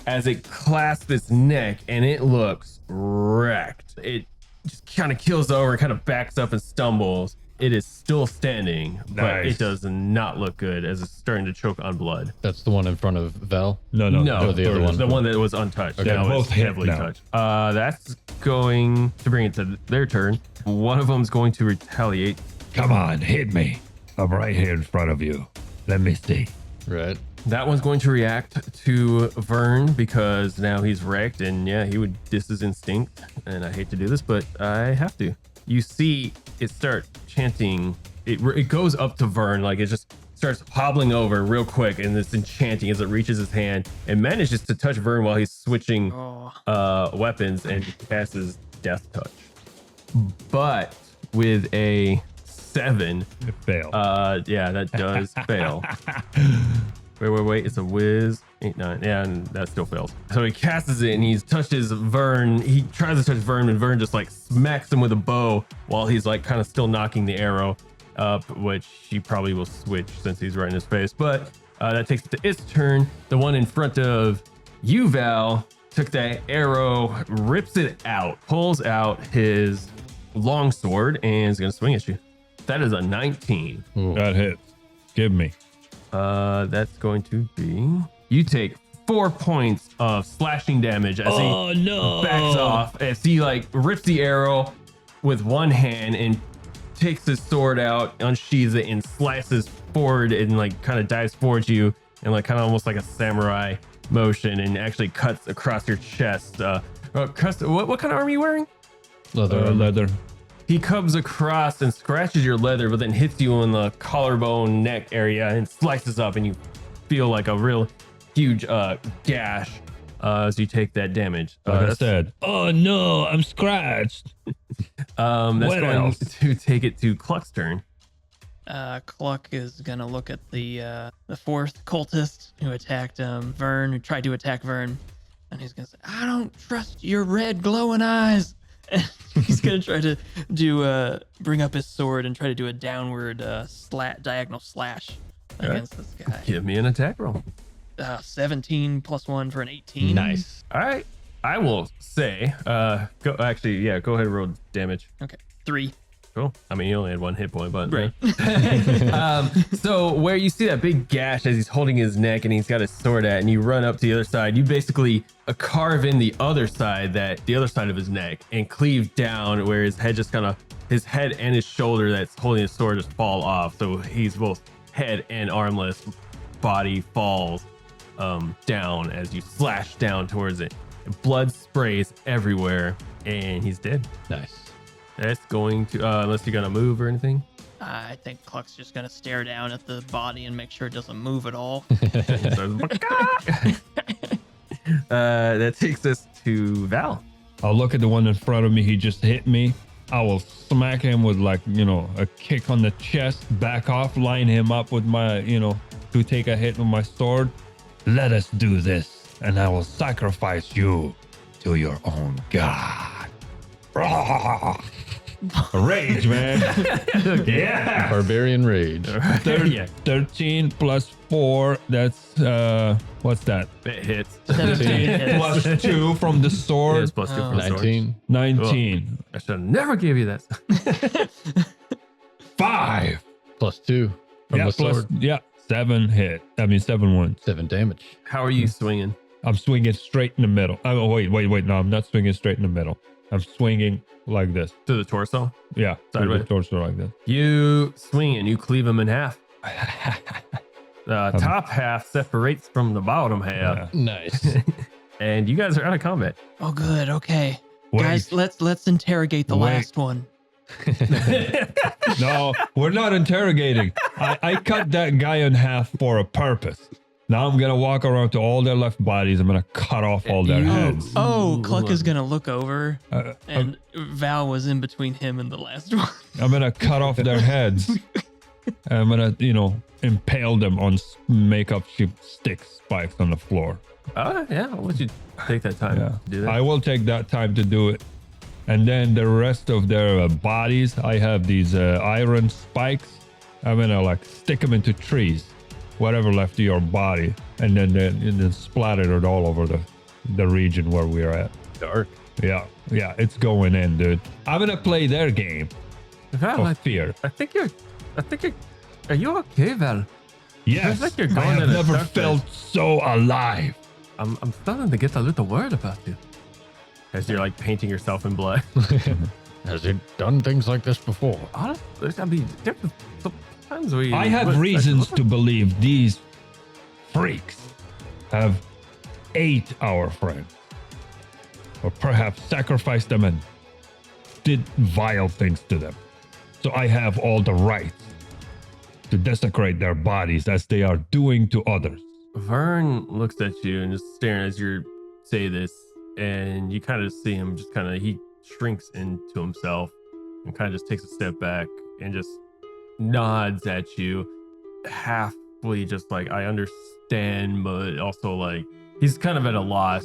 as it clasps its neck, and it looks wrecked. It just kind of keels over, kind of backs up and stumbles. It is still standing, but Nice. it does not look good as it's starting to choke on blood. That's the one in front of Val. No, No, the other one. the one that was untouched. Okay, Now both it's hit heavily now. touched. That's going to bring it to their turn. One of them is going to retaliate. Come on, hit me. I'm right here in front of you. Let me see. Right. That one's going to react to Vern because now he's wrecked, and yeah, this is instinct, and I hate to do this, but I have to. You see it start chanting. It goes up to Vern, like it just starts hobbling over real quick, and it's enchanting as it reaches his hand and manages to touch Vern while he's switching weapons, and passes Death Touch. But with a 7, It failed. yeah, that does fail. Wait, it's a whiz. 8, 9, yeah, and that still fails. So he casts it, and he touches Vern. He tries to touch Vern, and Vern just like smacks him with a bow while he's like kind of still knocking the arrow up, which he probably will switch since he's right in his face. But that takes it to its turn. The one in front of you, Val, took that arrow, rips it out, pulls out his longsword, and is going to swing at you. That is a 19. Ooh. That hits. Give me. That's going to be, you take 4 points of slashing damage as he no. backs off, as he like rips the arrow with one hand and takes his sword out, unsheathes it, and slices forward and like kind of dives towards you and like kind of almost like a samurai motion, and actually cuts across your chest. What kind of armor are you wearing? Leather. Leather. He comes across and scratches your leather, but then hits you in the collarbone neck area and slices up, and you feel like a real huge gash as you take that damage. Like I That's- said. Oh no, I'm scratched. That's What going else? to take it to Cluck's turn. Cluck is gonna look at the fourth cultist who attacked Vern, who tried to attack Vern, and he's gonna say, "I don't trust your red glowing eyes." And he's gonna try to do bring up his sword and try to do a downward diagonal slash against this guy. Give me an attack roll. 17 + 1 for an 18. Nice. All right. I will say, go ahead and roll damage. Okay, 3. Cool. I mean, you only had 1 hit point, but Right. So where you see that big gash as he's holding his neck and he's got his sword at, and you run up to the other side, you basically carve in the other side of his neck and cleave down where his head his head and his shoulder that's holding his sword just fall off. So he's both head and armless. Body falls down as you slash down towards it. Blood sprays everywhere, and he's dead. Nice. That's going to, unless you're gonna move or anything. I think Cluck's just gonna stare down at the body and make sure it doesn't move at all. That takes us to Val. I'll look at the one in front of me. He just hit me. I will smack him with a kick on the chest, back off, line him up with my, to take a hit with my sword. Let us do this, and I will sacrifice you to your own god. Rage, man. Yeah. Barbarian rage. 13 plus 4. That's what's that? It hits. 17 Plus 2 from the sword. Yes, plus 2 from the sword. 19. 19. I should have never gave you that. 5. Plus 2 from the sword. 7 hit. 7 wounds. 7 damage. How are you swinging? I'm swinging straight in the middle. Oh, wait. No, I'm not swinging straight in the middle. I'm swinging like this. To the torso? Yeah. Sideways? The torso like this. You swing and you cleave him in half. The top half separates from the bottom half. Nice. And you guys are out of combat. Oh, good. Okay, Wait. guys, let's interrogate the Wait. last one. No, we're not interrogating. I cut that guy in half for a purpose. Now I'm going to walk around to all their left bodies. I'm going to cut off all their heads. Oh, Cluck is gonna look over, I'm, and Val was in between him and the last one. I'm going to cut off their heads. I'm going to, impale them on makeup stick spikes on the floor. Yeah, I'll let you take that time to do that. I will take that time to do it. And then the rest of their bodies, I have these iron spikes. I'm going to stick them into trees. Whatever left of your body, and then splatter it all over the region where we're at. Dark. Yeah, it's going in, dude. I'm gonna play their game Val, of fear. I think you're, are you okay, Val? Yes, like you're I going have in a never dark felt so alive. I'm starting to get a little worried about you. As you're painting yourself in blood. Has he done things like this before? Honestly, I mean, sometimes I have reasons to believe these freaks have ate our friends, or perhaps sacrificed them and did vile things to them. So I have all the right to desecrate their bodies as they are doing to others. Vern looks at you and just staring as you say this, and you kind of see him he shrinks into himself and kind of just takes a step back and just nods at you, halfly just I understand, but also he's kind of at a loss.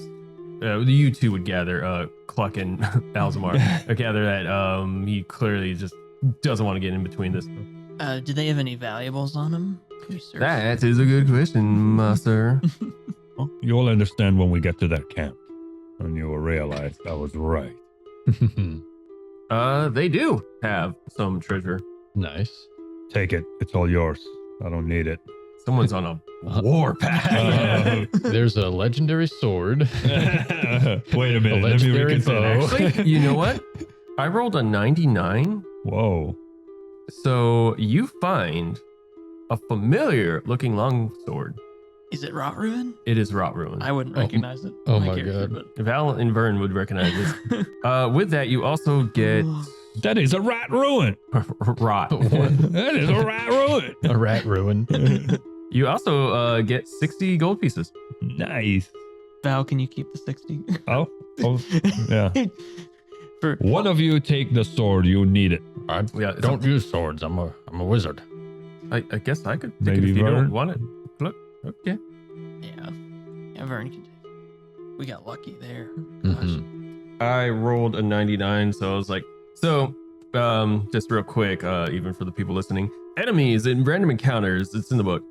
You two would gather, Cluck and Alzamar, gather that he clearly just doesn't want to get in between this. Do they have any valuables on them? That is a good question, master. Well, you'll understand when we get to that camp, and you will realize I was right. They do have some treasure. Nice. Take it. It's all yours. I don't need it. Someone's on a war path. There's a legendary sword. Wait a minute. A Let me legendary reconsider. bow. Actually, you know what? I rolled a 99. Whoa. So you find a familiar looking longsword. Is it Rot Ruin? It is Rot Ruin. I wouldn't recognize it. oh my character, God. Val and Vern would recognize this. With that, you also get That is a rat ruin. rot. That is a rat ruin. A rat ruin. You also get 60 gold pieces. Nice. Val, can you keep the 60? Oh, yeah. For One of you take the sword. You need it. I Yeah, don't use swords. I'm a wizard. I guess I could take Maybe it if you Vern? don't want it. Look, okay. yeah, Vern can take it. We got lucky there. Mhm. I rolled a 99, so I was just real quick, even for the people listening, enemies in random encounters, it's in the book.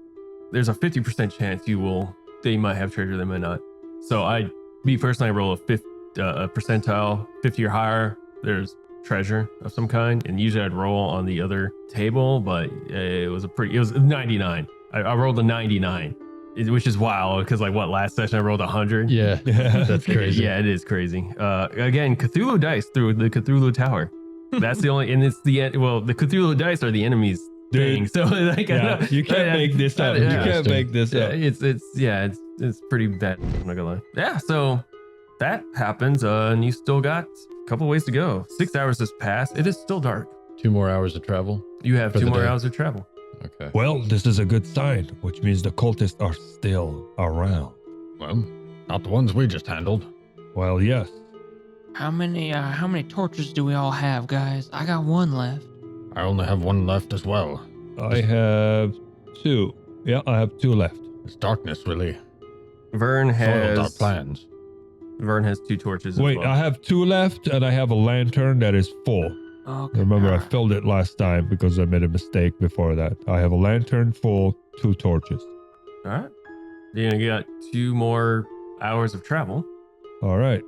There's a 50% chance they might have treasure, they might not. So me personally, I roll a a percentile 50 or higher, there's treasure of some kind. And usually I'd roll on the other table, but it was 99. I rolled a 99, which is wild because last session I rolled 100. Yeah, that's crazy. Yeah, it is crazy. Again, Cthulhu dice through the Cthulhu Tower. That's the only, and it's the Cthulhu dice are the enemy's thing. So you can't make this up. You can't make this up. It's pretty bad. I'm not gonna lie. Yeah, so that happens, and you still got a couple ways to go. 6 hours has passed. It is still dark. 2 more hours of travel. You have For 2 the more day. hours of travel. Okay. Well, this is a good sign, which means the cultists are still around. Well, not the ones we just handled. Well, yes. How many torches do we all have, guys? I got 1 left. I only have 1 left as well. I have 2. Yeah, I have 2 left. This darkness really Vern foiled our has plans. 2 torches. Wait, as well. I have 2 left, and I have a lantern that is full. Okay. Remember, I filled it last time because I made a mistake before that. I have a lantern full, 2 torches. All right. You're gonna get 2 more hours of travel. All right.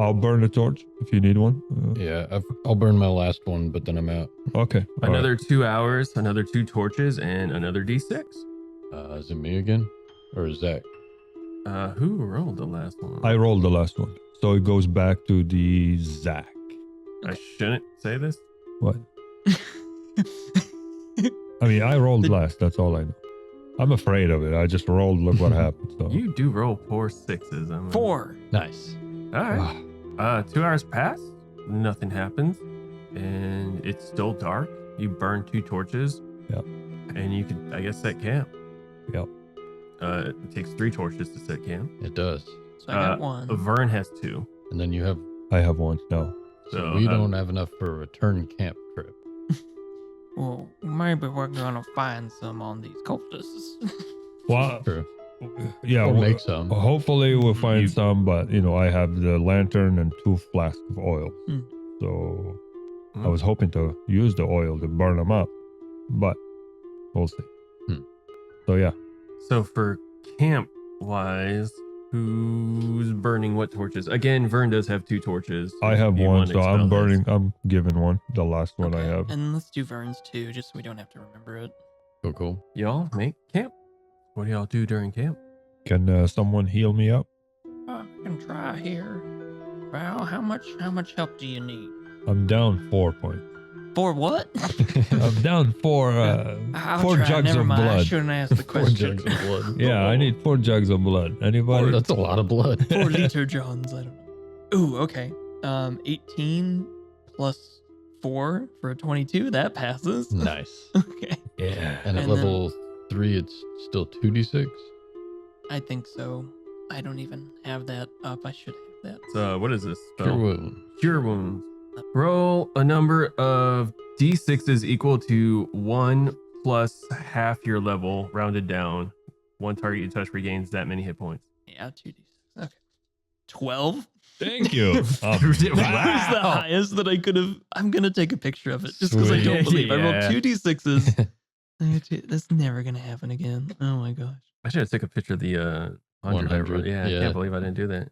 I'll burn a torch if you need one. Yeah, I'll burn my last one, but then I'm out. Okay. all Another 2 hours, another 2 torches, and another D6. Is it me again? Or is Zach? Who rolled the last one? right. I rolled the last one. So it goes back to the Zach. I shouldn't say this. What? I mean, I rolled last. That's all I know. I'm afraid of it. I just rolled. Look what happened. So. You do roll 4 6s. 4. Nice. All right. 2 hours pass. Nothing happens, and it's still dark. You burn 2 torches. Yep. And you can, I guess, set camp. Yep. It takes 3 torches to set camp. It does. So I got 1. Vern has 2. And then you have. I have 1 now. So we don't have enough for a return camp trip. Well, maybe we're gonna find some on these cultists. Well, True. yeah. Or well, make some. Hopefully we'll find some, but I have the lantern and 2 flasks of oil. Hmm. So I was hoping to use the oil to burn them up, but we'll see. So yeah. So for camp wise, who's burning what torches? Again, Vern does have 2 torches. I have You 1, wanna so expel I'm this. burning. I'm giving 1, the last one I Okay, have. And let's do Vern's too, just so we don't have to remember it. Cool. Y'all make camp. What do y'all do during camp? Can someone heal me up? I can try here. Well, how much help do you need? I'm down 4 points. For what? I'm down 4 I'll 4 try. jugs Never of mind. I blood. shouldn't ask the 4 question. jugs of blood. Yeah, I need 4 jugs of blood. Anybody? That's a lot of blood. 4 liter Johns. I don't know. Ooh, okay. 18 plus 4 for a 22. That passes. Nice. Okay. Yeah. And at And then- level 3, it's still 2d6. I think so. I don't even have that up. I should have that. So what is this spell? Cure wound. Cure wounds. Roll a number of d6s equal to 1 plus half your level, rounded down. 1 target you touch regains that many hit points. Yeah, 2d6. Okay. 12? Thank you. That was the highest that I could have. I'm going to take a picture of it just because I Sweet. don't believe. I rolled Yeah. 2 d6s. That's never going to happen again. Oh my gosh. I should have took a picture of the 100. 100, Yeah, I yeah. can't believe I didn't do that.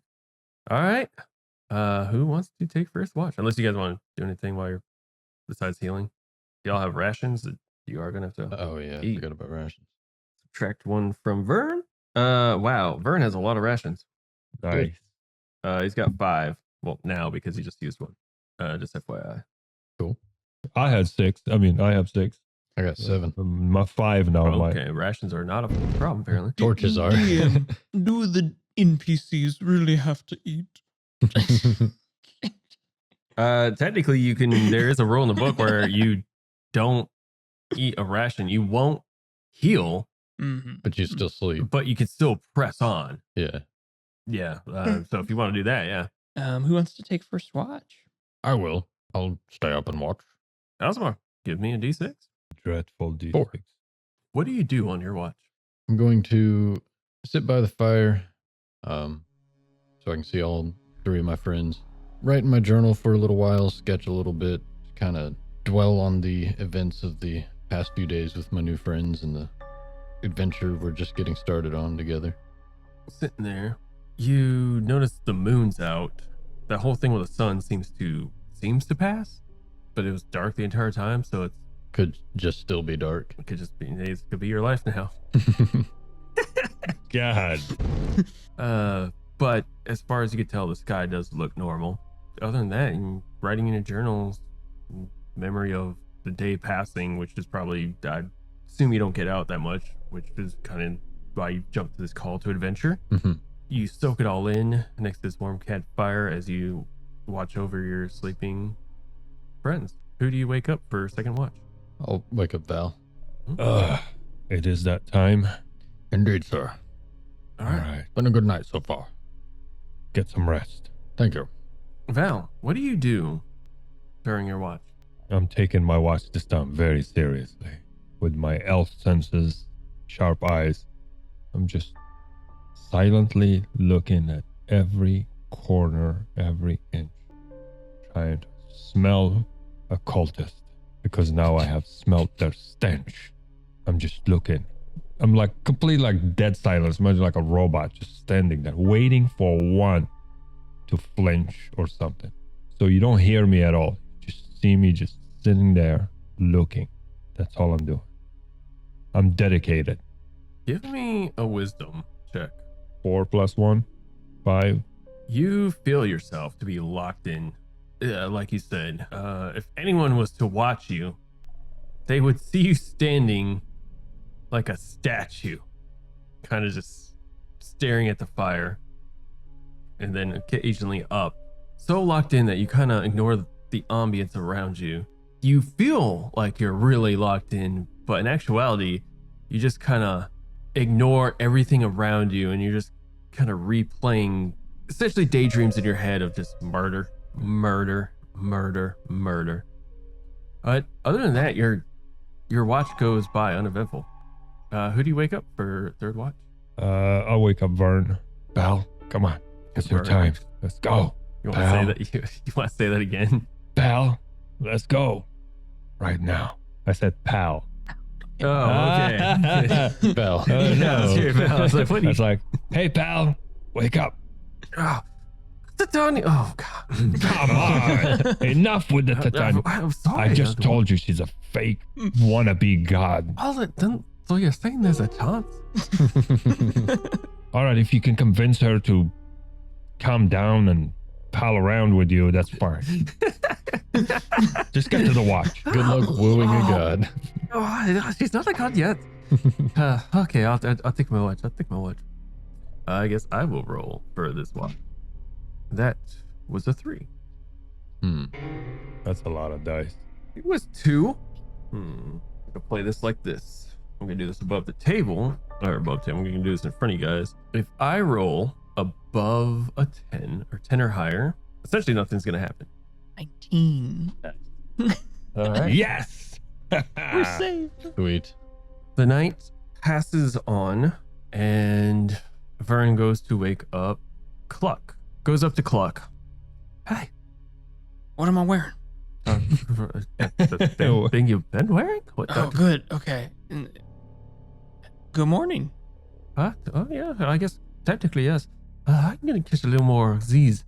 All right. Who wants to take first watch? Unless you guys want to do anything while you're besides healing. Y'all have rations that you are gonna have to Oh, yeah. I Eat. forgot about rations. subtract 1 from Vern. Wow, Vern has a lot of rations. Nice. He's got 5. Well, now because he just used 1. Just FYI. I had 6. I mean, I have 6. I got 7. My 5 now. Okay, rations are not a problem apparently. Torches are. DM, do the NPCs really have to eat? Technically, you can. There is a rule in the book where you don't eat a ration. You won't heal, Mm-hmm. But you still sleep. but you can still press on. Yeah. Yeah. So if you want to do that, yeah. Who wants to take first watch? I will. I'll stay up and watch. Alzamar, give me a d6. Dreadful D6. 4. What do you do on your watch? I'm going to sit by the fire so I can see all 3 of my friends. Write in my journal for a little while, sketch a little bit, kind of dwell on the events of the past few days with my new friends and the adventure we're just getting started on together. Sitting there, you notice the moon's out, that whole thing with the sun seems to pass, but it was dark the entire time, so it Could just still be dark. could just be, it could be your life now. God. But as far as you could tell, the sky does look normal. Other than that, and writing in a journal, memory of the day passing, which is probably, I assume you don't get out that much, which is kind of why you jumped to this call to adventure. Mm-hmm. You soak it all in next to this warm campfire as you watch over your sleeping friends. Who do you wake up for second watch? I'll wake up Val. It is that time. Indeed, sir. All All right. right. Been a good night so far. Get some rest. Thank you. Val, what do you do during your watch? I'm taking my watch this time very seriously. With my elf senses, sharp eyes, I'm just silently looking at every corner, every inch, trying to smell a cultist, because now I have smelt their stench. I'm just looking. I'm like complete like dead silence, imagine like a robot just standing there waiting for one to flinch or something. So you don't hear me at all. You just see me just sitting there looking. That's all I'm doing. I'm dedicated. Give me a wisdom check. 4 + 1, 5. You feel yourself to be locked in. Like you said, if anyone was to watch you, they would see you standing like a statue, kind of just staring at the fire, and then occasionally up. So locked in that you kind of ignore the ambience around you. You feel like you're really locked in, but in actuality, you just kind of ignore everything around you, and you're just kind of replaying essentially daydreams in your head of just murder. But other than that, your watch goes by uneventful. Who do you wake up for third watch? I'll wake up Vern. Val, come on. It's your Vern. time. Let's go. You want to say that? You want to say that again? Pal, let's go. Right now. I said pal. Oh, okay. Val. Oh, Yeah, I was hearing Val. I was like, what do you- It's like, hey, pal, wake up. Oh, Titania. Oh God. Come on. Enough with the Titania. I'm sorry. I just told you she's a fake wannabe god. So you're saying there's a chance? All right, if you can convince her to calm down and pal around with you, that's fine. Just get to the watch. Good luck wooing a god. Oh, she's not a god yet. Okay, I'll take my watch. I guess I will roll for this watch. That was a 3. That's a lot of dice. It was 2. I'll play this like this. I'm gonna do this above the table, or above 10. We're gonna do this in front of you guys. If I roll above a 10 or 10 or higher, essentially nothing's gonna happen. 19. All right. Yes! We're safe. Sweet. The night passes on, and Vern goes to wake up Cluck. Goes up to Cluck. Hey. What am I wearing? The thing you've been wearing? What Oh, good. Okay. Good morning. Huh? Oh, yeah. I guess technically, yes. I'm gonna catch a little more of these.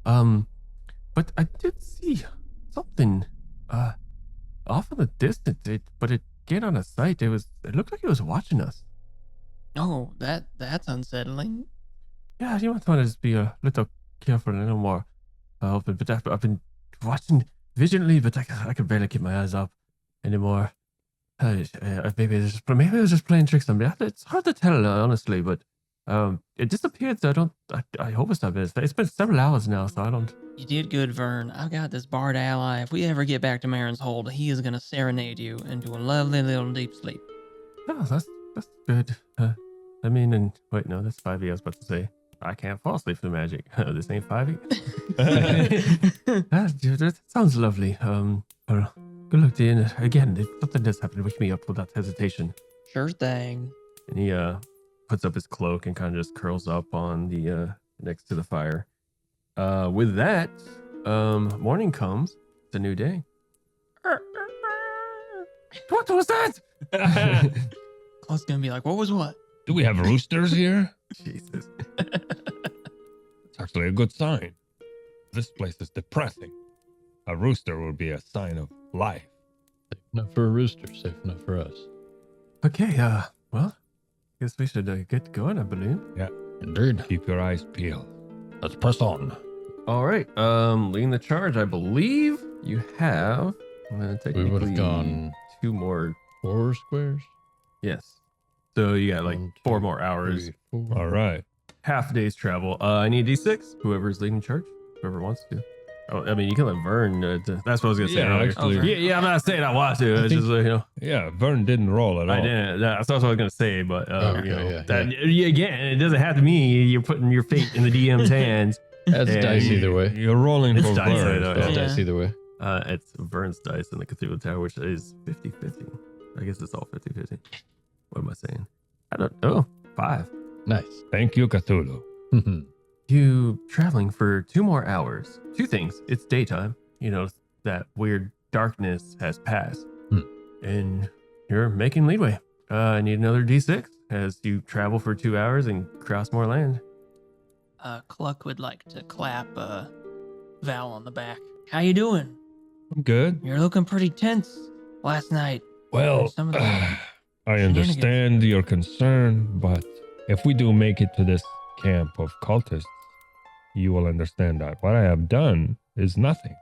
But I did see something off in the distance. But it get on a sight. It looked like it was watching us. Oh, that's unsettling. Yeah, you might want to just be a little careful, a little more open. But I've been watching vigilantly, but I could barely keep my eyes up anymore. Maybe it was just playing tricks on me. It's hard to tell, honestly, but it disappeared. So I hope it's not been. It's been several hours now, so I don't. You did good, Vern. I've got this bard ally. If we ever get back to Marin's Hold, he is going to serenade you into a lovely little deep sleep. Oh, that's good. I mean, and wait, no, that's 5e. I was about to say I can't fall asleep through magic. This ain't 5e. That sounds lovely. Good luck to you. Again, if something does happen, wake me up without hesitation. Sure thing. And he puts up his cloak and kind of just curls up on the next to the fire. With that, morning comes. It's a new day. What was that? Cluck's going to be like, what was what? Do we have roosters here? Jesus. It's actually a good sign. This place is depressing. A rooster would be a sign of life. Safe enough for a rooster, safe enough for us. Okay, well, guess we should get going, I believe. Yeah. Indeed. Keep your eyes peeled. Let's press on. All right, leading the charge, I believe you have. We would have gone 2 more. 4 squares. Yes. So you got like 1, 4 2, more hours. 3, 4. All right. Half a day's travel. I need D6. Whoever's leading charge, whoever wants to. Oh, I mean, you can let Vern. That's what I was gonna say. Yeah, earlier. actually. Yeah, I'm not saying I want to. It's just Yeah, Vern didn't roll at all. I didn't. That's what I was gonna say. But Okay, again, it doesn't have to mean you're putting your fate in the DM's hands. That's And dice either way. You're rolling It's for dice, Vern. I know, That's Yeah. dice either way. It's Vern's dice in the Cathedral Tower, which is 50-50. I guess it's all 50-50. What am I saying? I don't know. 5. Nice. Thank you, Cthulhu. You traveling for 2 more hours. 2 things. It's daytime. You know, that weird darkness has passed. And you're making leadway. I need another D6 as you travel for 2 hours and cross more land. Cluck would like to clap Val on the back. How you doing? I'm good. You're looking pretty tense last night. Well, Some of the I shenanigans. understand your concern, but if we do make it to this camp of cultists, you will understand that what I have done is nothing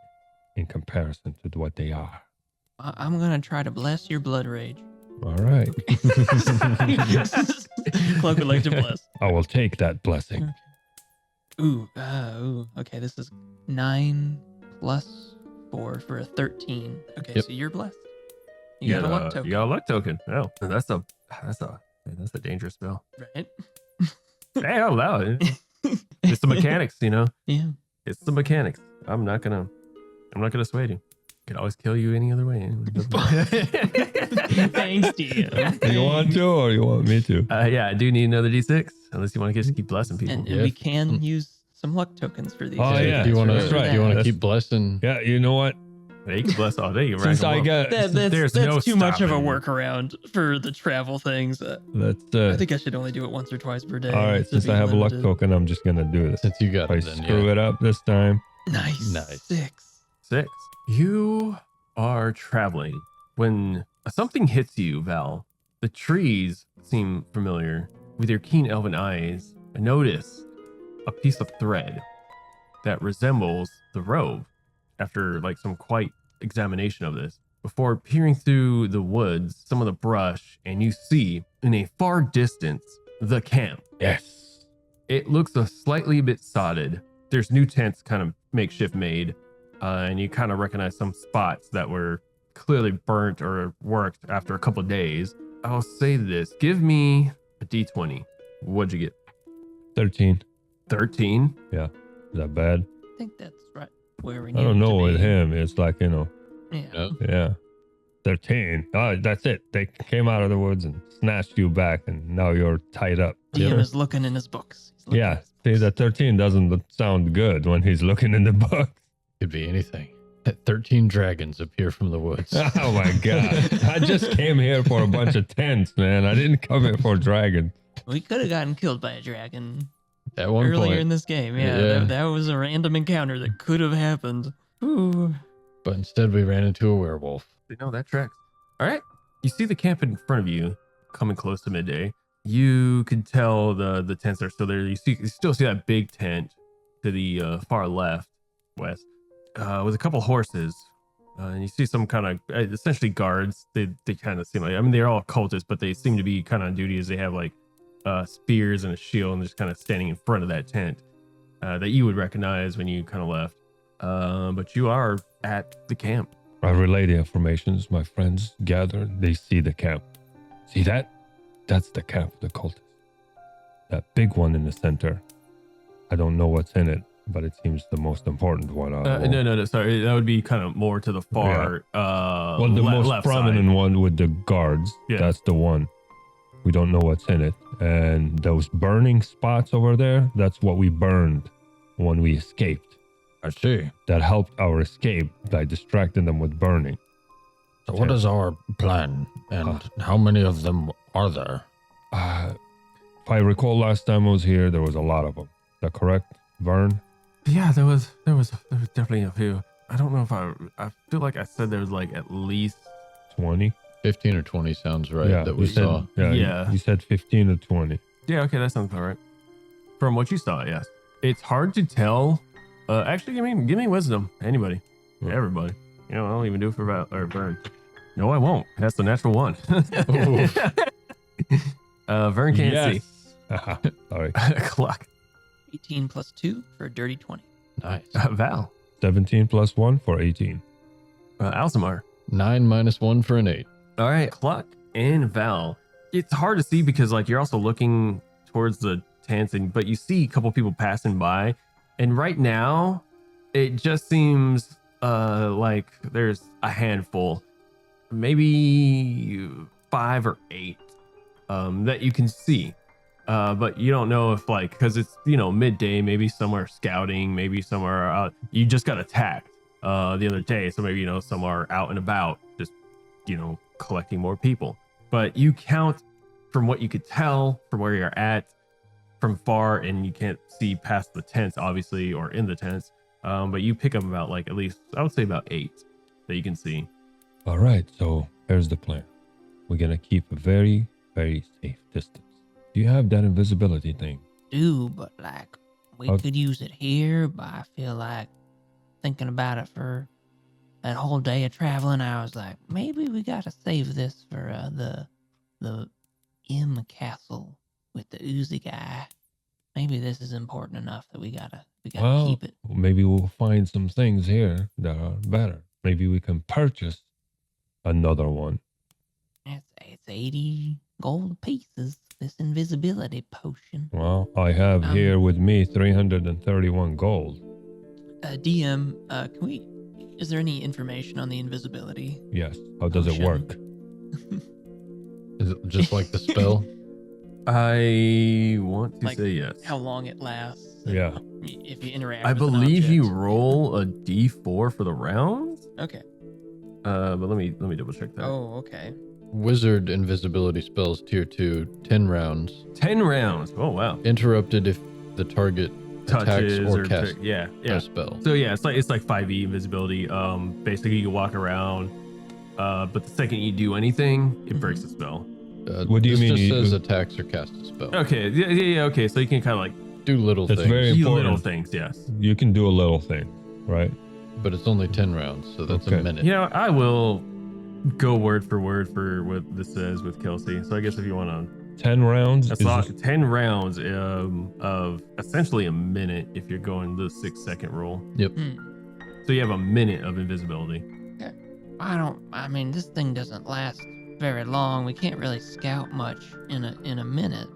in comparison to what they are. I'm gonna try to bless your blood rage. All right. Cluck would like to bless. I will take that blessing. Ooh. Okay, this is 9 plus 4 for a 13. Okay, Yep. so you're blessed. You got a luck token, You got a luck token. Oh, that's a dangerous spell. right? Hey, I'll allow it. It's the mechanics, you know. Yeah. It's the mechanics. I'm not gonna sway you. Could always kill you any other way. Thanks, DM. Do you want to or you want me to? Yeah, I do need another D6. Unless you want to just keep blessing people. And Yeah. we can use some luck tokens for these. Oh, yeah. Do you want to? That's right. Do you want to That's- keep blessing? Yeah, you know what? Yeah, you can bless all day. You can Since rank I 'em up. got There's no that's too much of a stopping. workaround for the travel things. let's I think I should only do it once or twice per day. all right, to since be I have a luck limited. token, I'm just gonna do this. Since you got If I it, then screw yeah. it up this time. Nice. Nice. 6. 6. You are traveling when something hits you, Val. The trees seem familiar. With your keen elven eyes, I notice a piece of thread that resembles the robe. After like some quite examination of this, before peering through the woods, some of the brush, and you see in a far distance the camp. Yes. It looks a slightly bit sodded. There's new tents kind of makeshift made, and you kind of recognize some spots that were clearly burnt or worked after a couple of days. I'll say this: give me a D20. What'd you get? 13. 13. Is that bad? I think that's right where we need I don't it to know with be. him. It's like, Yeah. No? yeah. 13. Oh, that's it. They came out of the woods and snatched you back, and now you're tied up. DM is looking in his books. He's looking Yeah. in his See, books. that 13 doesn't sound good when he's looking in the book. Could be anything. 13 dragons appear from the woods. Oh my God. I just came here for a bunch of tents, man. I didn't come here for dragons. We could have gotten killed by a dragon At one earlier point, in this game. Yeah, Yeah. That was a random encounter that could have happened. Ooh. but instead we ran into a werewolf. No, that tracks. All right. You see the camp in front of you coming close to midday. You can tell the tents are still there. You still see that big tent to the far left, west, with a couple horses. And you see some kind of essentially guards. They kind of seem like, I mean, they're all cultists, but they seem to be kind of on duty as they have like spears and a shield and just kind of standing in front of that tent that you would recognize when you kind of left. But you are at the camp. I relay the informations. My friends gather. They see the camp. See that? That's the camp of the cultists. That big one in the center. I don't know what's in it, but it seems the most important one. No, sorry. That would be kind of more to the far. Well, the most left prominent side. one with the guards. Yeah. That's the one. We don't know what's in it. And those burning spots over there, that's what we burned when we escaped. I see. That helped our escape by distracting them with burning. So what is our plan, and how many of them are there? If I recall last time I was here, there was a lot of them. Is that correct, Vern? Yeah, there was definitely a few. I don't know if I feel like I said there was like at least 20. 15 or 20 sounds right Yeah, that we you said, saw. Yeah. You said 15 or 20. Yeah, okay, that sounds about right. From what you saw, yes. It's hard to tell. Actually, give me wisdom. Anybody, everybody. You know, I'll even do it for Val or Vern. No, I won't. That's the natural one. Vern can't see. Sorry. Clock. 18 plus 2 for a dirty 20. Nice. Val. 17 plus 1 for 18. Alsamar. 9 minus 1 for an 8. All right, Cluck and Val. It's hard to see because like you're also looking towards the tents, but you see a couple people passing by, and right now it just seems like there's a handful, maybe 5 or 8 that you can see. But you don't know if like, because it's, you know, midday, maybe somewhere scouting, maybe somewhere out. You just got attacked the other day. So maybe, you know, somewhere out and about, just, you know, collecting more people. But you count from what you could tell from where you're at from far, and you can't see past the tents, obviously, or in the tents. But you pick up about like at least, I would say about 8 that you can see. All right, so here's the plan. We're going to keep a very, very safe distance. Do you have that invisibility thing? But like, we could use it here, but I feel like thinking about it for that whole day of traveling, I was like, maybe we gotta save this for the M castle with the oozy guy. Maybe this is important enough that we gotta keep it. Maybe we'll find some things here that are better. Maybe we can purchase another one. It's 80 gold pieces. This invisibility potion. Well, I have here with me 331 gold. DM, is there any information on the invisibility? Yes. How does it work? Is it just like the spell? I want to Like, say yes. How long it lasts? Yeah. If you interact I with an believe you object. roll a d4 for the rounds. Okay. But let me double check that. Oh, okay. Wizard invisibility spells tier 2, 10 rounds. 10 rounds. Oh wow. Interrupted if the target Touches attacks or casts yeah. a spell. So yeah, it's like 5e invisibility. Basically you walk around, but the second you do anything, it breaks the spell. What do you mean? This just says attacks or cast a spell. Okay, yeah. Okay, so you can kind of like Do little That's things. very do important. little things. Yes. You can do a little thing, right? But it's only 10 rounds, so that's Okay. a minute. You know, I will go word for what this says with Kelsey. So I guess if you want to, 10 rounds. that's is- not 10 rounds of essentially a minute if you're going the 6-second rule. So you have a minute of invisibility. I mean, this thing doesn't last very long. We can't really scout much in a minute,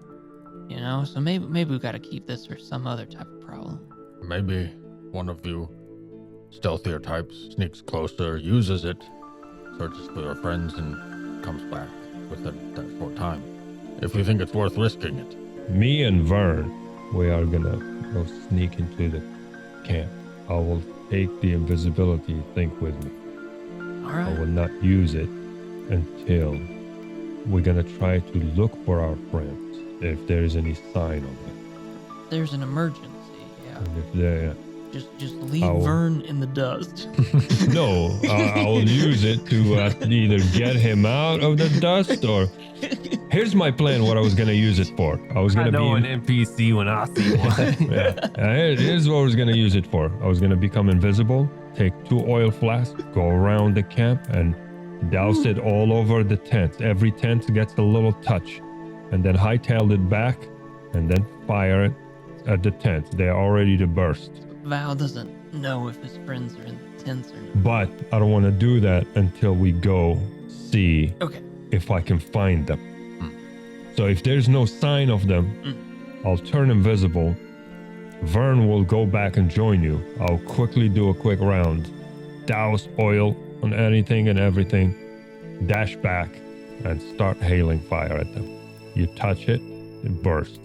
you know? So maybe we've got to keep this for some other type of problem. Maybe one of you stealthier types sneaks closer, uses it, searches for your friends, and comes back within that short time. If you think it's worth risking it. Me and Vern, we are gonna go sneak into the camp. I will take the invisibility thing with me. All I right. will not use it until we're gonna try to look for our friends if there is any sign of them. There's an emergency. Yeah. And if they're Just leave I'll- Vern in the dust. no, I will use it to either get him out of the dust or. Here's my plan. What I was gonna use it for. I was I gonna know be. an NPC when I see one. Here's what I was gonna use it for. I was gonna become invisible, take 2 oil flasks, go around the camp, and douse it all over the tent. Every tent gets a little touch, and then hightail it back, and then fire it at the tent. They're all ready to burst. Val doesn't know if his friends are in the tents or not. But I don't want to do that until we go see Okay. if I can find them. So if there's no sign of them, I'll turn invisible. Vern will go back and join you. I'll quickly do a quick round, douse oil on anything and everything, dash back, and start hailing fire at them. You touch it, it bursts.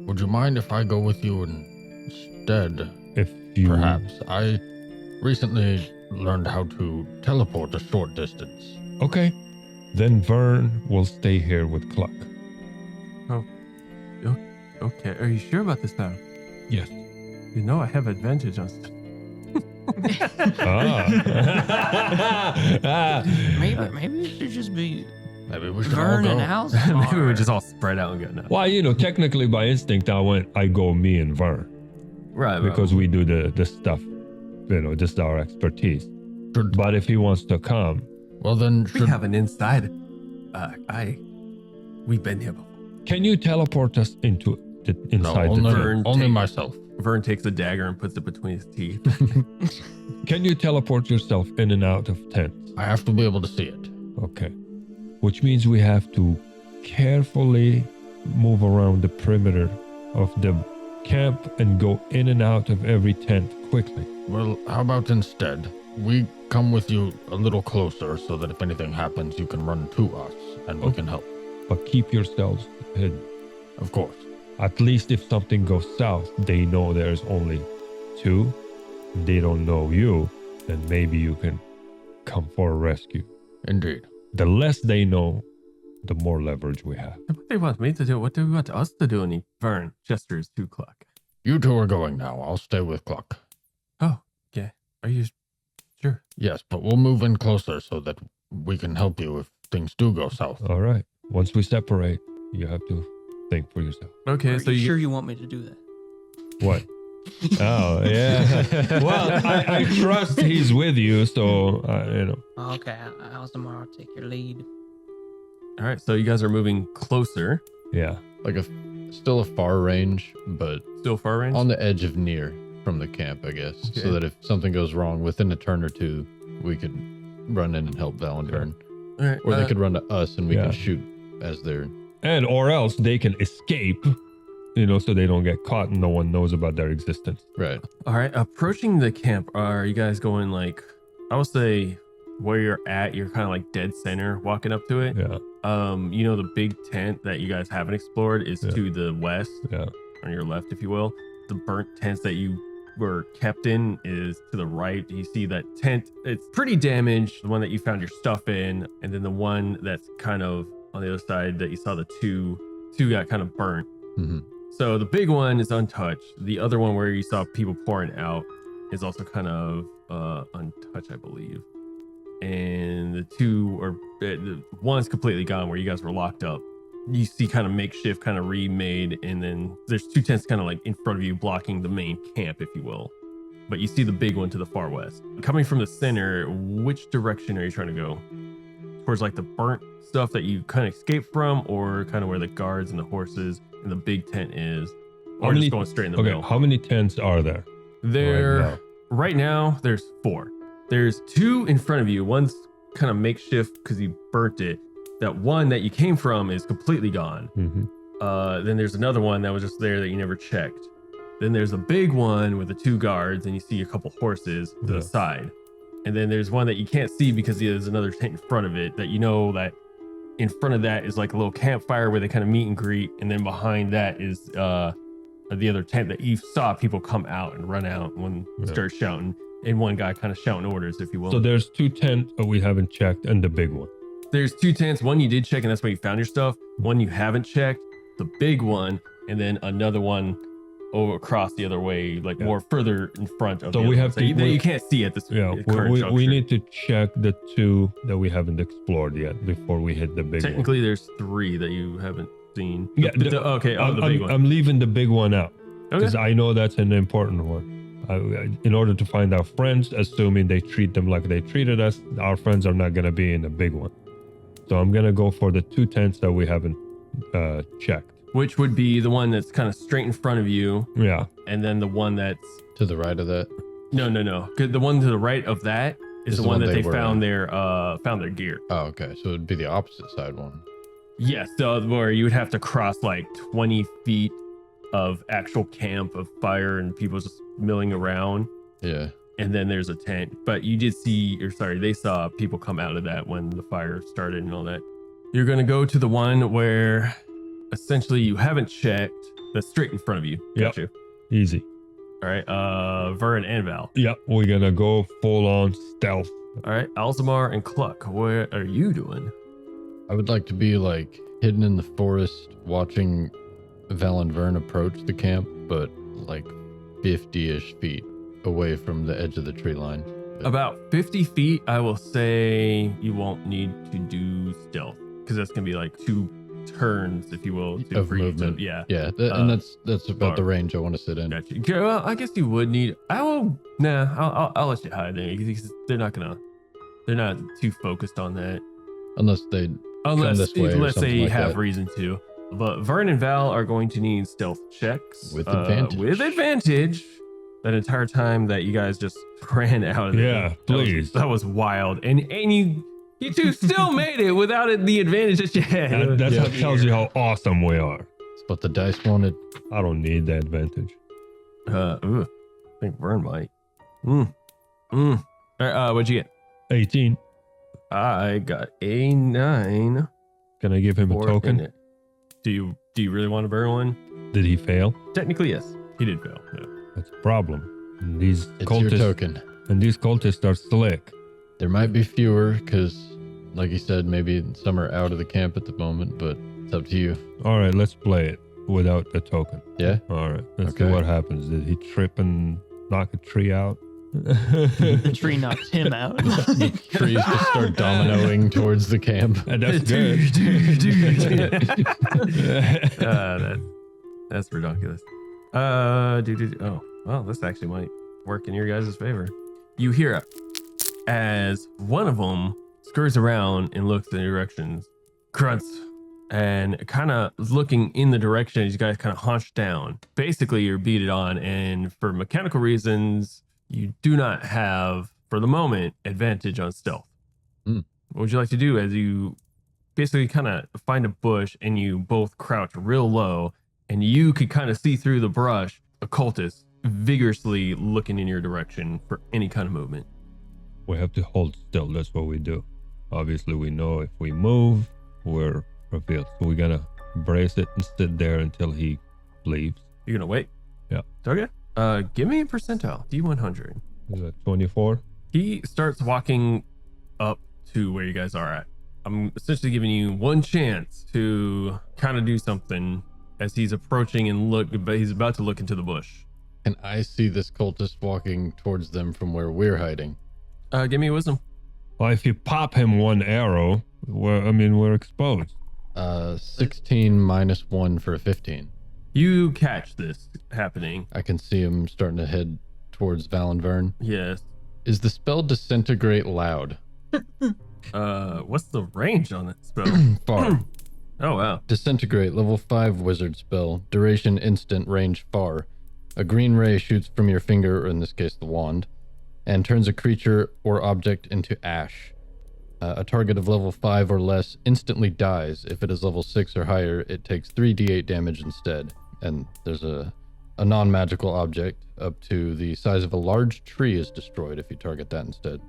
Would you mind if I go with you instead? If you Perhaps. I recently learned how to teleport a short distance. Okay, then Vern will stay here with Cluck. Okay, are you sure about this now? Yes. You know I have advantage on. Maybe it should just be Maybe we should all Vern and go. Alzamar. Maybe we just all spread out and go now. Well, technically by instinct, I go me and Vern. Right. Because we do the stuff, this is our expertise. But if he wants to come, Well, then we have an inside. We've been here before. can you teleport us into inside the Vern only take- myself. Vern takes a dagger and puts it between his teeth. Can you teleport yourself in and out of tents? I have to be able to see it. Okay. Which means we have to carefully move around the perimeter of the camp and go in and out of every tent quickly. Well, how about instead we come with you a little closer so that if anything happens, you can run to us and we can help. But keep yourselves hidden. Of course. At least if something goes south, they know there's only two. They don't know you, and maybe you can come for a rescue. Indeed. The less they know, the more leverage we have. What do they want me to do? What do they want us to do? And Vern gestures to Cluck. You two are going now. I'll stay with Cluck. Oh, yeah. Are you sure? Yes, but we'll move in closer so that we can help you if things do go south. All right. Once we separate, you have to think for yourself. Okay, Are so you sure you want me to do that? What? Oh, yeah. Well, I trust he's with you, so, Okay, Alzamar, I'll take your lead. All right, so you guys are moving closer. Yeah. Like still a far range, but Still far range? on the edge of near from the camp, I guess. Okay. So that if something goes wrong within a turn or two, we could run in and help Valenvern. All right, Or they could run to us and we yeah. can shoot as they're... And or else they can escape, so they don't get caught and no one knows about their existence. Right. All right, approaching the camp, are you guys going I would say where you're at, you're kind of like dead center walking up to it. Yeah. The big tent that you guys haven't explored is to the west, Yeah. on your left, if you will. The burnt tents that you were kept in is to the right. You see that tent, it's pretty damaged, the one that you found your stuff in, and then the one that's kind of on the other side that you saw the two got kind of burnt. Mm-hmm. So the big one is untouched. The other one where you saw people pouring out is also kind of untouched, I believe. And the two are, the one's completely gone where you guys were locked up. You see kind of makeshift, kind of remade, and then there's two tents kind of like in front of you blocking the main camp, if you will. But you see the big one to the far west. Coming from the center, which direction are you trying to go? Towards like the burnt stuff that you kind of escaped from, or kind of where the guards and the horses and the big tent is? Or just going straight in the middle? How many tents are there? Right now, there's 4. There's 2 in front of you. One's kind of makeshift because you burnt it. That one that you came from is completely gone. Mm-hmm. Then there's another one that was just there that you never checked. Then there's a big one with the 2 guards, and you see a couple horses to the side. And then there's one that you can't see because there's another tent in front of it that that in front of that is like a little campfire where they kind of meet and greet. And then behind that is the other tent that you saw people come out and run out when start shouting. And one guy kind of shouting orders, if you will. So there's 2 tents we haven't checked and the big one. There's 2 tents. One you did check, and that's where you found your stuff. One you haven't checked, the big one, and then another one over across the other way, more further in front of. So the we other have one. to. You can't see at this. current we juncture. need to check the 2 that we haven't explored yet before we hit the big one. Technically, there's 3 that you haven't seen. Yeah. The big one. I'm leaving the big one out because Okay. I know that's an important one. In order to find our friends, assuming they treat them like they treated us, our friends are not going to be in the big one. So I'm going to go for the 2 tents that we haven't checked. Which would be the one that's kind of straight in front of you, Yeah. and then the one that's To the right of that. no. The one to the right of that is the one that they were found in. found their gear. Oh, okay. So it'd be the opposite side one. Yes, so where you would have to cross 20 feet of actual camp of fire and people just milling around. Yeah. And then there's a tent. But you did they saw people come out of that when the fire started and all that. You're going to go to the one where essentially you haven't checked. That's straight in front of you. Got you. Easy. All right. Vern and Val. Yep. We're going to go full on stealth. All right. Alzamar and Cluck, what are you doing? I would like to be hidden in the forest watching Valenvern approach the camp, but 50-ish feet away from the edge of the tree line. About 50 feet, I will say you won't need to do stealth because that's going to be like 2 turns, if you will, Of movement. Yeah. Yeah, and that's about the range I want to sit in. Gotcha. Okay, well, I guess you would need. I'll let you hide there because they're not too focused on that Unless they come this way or unless something they like have that. reason to. But Vern and Val are going to need stealth checks With advantage. With advantage. That entire time that you guys just ran out of there. Yeah, please. That was wild, and you two still made it without the advantage that you had. That's what tells you how awesome we are. It's what the dice wanted. I don't need the advantage. I think Vern might. All right, what'd you get? 18. I got a 9. Can I give him a token? Do you really want to burn one? Did he fail? Technically, yes. He did fail. Yeah. That's a problem. And these It's your token. cultists are slick. There might be fewer because, like you said, maybe some are out of the camp at the moment, but it's up to you. All right, let's play it without the token. Yeah? All right, let's see Okay. what happens. Did he trip and knock a tree out? The tree knocked him out. The trees just start dominoing towards the camp. And that's good. That's ridiculous. Oh, well, this actually might work in your guys' favor. You hear it as one of them scurries around and looks in the directions, grunts, and kind of looking in the direction as you guys kind of hunch down. Basically, you're beaten on, and for mechanical reasons, you do not have, for the moment, advantage on stealth. Mm. What would you like to do as you basically kind of find a bush and you both crouch real low, and you could kind of see through the brush a cultist vigorously looking in your direction for any kind of movement? We have to hold still. That's what we do. Obviously, we know if we move, we're revealed. So we're gonna brace it and sit there until he leaves. You're gonna wait? Yeah. Okay. Give me a percentile. D100. Is that 24? He starts walking up to where you guys are at. I'm essentially giving you one chance to kind of do something as he's approaching and but he's about to look into the bush. Can I see this cultist walking towards them from where we're hiding? Give me a wisdom. Well, if you pop him one arrow, we're exposed. 16 minus 1 for a 15. You catch this happening. I can see him starting to head towards Valenvern. Yes. Is the spell Disintegrate loud? What's the range on that spell? Far. Oh, wow. Disintegrate, level 5 wizard spell. Duration instant, range far. A green ray shoots from your finger, or in this case the wand, and turns a creature or object into ash. A target of level 5 or less instantly dies. If it is level 6 or higher, it takes 3d8 damage instead. And there's a non-magical object up to the size of a large tree is destroyed if you target that instead.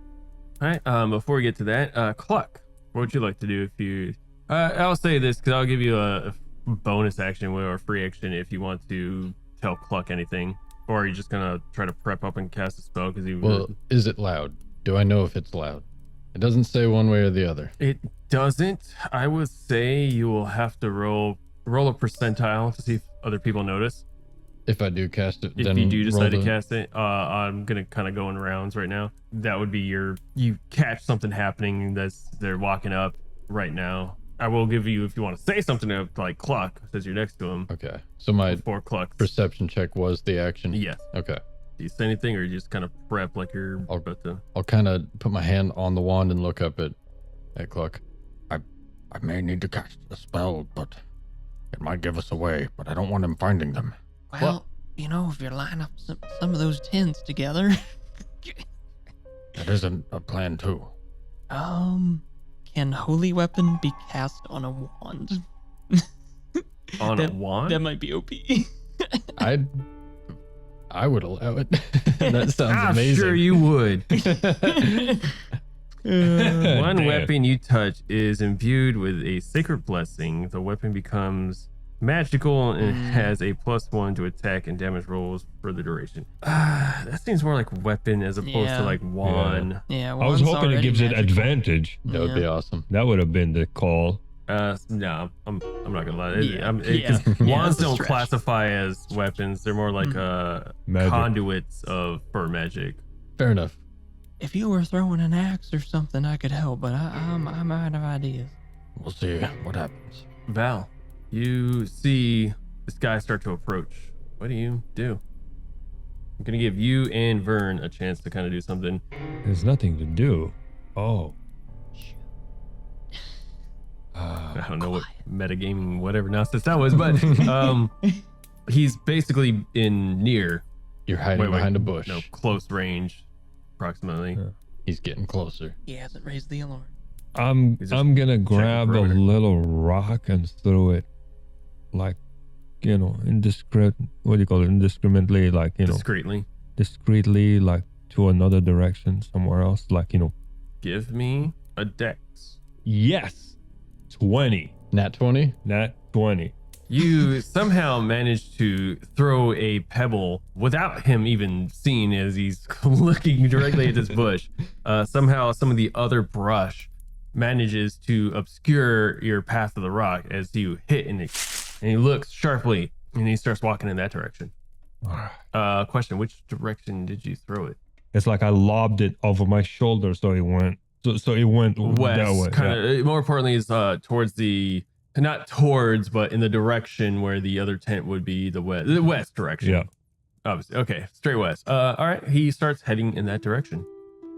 All right. Before we get to that, Cluck, what would you like to do if you... I'll say this because I'll give you a bonus action or a free action if you want to tell Cluck anything. Or are you just going to try to prep up and cast a spell? Well, is it loud? Do I know if it's loud? It doesn't say one way or the other. It doesn't. I would say you will have to roll a percentile to see if other people notice. If I do cast it, If then you do decide to cast it, I'm gonna kind of go in rounds right now. That would be you catch something happening they're walking up right now. I will give you, if you want to say something to like Cluck, since you're next to him. Okay. So my Before Cluck. perception check was the action. Yes. Okay. Do you say anything, or you just kind of prep like you're about to? I'll kind of put my hand on the wand and look up at Cluck. I may need to cast a spell, but it might give us away, but I don't want him finding them. Well, if you line up some of those tents together. That isn't a plan too. Can holy weapon be cast on a wand? On a wand? That might be OP. I would allow it. That sounds I'm amazing. sure you would. One Damn. weapon you touch is imbued with a sacred blessing. The weapon becomes magical and has a +1 to attack and damage rolls for the duration. That seems more like weapon as opposed Yeah. to like wand. Yeah, I was wand's hoping it already gives it magical. advantage. That would be awesome. That would have been the call. No, I'm not gonna lie. Yeah. Wands it's a don't stretch. classify as weapons. They're more like Magic. conduits for magic. Fair enough. If you were throwing an axe or something, I could help, but I'm out of ideas. We'll see what happens. Val, you see this guy start to approach. What do you do? I'm gonna give you and Vern a chance to kind of do something. There's nothing to do. Oh. I don't know what metagaming, whatever nonsense that was, but he's basically in near. You're hiding behind a bush. No, close range, approximately. Yeah. He's getting closer. He hasn't raised the alarm. I'm gonna grab a perimeter. little rock and throw it, like, indiscriminately, like, discreetly, like, to another direction, somewhere else, like, Give me a dex. Yes, 20, Nat 20? not 20. You somehow managed to throw a pebble without him even seeing as he's looking directly at this bush. Somehow some of the other brush manages to obscure your path to the rock as you hit and he looks sharply and he starts walking in that direction. Question, which direction did you throw it? It's like I lobbed it over my shoulder, so it went West, that way. kind of. More importantly, is towards not towards, but in the direction where the other tent would be, the west direction. Yeah. Obviously. Okay, straight west. All right, he starts heading in that direction.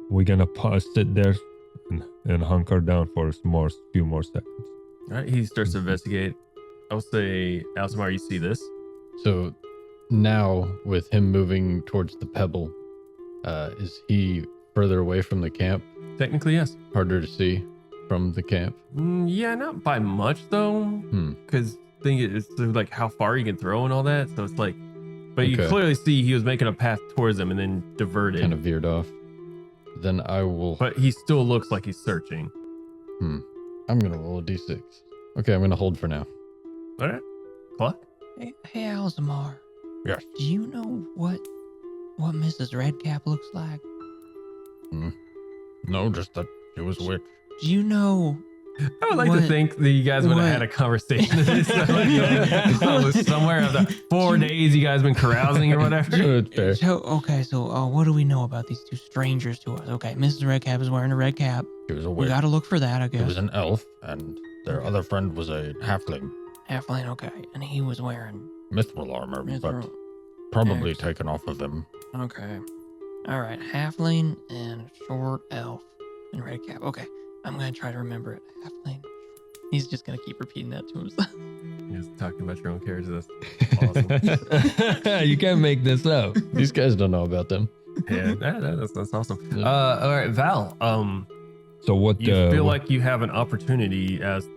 We're gonna sit there and hunker down for a few more seconds. All right, he starts to investigate. I'll say, Alcimar, you see this? So now with him moving towards the pebble, is he further away from the camp? Technically, yes. Harder to see from the camp? Yeah, not by much though. Because thing is like how far you can throw and all that. So it's like, but you Okay. clearly see he was making a path towards them and then diverted. Kind of veered off. Then I will. But he still looks like he's searching. I'm gonna roll a d6. Okay, I'm gonna hold for now. All right, clock. Hey, Alzamar. Yes. Do you know what Mrs. Redcap looks like? No, just that she was a witch. Do you know? I would like to think that you guys would have had a conversation. Somewhere of the 4 days you guys been carousing or whatever. It's fair. So what do we know about these two strangers to us? Okay, Mrs. Redcap is wearing a red cap. She was a We witch. gotta look for that, I He guess. was an elf, and their other friend was a halfling. Halfling, okay, and he was wearing Mithril armor, but mithril. probably Excellent. taken off of them. Okay. All right, halfling and short elf and red cap. Okay, I'm gonna try to remember it. Halfling. He's just gonna keep repeating that to himself. You're just talking about your own characters. That's awesome. You can't make this up. These guys don't know about them. Yeah, that's awesome. Yeah. All right, Val. So what? You feel like you have an opportunity as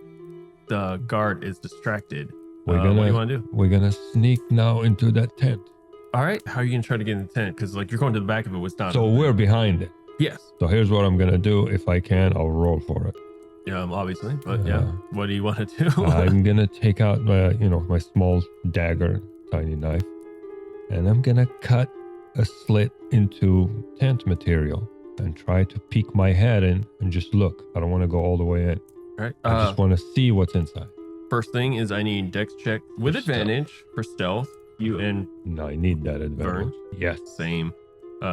the guard is distracted. What do you want to do? We're gonna sneak now into that tent. All right, how are you gonna try to get in the tent? Because like you're going to the back of it with not. So we're behind it. Yes. So here's what I'm gonna do. If I can, I'll roll for it. Obviously, but yeah. What do you want to do? I'm gonna take out my small dagger, tiny knife, and I'm gonna cut a slit into tent material and try to peek my head in and just look. I don't want to go all the way in. All right. I just want to see what's inside. First thing is I need dex check with For advantage for stealth. You and No, I need that advantage. Yes. same.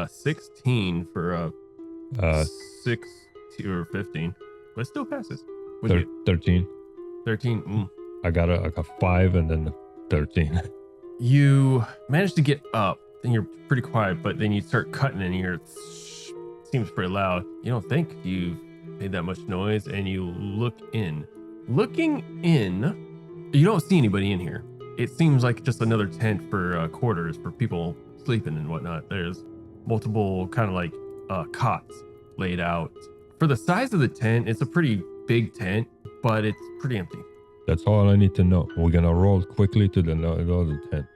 16 for 6 or 15, but it still passes. With you. 13. 13. I got a 5 and then 13. You manage to get up, and you're pretty quiet, but then you start cutting, and you're seems pretty loud. You don't think you've made that much noise, and you look in. Looking in, you don't see anybody in here. It seems like just another tent for quarters for people sleeping and whatnot. There's multiple kind of like cots laid out. For the size of the tent, it's a pretty big tent, but it's pretty empty. That's all I need to know. We're gonna roll quickly to the other tent.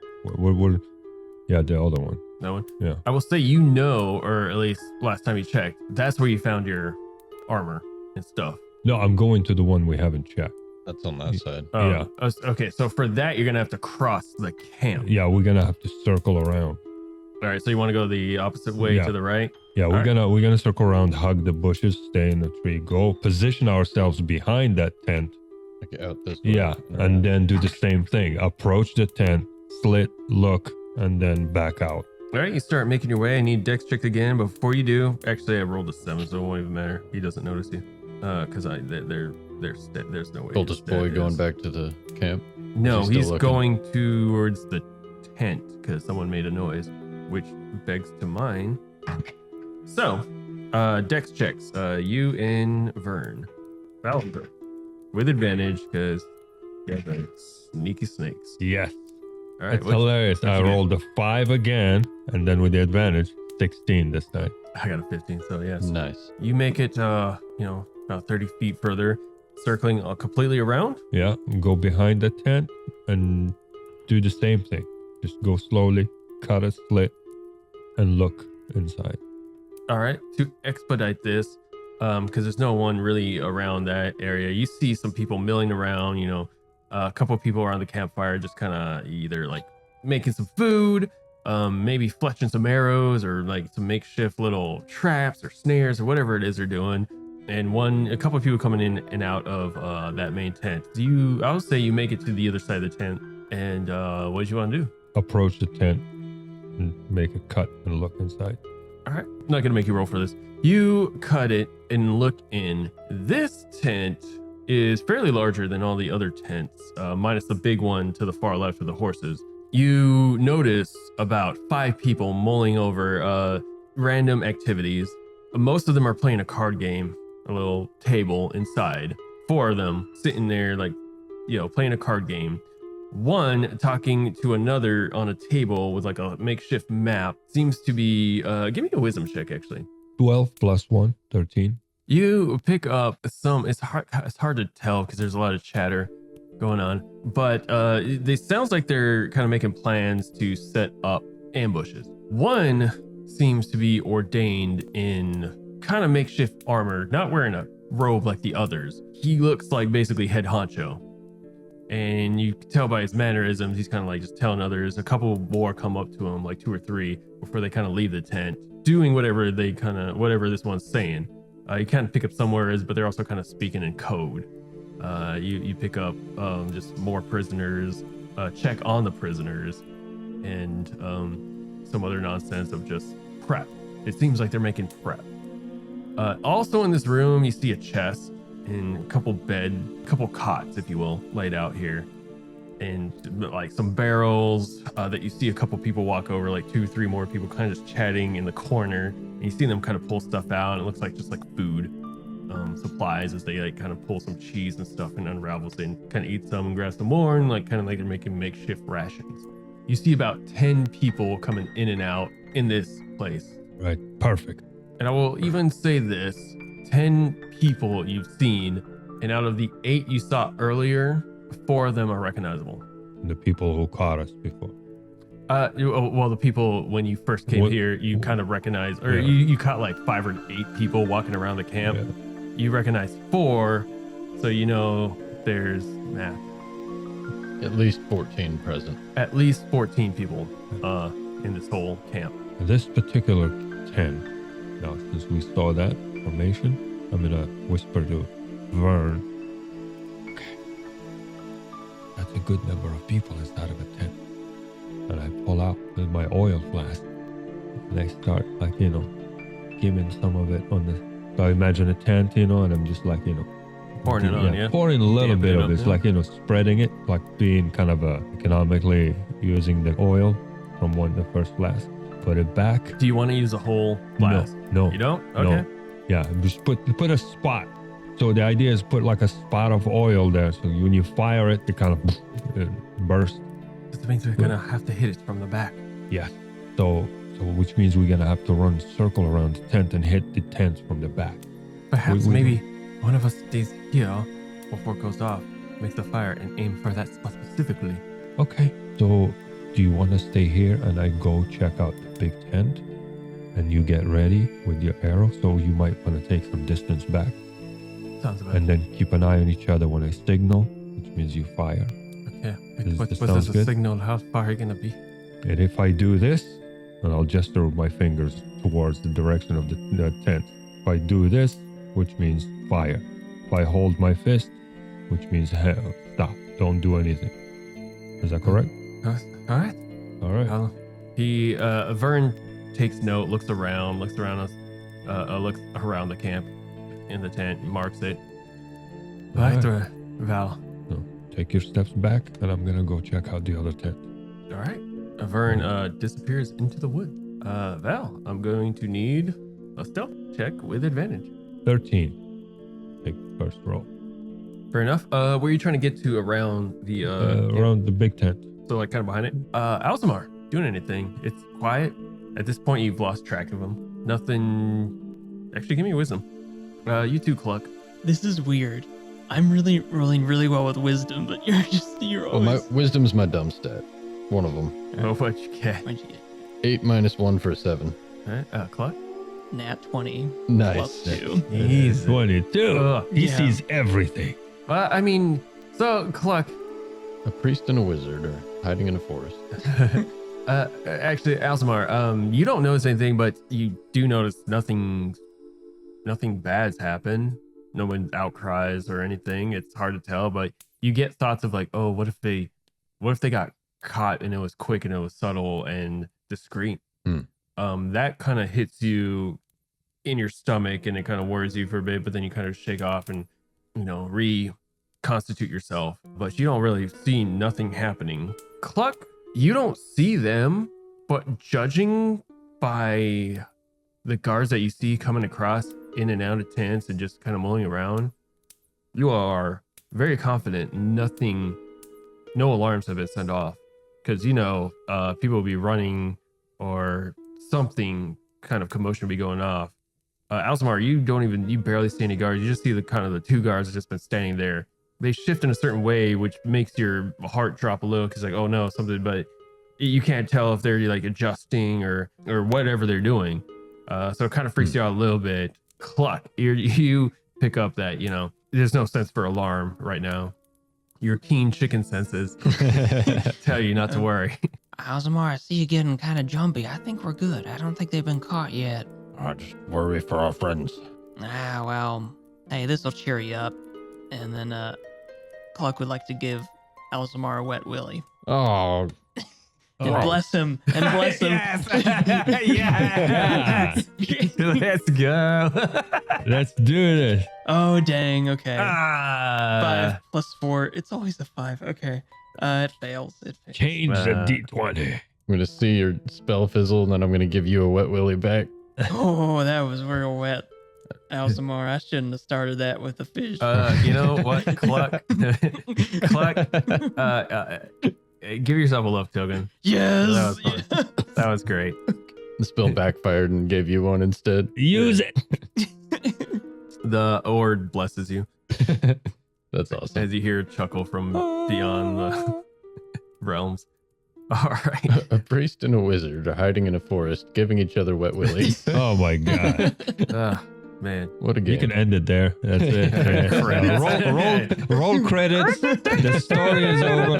Yeah, the other one. That one? Yeah. I will say, or at least last time you checked, that's where you found your armor and stuff. No, I'm going to the one we haven't checked. That's on that side. Yeah. Okay, so for that, you're going to have to cross the camp. Yeah, we're gonna have to circle around. All right, so you want to go the opposite way Yeah. to the right? Yeah, we're All right. gonna circle around, hug the bushes, stay in the tree, go position ourselves behind that tent, Like out this way. Yeah, and then do the same thing. Approach the tent, slit, look, and then back out. All right, you start making your way. I need dex check again, but before you do, actually, I rolled a 7, so it won't even matter. He doesn't notice you, because there's no way. Cultist boy going back to the camp. No, he's looking? going towards the tent because someone made a noise, which begs to mine. So, dex checks. You and Vern. Valentine. With advantage because you guys are sneaky snakes. Yes. All right. It's hilarious. I rolled a 5 again, and then with the advantage, 16 this time. I got a 15, so yes. Nice. You make it, about 30 feet further, circling completely around. Yeah, go behind the tent and do the same thing. Just go slowly, cut a slit, and look inside. All right. To expedite this, because there's no one really around that area, you see some people milling around, a couple of people around the campfire just kind of either like making some food, maybe fletching some arrows or like some makeshift little traps or snares or whatever it is they're doing. And a couple of people coming in and out of that main tent. I would say you make it to the other side of the tent. And what did you want to do? Approach the tent and make a cut and look inside. All right. I'm not going to make you roll for this. You cut it and look in. This tent is fairly larger than all the other tents, minus the big one to the far left of the horses. You notice about 5 people mulling over random activities. Most of them are playing a card game, a little table inside. 4 of them sitting there playing a card game. One talking to another on a table with like a makeshift map. Seems to be, give me a wisdom check actually. 12 plus 1, 13. You pick up some, it's hard to tell because there's a lot of chatter going on, but it sounds like they're kind of making plans to set up ambushes. One seems to be ordained in kind of makeshift armor, not wearing a robe like the others. He looks like basically head honcho. And you can tell by his mannerisms, he's kind of like just telling others. A couple more come up to him, like 2 or 3, before they kind of leave the tent, doing whatever this one's saying. You kind of pick up some words, but they're also kind of speaking in code. You pick up just more prisoners, check on the prisoners, and some other nonsense of just prep. It seems like they're making prep. Also in this room, you see a chest and a couple cots, if you will, laid out here. And like some barrels that you see a couple people walk over, like 2, 3 more people kind of just chatting in the corner. And you see them kind of pull stuff out. And it looks like just like food supplies as they like kind of pull some cheese and stuff and unravels it and kind of eat some and grab some more and like kind of like they're making makeshift rations. You see about 10 people coming in and out in this place. Right, perfect. And I will even say this, 10 people you've seen, and out of the 8 you saw earlier, 4 of them are recognizable. The people who caught us before. Well, the people when you first came here, you kind of recognized, or you caught like 5 or 8 people walking around the camp. Yeah. You recognize 4, so you know there's math. At least 14 present. At least 14 people in this whole camp. This particular tent, now since we saw that formation, I'm gonna whisper to Vern. Okay, that's a good number of people inside of a tent. And I pull out with my oil flask and I start giving some of it on the, so I imagine a tent, and I'm just like, pouring it on, pouring a little bit of it. It's like, spreading it, like being kind of economically using the oil from the first flask. Put it back. Do you want to use a whole flask? No. You don't? Okay. No. Yeah, just put a spot. So the idea is put like a spot of oil there. So when you fire it, it kind of bursts. This means we're gonna have to hit it from the back. Yeah. So which means we're gonna have to run a circle around the tent and hit the tent from the back. Perhaps maybe one of us stays here before it goes off, makes the fire, and aim for that spot specifically. Okay. So do you want to stay here and I go check out the big tent and you get ready with your arrow? So you might want to take some distance back. Sounds about and then keep an eye on each other when I signal, which means you fire. Okay. What's this signal? How far are you gonna be? And if I do this, then I'll gesture with my fingers towards the direction of the tent. If I do this, which means fire. If I hold my fist, which means hell, stop, don't do anything. Is that correct? All right. All right. Vern takes note, looks around us, looks around the camp in the tent, marks it. All right. Val. So take your steps back, and I'm gonna go check out the other tent. All right. Vern disappears into the wood. Val, I'm going to need a stealth check with advantage. 13. Take the first roll. Fair enough. Where are you trying to get to around the Around the big tent. So like kind of behind it. Alzamar, doing anything? It's quiet. At this point, you've lost track of him. Nothing. Actually, give me wisdom. You too, Cluck. This is weird. I'm really rolling really well with wisdom, but you're Well, always. my wisdom's my dumb stat. One of them. Oh, what you get? What'd you get? 8 minus 1 for 7. All right, Cluck. Nat 20 Nice. plus 2. He's 22. He Yeah. sees everything. I mean, so Cluck. A priest and a wizard are hiding in a forest. Actually, Alzamar, you don't notice anything, but you do notice nothing bad's happened. No one outcries or anything. It's hard to tell, but you get thoughts of like, oh, what if they got caught and it was quick and it was subtle and discreet. That kind of hits you in your stomach and it kind of worries you for a bit, but then you kind of shake off and, reconstitute yourself. But you don't really see nothing happening. Cluck, you don't see them, but judging by the guards that you see coming across in and out of tents and just kind of mulling around, you are very confident no alarms have been sent off. Because, people will be running or something kind of commotion will be going off. Alzamar, you barely see any guards. You just see the 2 guards that just been standing there. They shift in a certain way, which makes your heart drop a little because like, oh no, something, but you can't tell if they're like adjusting or whatever they're doing. So it kind of freaks you out a little bit. Cluck, you pick up that, there's no sense for alarm right now. Your keen chicken senses tell you not to worry. Alzamar, I see you getting kind of jumpy. I think we're good. I don't think they've been caught yet. I just worry for our friends. Well, hey, this'll cheer you up. And then, Cluck would like to give Alzamar a wet willy. Oh, And bless him. And bless him. Yes. Let's go. Let's do this. Oh, dang. Okay. 5 Ah. plus 4. It's always a 5. Okay. It fails. Change the D20. I'm going to see your spell fizzle, and then I'm going to give you a wet willy back. Oh, that was real wet. Alzamar, I shouldn't have started that with a fish. You know what, Cluck? Cluck. Give yourself a love token. Yes. That was fun. That was great. The spell backfired and gave you one instead. Use it. The Ord blesses you That's awesome. as you hear a chuckle from beyond the realms. All right. A priest and a wizard are hiding in a forest, giving each other wet willies. Oh my god. Man. What a game. You can end it there. That's it. Credits. roll credits. The story is over.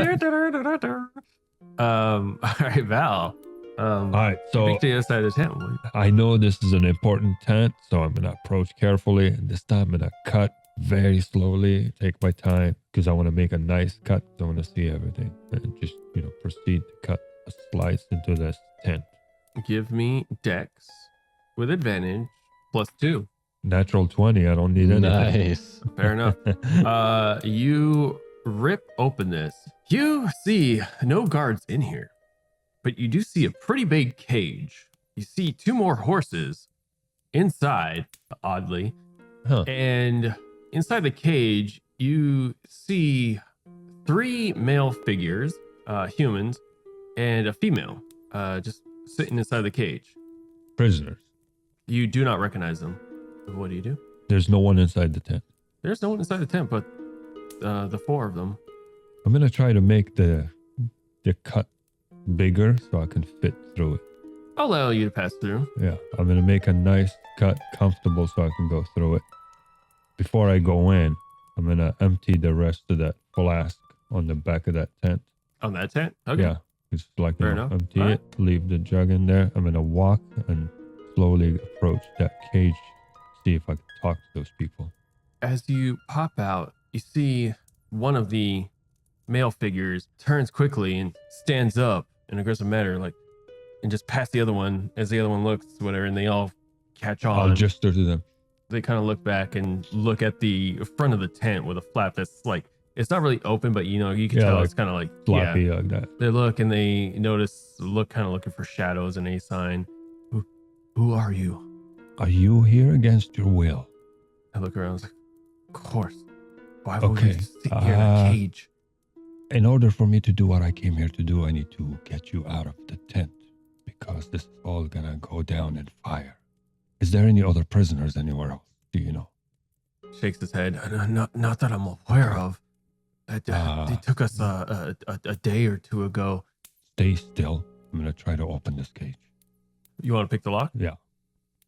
All right, Val. All right, so Speak to the other side of the tent. I know this is an important tent, so I'm gonna approach carefully, and this time I'm gonna cut very slowly, take my time, because I want to make a nice cut. I want to see everything, and just proceed to cut a slice into this tent. Give me Dex with advantage +2. Natural 20. I don't need anything. Nice. Fair enough. You rip open this. You see no guards in here, but you do see a pretty big cage. You see 2 more horses inside, oddly. Huh. And inside the cage, you see 3 male figures, humans, and a female, just sitting inside the cage. Prisoners. You do not recognize them. What do you do? There's no one inside the tent. There's no one inside the tent, but the 4 of them. I'm gonna try to make the cut bigger so I can fit through it. I'll allow you to pass through. Yeah, I'm gonna make a nice cut, comfortable, so I can go through it. Before I go in, I'm gonna empty the rest of that flask on the back of that tent. On that tent? Okay. Yeah, just like Fair enough. empty All it, leave the jug in there. I'm gonna walk and slowly approach that cage, see if I can talk to those people. As you pop out, you see one of the male figures turns quickly and stands up in an aggressive manner, like, and just past the other one as the other one looks, whatever, and they all catch on. I'll gesture to them. They kind of look back and look at the front of the tent with a flap that's like, it's not really open, but you can tell like it's kind of like floppy like that. They look and they notice, kind of looking for shadows and a sign. Who are you? Are you here against your will? I look around. I was like, of course. Why would we sit here in a cage? In order for me to do what I came here to do, I need to get you out of the tent because this is all gonna go down in fire. Is there any other prisoners anywhere else? Do you know? Shakes his head. Not that I'm aware of. They took us a day or two ago. Stay still. I'm gonna try to open this cage. You want to pick the lock? Yeah.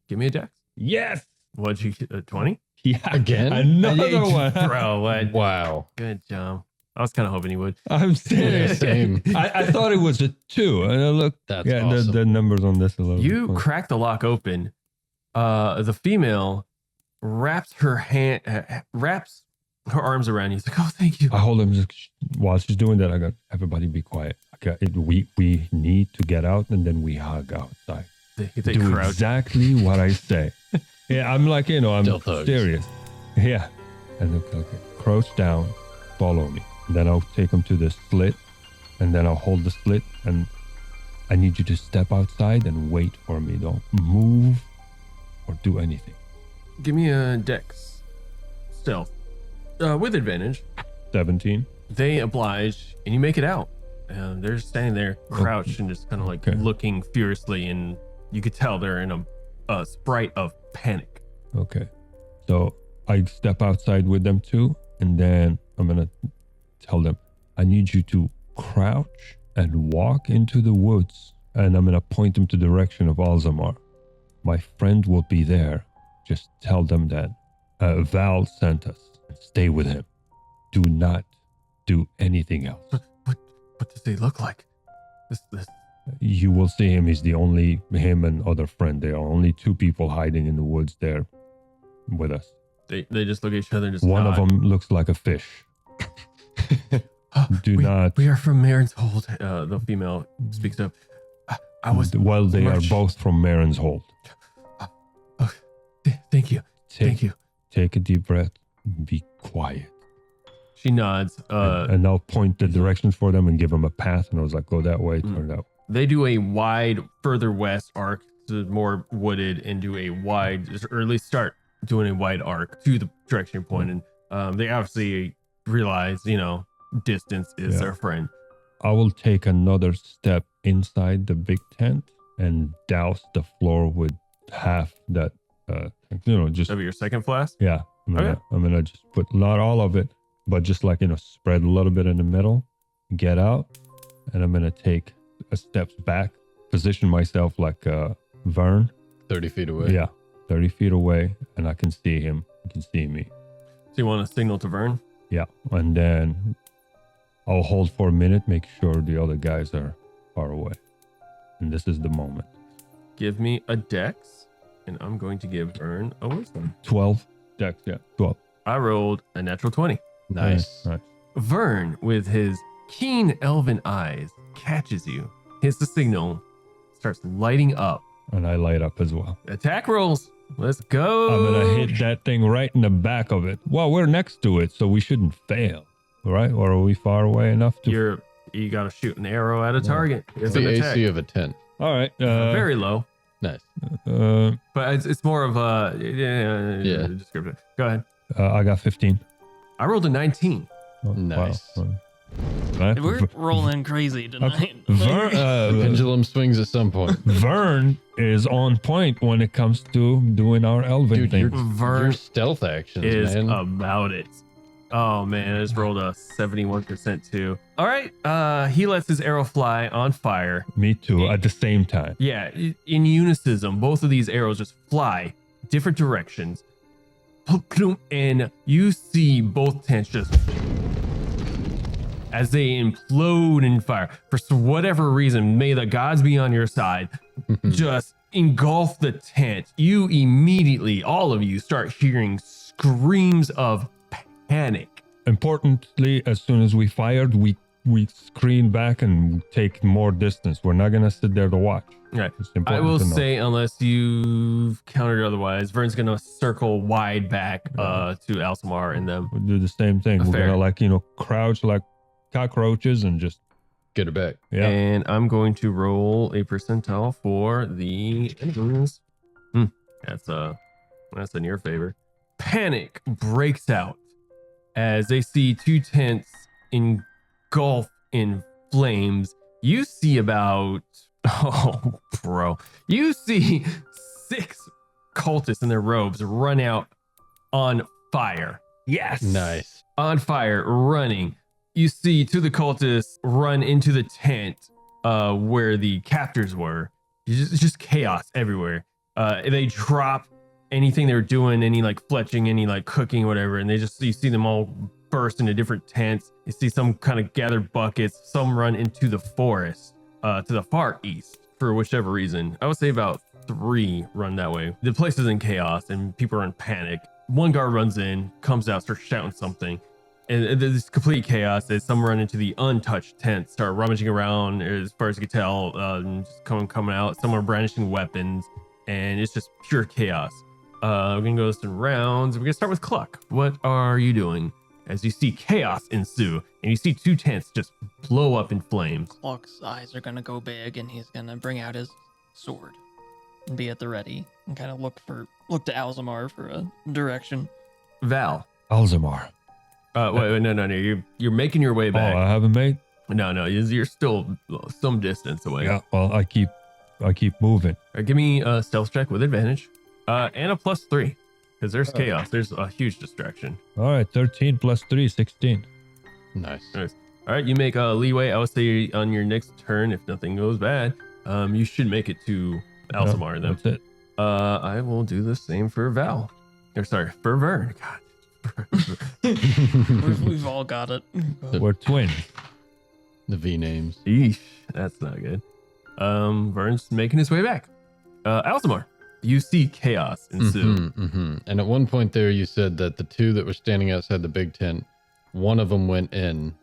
Give me a dex. Yes. What'd you get? 20? Yeah. Again? Another one. Bro, what? Wow. Good job. I was kind of hoping he would. I'm serious. Same. I thought it was a 2. And I looked. That's awesome. the numbers on this a little. You crack the lock open. The female wraps her arms around you. It's like, oh, thank you. I hold him while she's doing that. I got everybody be quiet. Okay, we need to get out, and then we hug outside. They do crouch. exactly what I say. Yeah, I'm like, I'm Stealth hugs. serious. Yeah, and okay, crouch down, follow me. And then I'll take him to the slit, and then I'll hold the slit, and I need you to step outside and wait for me. Don't move or do anything. Give me a dex. Stealth. With advantage. 17. They oblige, and you make it out. They're standing there, crouched, and just kind of like looking furiously, and you could tell they're in a sprite of panic. Okay. So I step outside with them too, and then I'm going to tell them, I need you to crouch and walk into the woods, and I'm going to point them to the direction of Alzamar. My friend will be there. Just tell them that Val sent us. Stay with him. Do not do anything else. What does he look like? This. You will see him. He's him and other friend. There are only 2 people hiding in the woods there with us. They just look at each other and just One nod. of them looks like a fish. We are from Marin's Hold. The female speaks up. They are both from Marin's Hold. Thank you. Thank you. Take a deep breath. Be quiet. She nods. And I'll point the directions for them and give them a path. And I was like, go that way, turn out. They do a wide, further west arc to more wooded, and do a wide, or at least start doing a wide arc to the direction you're pointing. They obviously realize, distance is their friend. I will take another step inside the big tent and douse the floor with half that, just Of your second flask? yeah. I'm gonna just put not all of it, but just like spread a little bit in the middle, get out, and I'm gonna take a steps back, position myself like Vern. 30 feet away. Yeah, 30 feet away, and I can see him. He can see me. So you want to signal to Vern? Yeah, and then I'll hold for a minute, make sure the other guys are far away, and this is the moment. Give me a dex, and I'm going to give Vern a wisdom. 12 dex, yeah, 12. I rolled a natural 20. Nice. Nice. Vern, with his keen elven eyes, catches you, hits the signal, starts lighting up. And I light up as well. Attack rolls. Let's go. I'm gonna hit that thing right in the back of it. Well, we're next to it, so we shouldn't fail, right? Or are we far away enough to? You got to shoot an arrow at a target. It's The an AC attack. of a 10. All right. Very low, Nice. but it's more of a descriptive. Go ahead. I got 15. I rolled a 19. Oh, Nice. Wow. Right? We're rolling crazy tonight. The pendulum swings at some point. Vern is on point when it comes to doing our elven Dude, thing. your Vern stealth actions, is man. about it. Oh man, I just rolled a 71% too. All right, he lets his arrow fly on fire. Me too, at the same time. Yeah, in unison, both of these arrows just fly different directions. And you see both tents just as they implode in fire. For whatever reason, may the gods be on your side, just engulf the tent. You immediately, all of you, start hearing screams of panic importantly, as soon as we fired, we screen back and take more distance. We're not gonna sit there to watch. Right. It's I important will to know. say, unless you've countered otherwise, Vern's gonna circle wide back to Alsamar and them. We'll do the same thing. We're Fair. gonna crouch like cockroaches and just Get it back. yeah. And I'm going to roll a percentile for the enemies. That's in your favor. Panic breaks out as they see two tents engulf in flames. You see you see 6 cultists in their robes run out on fire. Yes. Nice. On fire, running. You see 2 of the cultists run into the tent where the captors were. It's just chaos everywhere. They drop anything they were doing, any like fletching, any like cooking, whatever, and you see them all burst into different tents. You see some kind of gathered buckets. Some run into the forest to the far east for whichever reason. I would say about 3 run that way. The place is in chaos and people are in panic. One guard runs in, comes out, starts shouting something. And there's complete chaos as some run into the untouched tent, start rummaging around as far as you can tell, and just coming out. Some are brandishing weapons, and it's just pure chaos. We're gonna go some rounds. We're gonna start with Cluck. What are you doing as you see chaos ensue, and you see 2 tents just blow up in flames? Cluck's eyes are gonna go big, and he's gonna bring out his sword and be at the ready, and kind of look to Alzamar for a direction. Val. Alzamar. Wait, no. You're making your way back. Oh, I haven't made. No, you're still some distance away. Yeah. Well, I keep moving. All right, give me a stealth check with advantage, and a +3, because there's chaos. There's a huge distraction. All right, 13 plus 3, 16. Nice. All right, you make a leeway. I would say on your next turn, if nothing goes bad, you should make it to Alsamar. Then That's it. I will do the same for Val. For Vern. God. We've all got it. We're twins. The V names. Eesh, that's not good. Vern's making his way back. Alsamar, you see chaos ensue. And at one point there, you said that the 2 that were standing outside the big tent, one of them went in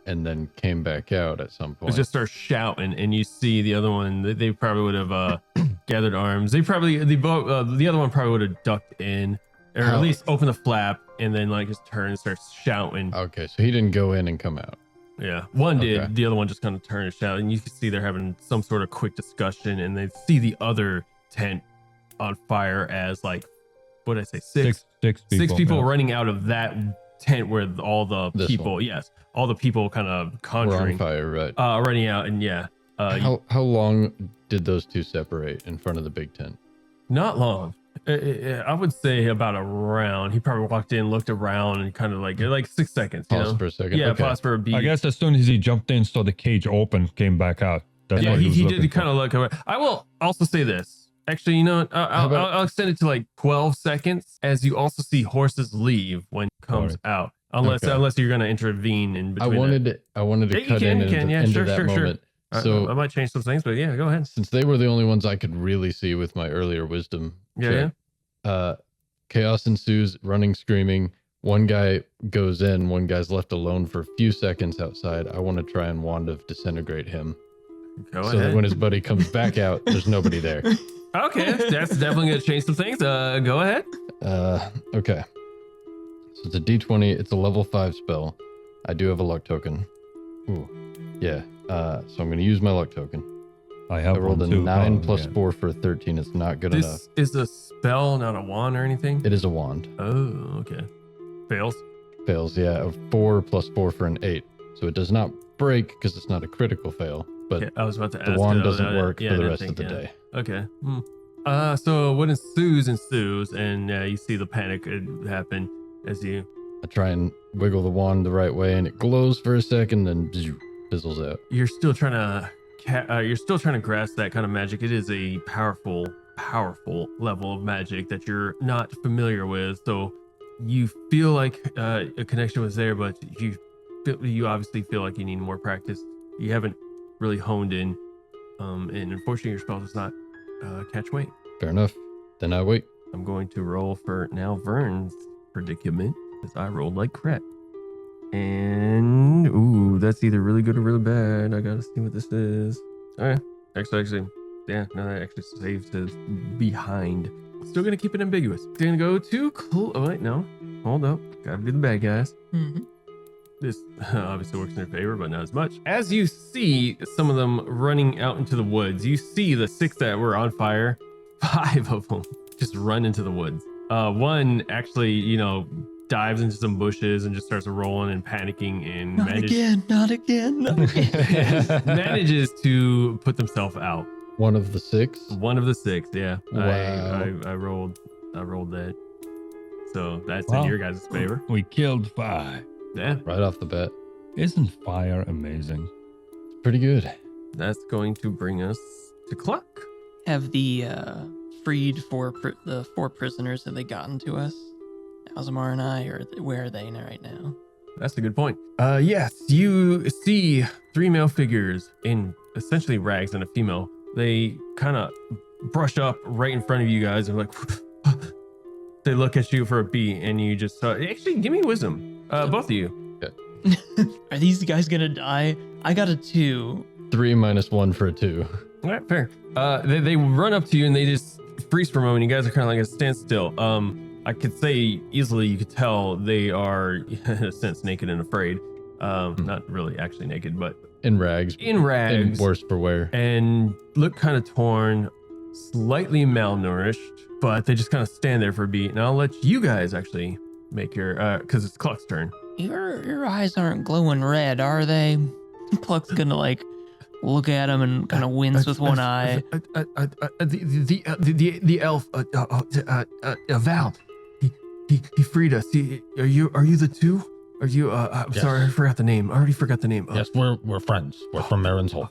and then came back out at some point. It just starts shouting, and you see the other one. They probably would have gathered arms. The other one probably would have ducked in, or at least opened the flap, and then like just turn and starts shouting. Okay, so he didn't go in and come out. Yeah, one did. Okay. The other one just kind of turned and shouted, and you can see they're having some sort of quick discussion, and they see the other tent on fire as like, what did I say? Six people yeah. running out of that tent where all the This people, one. yes, all the people kind of We're on conjuring, fire, right? running out, and yeah, How long did those 2 separate in front of the big tent? not long. I would say about a round. He probably walked in, looked around, and kind of like 6 seconds. You Pause know? for a second. Yeah, Okay. pause for a beat. I guess as soon as he jumped in, saw the cage open, came back out. That's Yeah, what he was looking did for. kind of look around. I will also say this. Actually, you know what? I'll extend it to like 12 seconds as you also see horses leave when it comes out. Unless you're going to intervene in between. I wanted to Yeah, cut in into that moment. So I might change some things, but yeah, go ahead. since they were the only ones I could really see with my earlier wisdom check, chaos ensues, running, screaming. One guy goes in, one guy's left alone for a few seconds outside. I want to try and wand of disintegrate him. Go So that ahead. when his buddy comes back out, there's nobody there. Okay, that's definitely going to change some things. Go ahead. Okay. So it's a D20. It's a level 5 spell. I do have a luck token. Ooh. Yeah. So I'm going to use my luck token. I have I rolled a one too. 9 plus yeah. 4 for a 13. It's not good This enough. is a spell, not a wand or anything. It is a wand. Oh, okay. Fails. Fails, yeah. A 4 plus 4 for an 8. So it does not break because it's not a critical fail. But Okay, I was about to ask. the wand you, doesn't work for I the didn't rest of think, the yeah. day. Okay. So what ensues, and you see the panic happen as you. I try and wiggle the wand the right way and it glows for a second, then fizzles out. You're still trying to grasp that kind of magic. It is a powerful level of magic that you're not familiar with. So you feel like a connection was there, but you obviously feel like you need more practice. You haven't really honed in, and unfortunately your spell does not catch weight. Fair enough. Then I wait. I'm going to roll for now Vern's predicament, as I rolled like crap. And ooh, that's either really good or really bad. I gotta see what this is. Okay, actually, yeah, no, that actually saves as behind. Still gonna keep it ambiguous. Gonna go to oh wait, no, hold up, gotta be the bad guys. Mm-hmm. This obviously works in their favor, but not as much. As you see some of them running out into the woods, you see the 6 that were on fire, 5 of them just run into the woods. One actually, dives into some bushes and just starts rolling and panicking and Not again. manages to put themselves out. One of the 6? One of the 6, yeah. Wow. I rolled that. So that's Wow. in your guys' favor. We killed 5. Yeah, Right off the bat. Isn't fire amazing? Pretty good. that's going to bring us to Cluck. Have the freed the 4 prisoners that they gotten to us, Alzamar and I, or where are they right now? That's a good point. Yes, you see 3 male figures in essentially rags and a female. They kind of brush up right in front of you guys and like, they look at you for a beat and you just, actually give me wisdom. Both of you. Are these guys gonna die? I got a 2. 3 minus 1 for a 2. All right, fair. They run up to you and they just freeze for a moment. You guys are kind of like a standstill. I could say easily you could tell they are, in a sense, naked and afraid. Not really actually naked, but In rags. in rags. And worse for wear. And look kind of torn, slightly malnourished, but they just kind of stand there for a beat. And I'll let you guys actually make your, because it's Cluck's turn. Your eyes aren't glowing red, are they? Pluck's gonna like look at him and kind of wince with one eye. The elf, Val, he freed us. Are you the 2? Are you? I'm Yes. sorry, I forgot the name. I already forgot the name. Yes, we're friends. We're from Marin's Hold.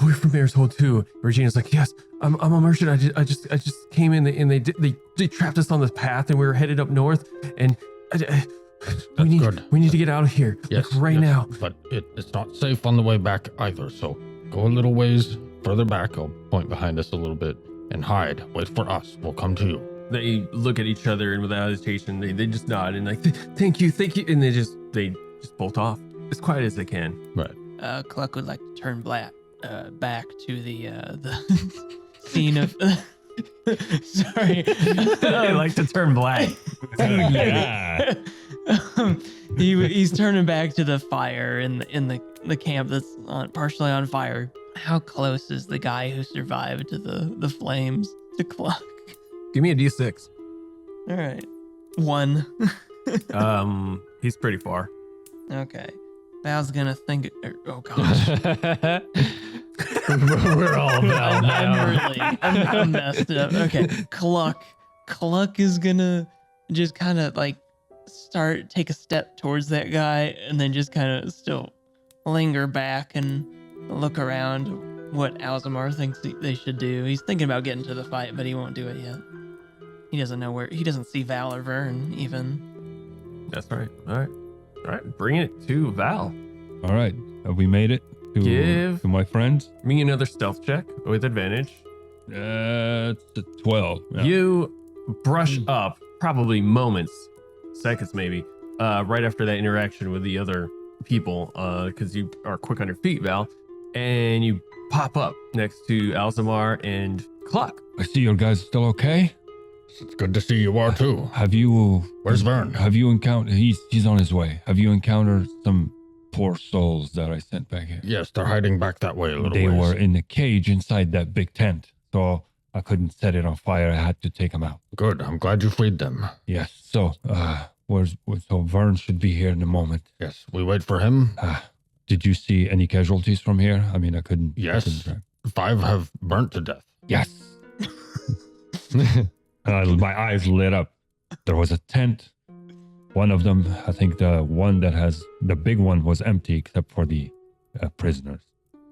We're from Mayor's Hold too. Regina's like, yes, I'm a merchant. I just came in and they trapped us on this path and we were headed up north and we need to get out of here. Yes, like right yes, now. But it's not safe on the way back either. So go a little ways further back. I'll point behind us a little bit and hide. Wait for us. We'll come to you. They look at each other and without hesitation, they just nod and like, thank you, and they just bolt off as quiet as they can. Right. Cluck would like to turn back to the scene of. Sorry, They like to turn black. Yeah. He's turning back to the fire in the camp that's partially on fire. How close is the guy who survived to the flames to Cluck? Give me a D6. All right, 1. He's pretty far. Okay, Val's gonna think. Oh gosh, We're all Val now. I'm messed up. Okay, Cluck is gonna just kind of like take a step towards that guy and then just kind of still linger back and look around what Alzamar thinks they should do. He's thinking about getting to the fight, but he won't do it yet. He doesn't know where. He doesn't see Val or Vern even. That's right. All right. Bring it to Val. All right. Have we made it to my friends? Give me another stealth check with advantage. It's a 12. Yeah. You brush up probably moments, seconds maybe, right after that interaction with the other people, because you are quick on your feet, Val, and you pop up next to Alzamar and Cluck. I see your guys still okay. It's good to see you are too. Have you? Where's Vern? Have you encountered? He's on his way. Have you encountered some poor souls that I sent back here? Yes, they're hiding back that way a little They ways. were in the cage inside that big tent, so I couldn't set it on fire. I had to take them out. Good. I'm glad you freed them. Yes. So, so Vern should be here in a moment. Yes, we wait for him. Did you see any casualties from here? I mean, I couldn't. Yes. 5 have burnt to death. Yes. My eyes lit up. There was a tent. One of them, I think the big one was empty except for the prisoners.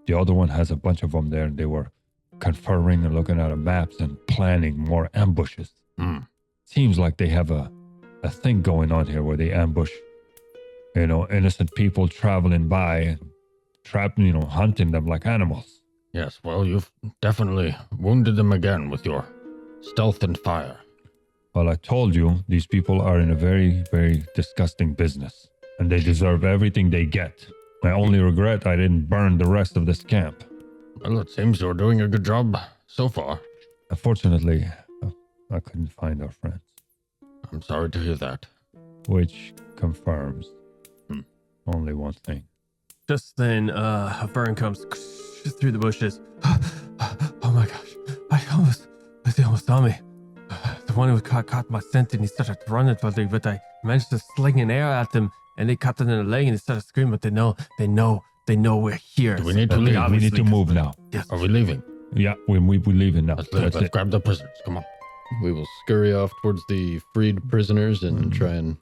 The other one has a bunch of them there, and they were conferring and looking at maps and planning more ambushes. Seems like they have a thing going on here where they ambush, innocent people traveling by and hunting them like animals. Yes, well, you've definitely wounded them again with your stealth and fire. Well, I told you, these people are in a very, very disgusting business. and they deserve everything they get. My only regret, I didn't burn the rest of this camp. Well, it seems you're doing a good job so far. Unfortunately, I couldn't find our friends. I'm sorry to hear that. Which confirms only one thing. Just then, a Vern comes through the bushes. Oh my gosh! They almost saw me. The one who caught my scent and he started running, but I managed to sling an arrow at them, and they caught it in the leg and they started screaming. But they know we're here. Do we need to leave? We need to move now. Yes. Are we leaving? Yeah, we're leaving now. Let's grab the prisoners. Come on. We will scurry off towards the freed prisoners and try and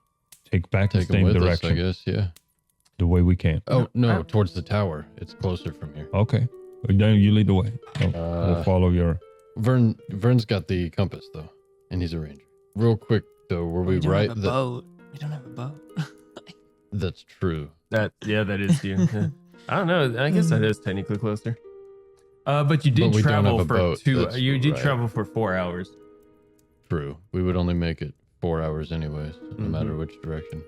Take the take them same with direction. us, I guess, yeah. The way we came. Oh, no, towards the tower. It's closer from here. Okay. Then you lead the way. We'll follow your... Vern's got the compass, though, and he's a ranger. Real quick, though, were we don't right? have a boat. We don't have a boat. That's true. That is you. Yeah. I don't know. I guess that is technically closer. But you did But we don't travel have a for boat, that's You did right. travel for 4 hours. True. We would only make it 4 hours anyways, no matter which direction.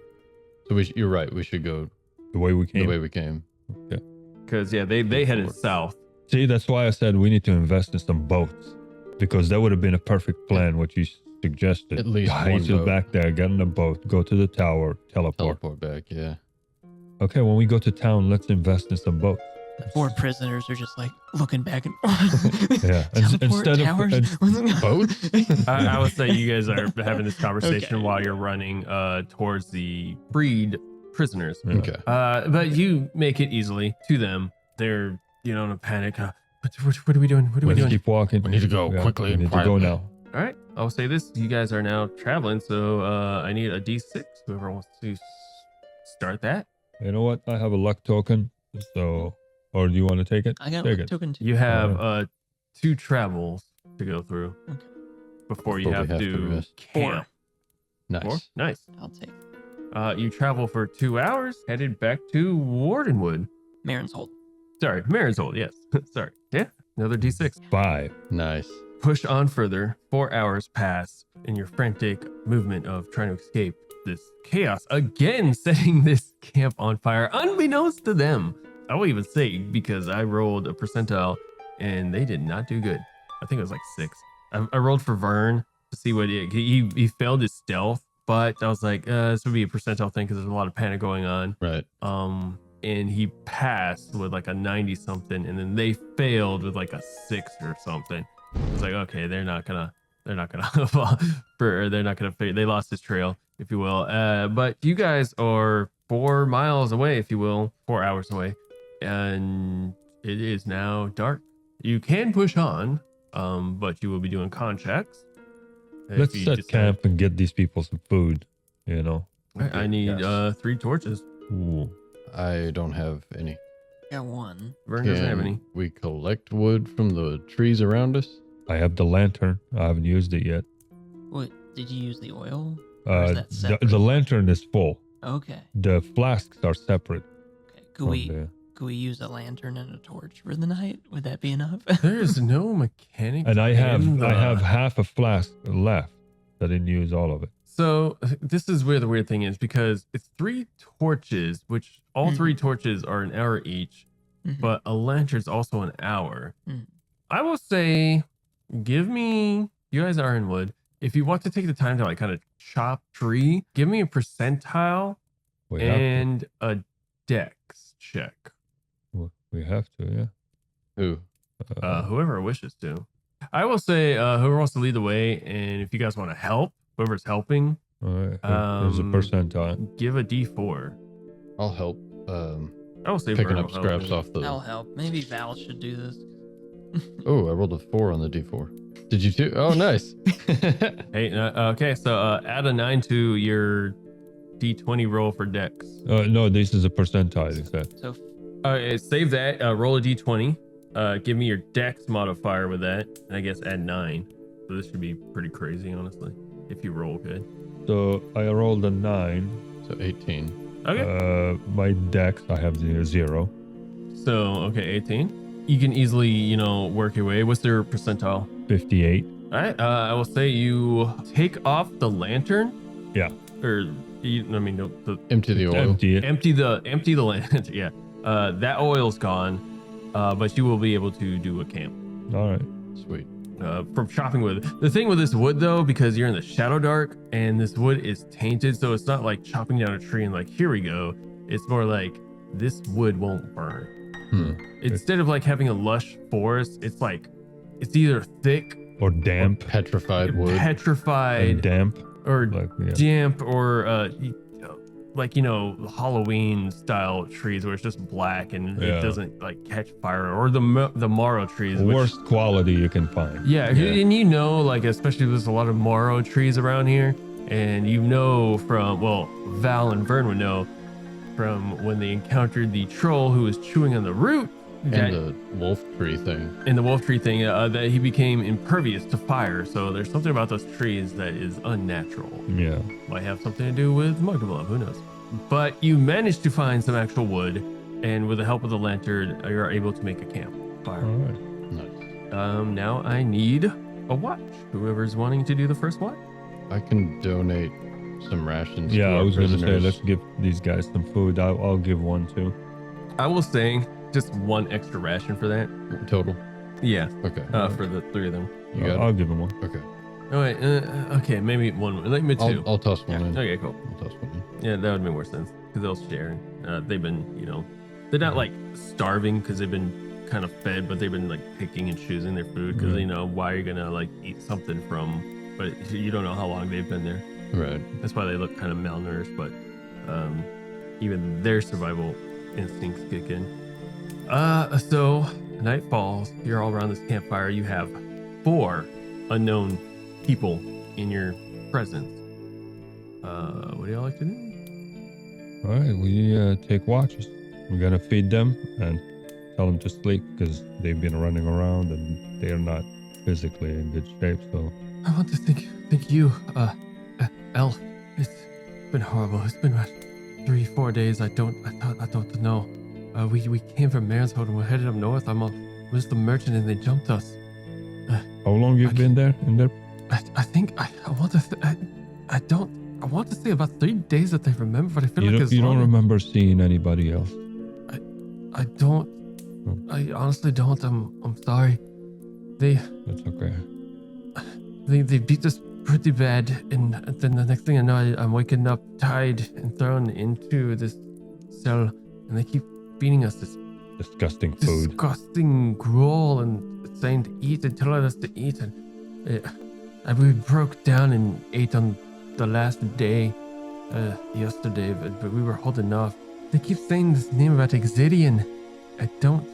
So you're right. We should go The way we came. the way we came. Because they headed south. See, that's why I said we need to invest in some boats. Because that would have been a perfect plan, what you suggested. At least Guys one you boat. back there, get in a boat, go to the tower, teleport. Teleport back, yeah. Okay, when we go to town, let's invest in some boats. The 4 prisoners are just like looking back and forth. Yeah, Teleport towers. Boat? I would say you guys are having this conversation Okay. while you're running towards the freed prisoners. Yeah. Okay. But you make it easily to them. They're in a panic. What are we doing? What are we Let's doing? keep walking. We need to go quickly We and need to go quietly. now. All right. I'll say this. You guys are now traveling, so I need a D6. Whoever wants to start that. You know what? I have a luck token, so... Or do you want to take it? I got Take a it. token too. You have 2 travels to go through Okay. before you Before we have have to to rest. camp. 4? Nice. Nice. I'll take You travel for 2 hours, headed back to Wardenwood. Marin's Hold. Sorry, Marinsold, yes. Sorry. Yeah, another D6. 5. Nice. Push on further. 4 hours pass in your frantic movement of trying to escape this chaos, again setting this camp on fire, unbeknownst to them. I will even say, because I rolled a percentile and they did not do good. I think it was like 6. I rolled for Vern to see what he failed his stealth, but I was like, this would be a percentile thing because there's a lot of panic going on. Right. And he passed with like a 90 something, and then they failed with like a 6 or something. It's like, okay, they're not gonna fall they're not gonna fail. They lost his trail, if you will. But you guys are 4 miles away, if you will, 4 hours away, and it is now dark. You can push on, but you will be doing con checks. if Let's you set decide- camp and get these people some food, you know. I need Yes. 3 torches. Ooh. I don't have any. Got 1. Vern doesn't have any. We collect wood from the trees around us? I have the lantern. I haven't used it yet. What? Did you use the oil? Or is that separate? The lantern is full. Okay. The flasks are separate. Okay. from the- Could we use a lantern and a torch for the night? Would that be enough? There is no mechanic. And I in the- have half a flask left. I didn't use all of it. So this is where the weird thing is, because it's 3 torches, which all 3 torches are an hour each, Mhm. but a lantern's also an hour. Mhm. I will say, give me. You guys are in wood. If you want to take the time to like kind of chop tree, give me a percentile We have and a dex check. to. We have to, yeah. Who? Whoever wishes to. I will say, whoever wants to lead the way, and if you guys want to help, whoever's helping, All right. There's a percentile. give a D4. I'll help. I will say Picking Vern up will help. scraps off That'll the. help. Maybe Val should do this. Oh, I rolled a 4 on the D4. Did you too? Oh, nice. Hey, okay, so add a 9 to your D20 roll for dex. No, this is a percentile. Is that? So Save that. Roll a D20. Give me your dex modifier with that, and I guess add 9. So this should be pretty crazy, honestly, if you roll good. So I rolled a 9. So 18. Okay. My dex, I have 0. So okay, 18. You can easily, work your way. What's their percentile? 58. All right. I will say you take off the lantern. Yeah. Or Empty the oil. Empty it. empty the land. Yeah, that oil's gone, but you will be able to do a camp. All right. Sweet. From chopping wood. The thing with this wood though, because you're in the Shadowdark and this wood is tainted, so it's not like chopping down a tree and like, here we go. It's more like this wood won't burn. Instead of like having a lush forest, it's like it's either thick Or damp. Petrified wood. petrified, And damp. or Like, yeah. damp, or like Halloween style trees where it's just black and Yeah. it doesn't like catch fire, or the Morrow trees. which- Worst quality you can find. Yeah, and like especially there's a lot of Morrow trees around here, and from Val and Vern would know from when they encountered the troll who was chewing on the root And the wolf tree thing. in the wolf tree thing, that he became impervious to fire. So there's something about those trees that is unnatural. Yeah. Might have something to do with Mugdalum, who knows? But you managed to find some actual wood, and with the help of the lantern, you're able to make a campfire. All right. Nice. Now I need a watch. Whoever's wanting to do the first watch. I can donate some rations. Yeah, to I our was going to say, prisoners. let's give these guys some food. I'll give one too. I will say just one extra ration for that. Total. Yeah, Okay. for the three of them. You got I'll give them one. it? Okay. Oh wait, okay, maybe one, like maybe two. I'll toss Yeah, one in. okay, cool. I'll toss one in. Yeah, that would make more sense because they'll share. They've been, they're not like starving because they've been kind of fed, but they've been like picking and choosing their food because why are you gonna like eat something from? But you don't know how long they've been there. Right. That's why they look kind of malnourished. But even their survival instincts kick in. So night falls. You're all around this campfire. You have 4 unknown people in your presence. What do y'all like to do? All right, we take watches. We're gonna feed them and tell them to sleep because they've been running around and they are not physically in good shape. So I want to thank you, Elf. It's been horrible. It's been about 3-4 days. I don't know. We came from Marenhold and we're headed up north. I'm on with the merchant and they jumped us. how long you've been there? In there? I think I want to. I want to say about 3 days that I remember, but I feel You like don't, it's you don't longer. remember seeing anybody else? I don't. I honestly don't. I'm sorry. They That's okay. beat us pretty bad, and then the next thing I know, I'm waking up tied and thrown into this cell, and they keep feeding us this Disgusting food. disgusting gruel and saying to eat and telling us to eat, and we broke down and ate on the last day yesterday, but we were holding off. They keep saying this name about Exidian. I don't.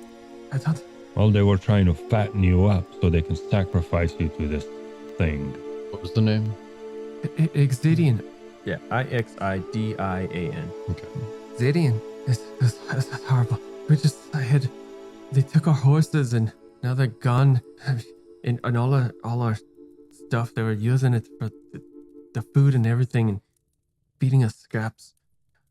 Well, they were trying to fatten you up so they can sacrifice you to this thing. What was the name? Exidian. Yeah, Ixidian. Okay. Exidian. It's horrible. They took our horses and now they're gone. And all our stuff, they were using it for the food and everything and feeding us scraps.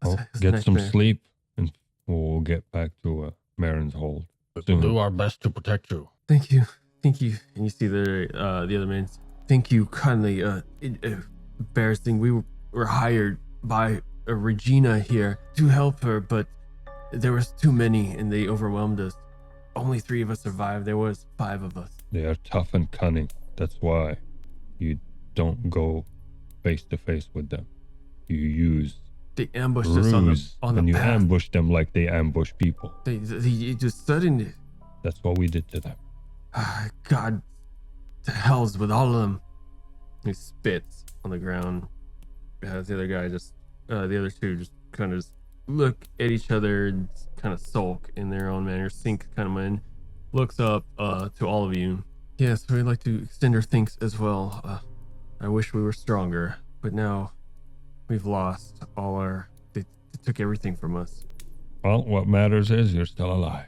Well, It's a get some nightmare. sleep and we'll get back to Maren's hold. We'll do our best to protect you. Thank you. And you see the other man. Thank you kindly. Embarrassing. We were hired by Regina here to help her, but there was too many and they overwhelmed us. Only 3 of us survived. There was 5 of us. They are tough and cunning. That's why you don't go face to face with them. You use They ambushed us on ruse, the and you path. ambush them like they ambush people. They just suddenly. That's what we did to them. God, to hells with all of them. He spits on the ground. The other guy the other 2 just kind of look at each other and kind of sulk in their own manner. Sink kind of in, looks up to all of you. Yes, we'd like to extend our thanks as well. I wish we were stronger, but now we've lost all our. They took everything from us. Well, what matters is you're still alive.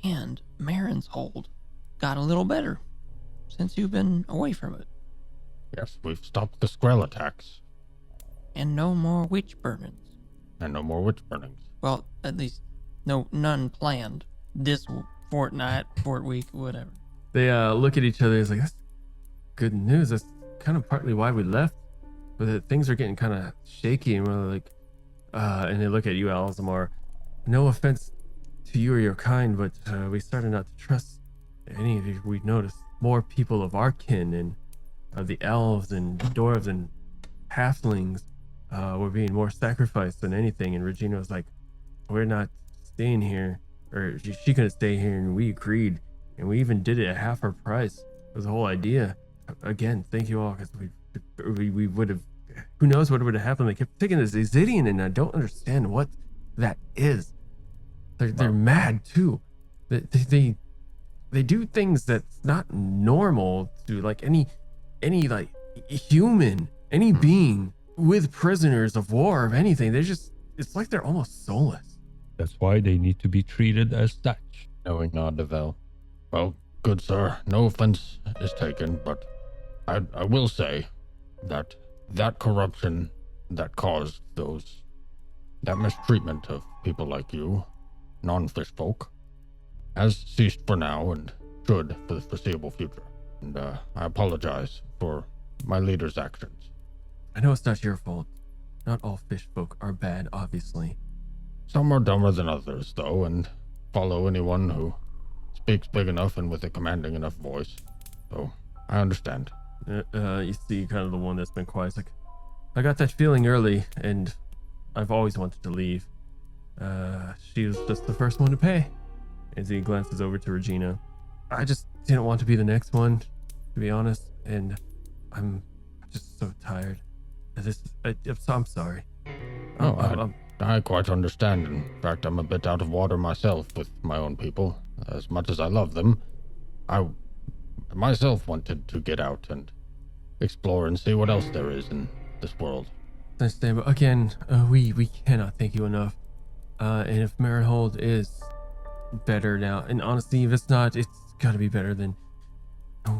And Maren's hold got a little better since you've been away from it. Yes, we've stopped the Skrell attacks. And no more witch burnings. And no more witch burnings. Well, at least none planned this fortnight, week, whatever. They look at each other. It's like, that's good news. That's kind of partly why we left. But things are getting kind of shaky, and we're like, and they look at you, Alzamar. No offense to you or your kind, but we started not to trust any of you. We noticed more people of our kin and of the elves and dwarves and halflings were being more sacrificed than anything. And Regina was like, we're not staying here, or she couldn't stay here, and we agreed, and we even did it at half our price. It was the whole idea. Again, thank you all, because we would have, who knows what would have happened. They kept taking this Azidian, and I don't understand what that is. They're mad too. They do things that's not normal to like any like human, any being with prisoners of war of anything. They're just, it's like they're almost soulless. That's why they need to be treated as such. Knowing nod to Vel. Well, good sir, no offense is taken, but I will say that corruption that caused that mistreatment of people like you, non-fish folk, has ceased for now and should for the foreseeable future. And I apologize for my leader's actions. I know it's not your fault. Not all fish folk are bad, obviously. Some are dumber than others, though, and follow anyone who speaks big enough and with a commanding enough voice. So, I understand. You see kind of the one that's been quiet. It's like, I got that feeling early, and I've always wanted to leave. She was just the first one to pay. As he glances over to Regina. I just didn't want to be the next one, to be honest, and I'm just so tired. I'm sorry. I quite understand. In fact, I'm a bit out of water myself with my own people. As much as I love them, I myself wanted to get out and explore and see what else there is in this world. Understand, but again, we cannot thank you enough. And if Marinhold is better now, and honestly, if it's not, it's gotta be better than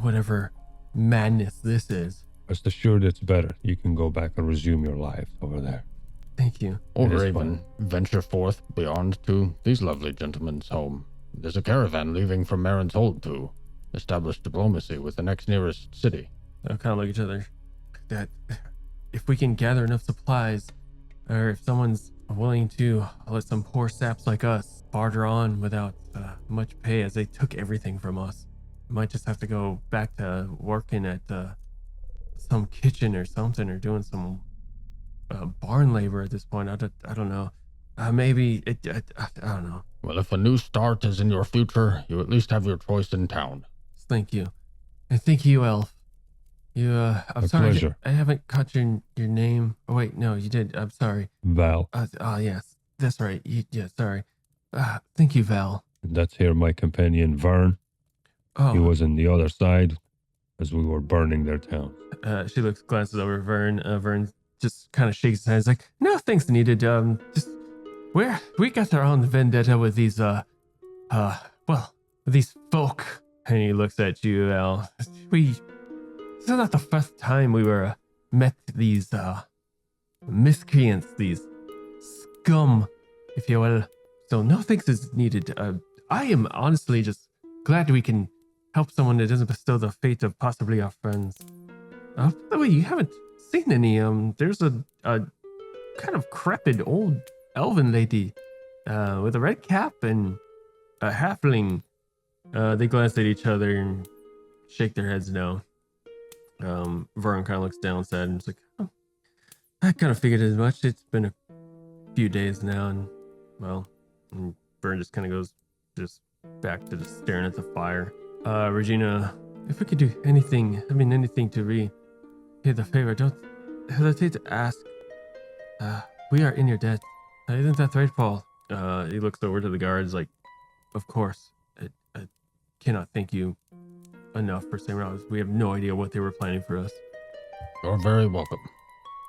whatever madness this is. Rest assured it's better. You can go back and resume your life over there. Thank you. Or even venture forth beyond to these lovely gentlemen's home. There's a caravan leaving from Marin's Hold to establish diplomacy with the next nearest city. They'll kind of look at each other. That if we can gather enough supplies, or if someone's willing to let some poor saps like us barter on without much pay, as they took everything from us, we might just have to go back to working at some kitchen or something, or doing some barn labor at this point. I don't know. Maybe I don't know. Well, if a new start is in your future, you at least have your choice in town. Thank you. And thank you, Elf. I'm sorry. Pleasure. I haven't caught your name. Oh, wait, no, you did. I'm sorry. Val. Yes, that's right. Sorry. Thank you, Val. That's here my companion, Vern. Oh. He was on the other side as we were burning their town. She glances over at Vern. Vern just kind of shakes his head. He's like, no, thanks needed. Just, we got our own vendetta with these, these folk. And he looks at you, Al. This is not the first time we were met these miscreants, these scum, if you will. So no thanks is needed. I am honestly just glad we can help someone that doesn't bestow the fate of possibly our friends. By the way, you haven't seen any. There's a kind of crepid old elven lady with a red cap and a halfling. They glance at each other and shake their heads no. Vern kind of looks down sad and is like, oh, I kind of figured as much. It's been a few days now, and Vern just kind of goes just back to just staring at the fire. Regina, if we could do anything to repay the favor, don't hesitate to ask. We are in your debt. Isn't that right, Paul? He looks over to the guards like, of course. I cannot thank you enough for saying we have no idea what they were planning for us. You're very welcome.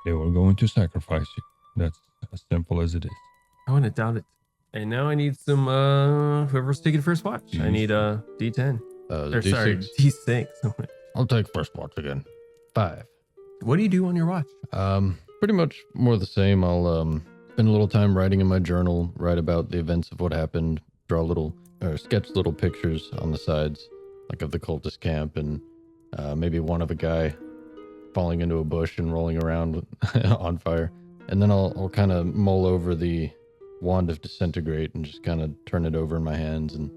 They were going to sacrifice you. That's as simple as it is. I wouldn't doubt it. And now I need some, whoever's taking first watch. I need a D10. D6. Sorry, D6. I'll take first watch again. 5. What do you do on your watch? Pretty much more the same. I'll spend a little time writing in my journal, write about the events of what happened, sketch little pictures on the sides, like of the cultist camp, and maybe one of a guy falling into a bush and rolling around on fire. And then I'll kind of mull over the wand of disintegrate and just kind of turn it over in my hands and,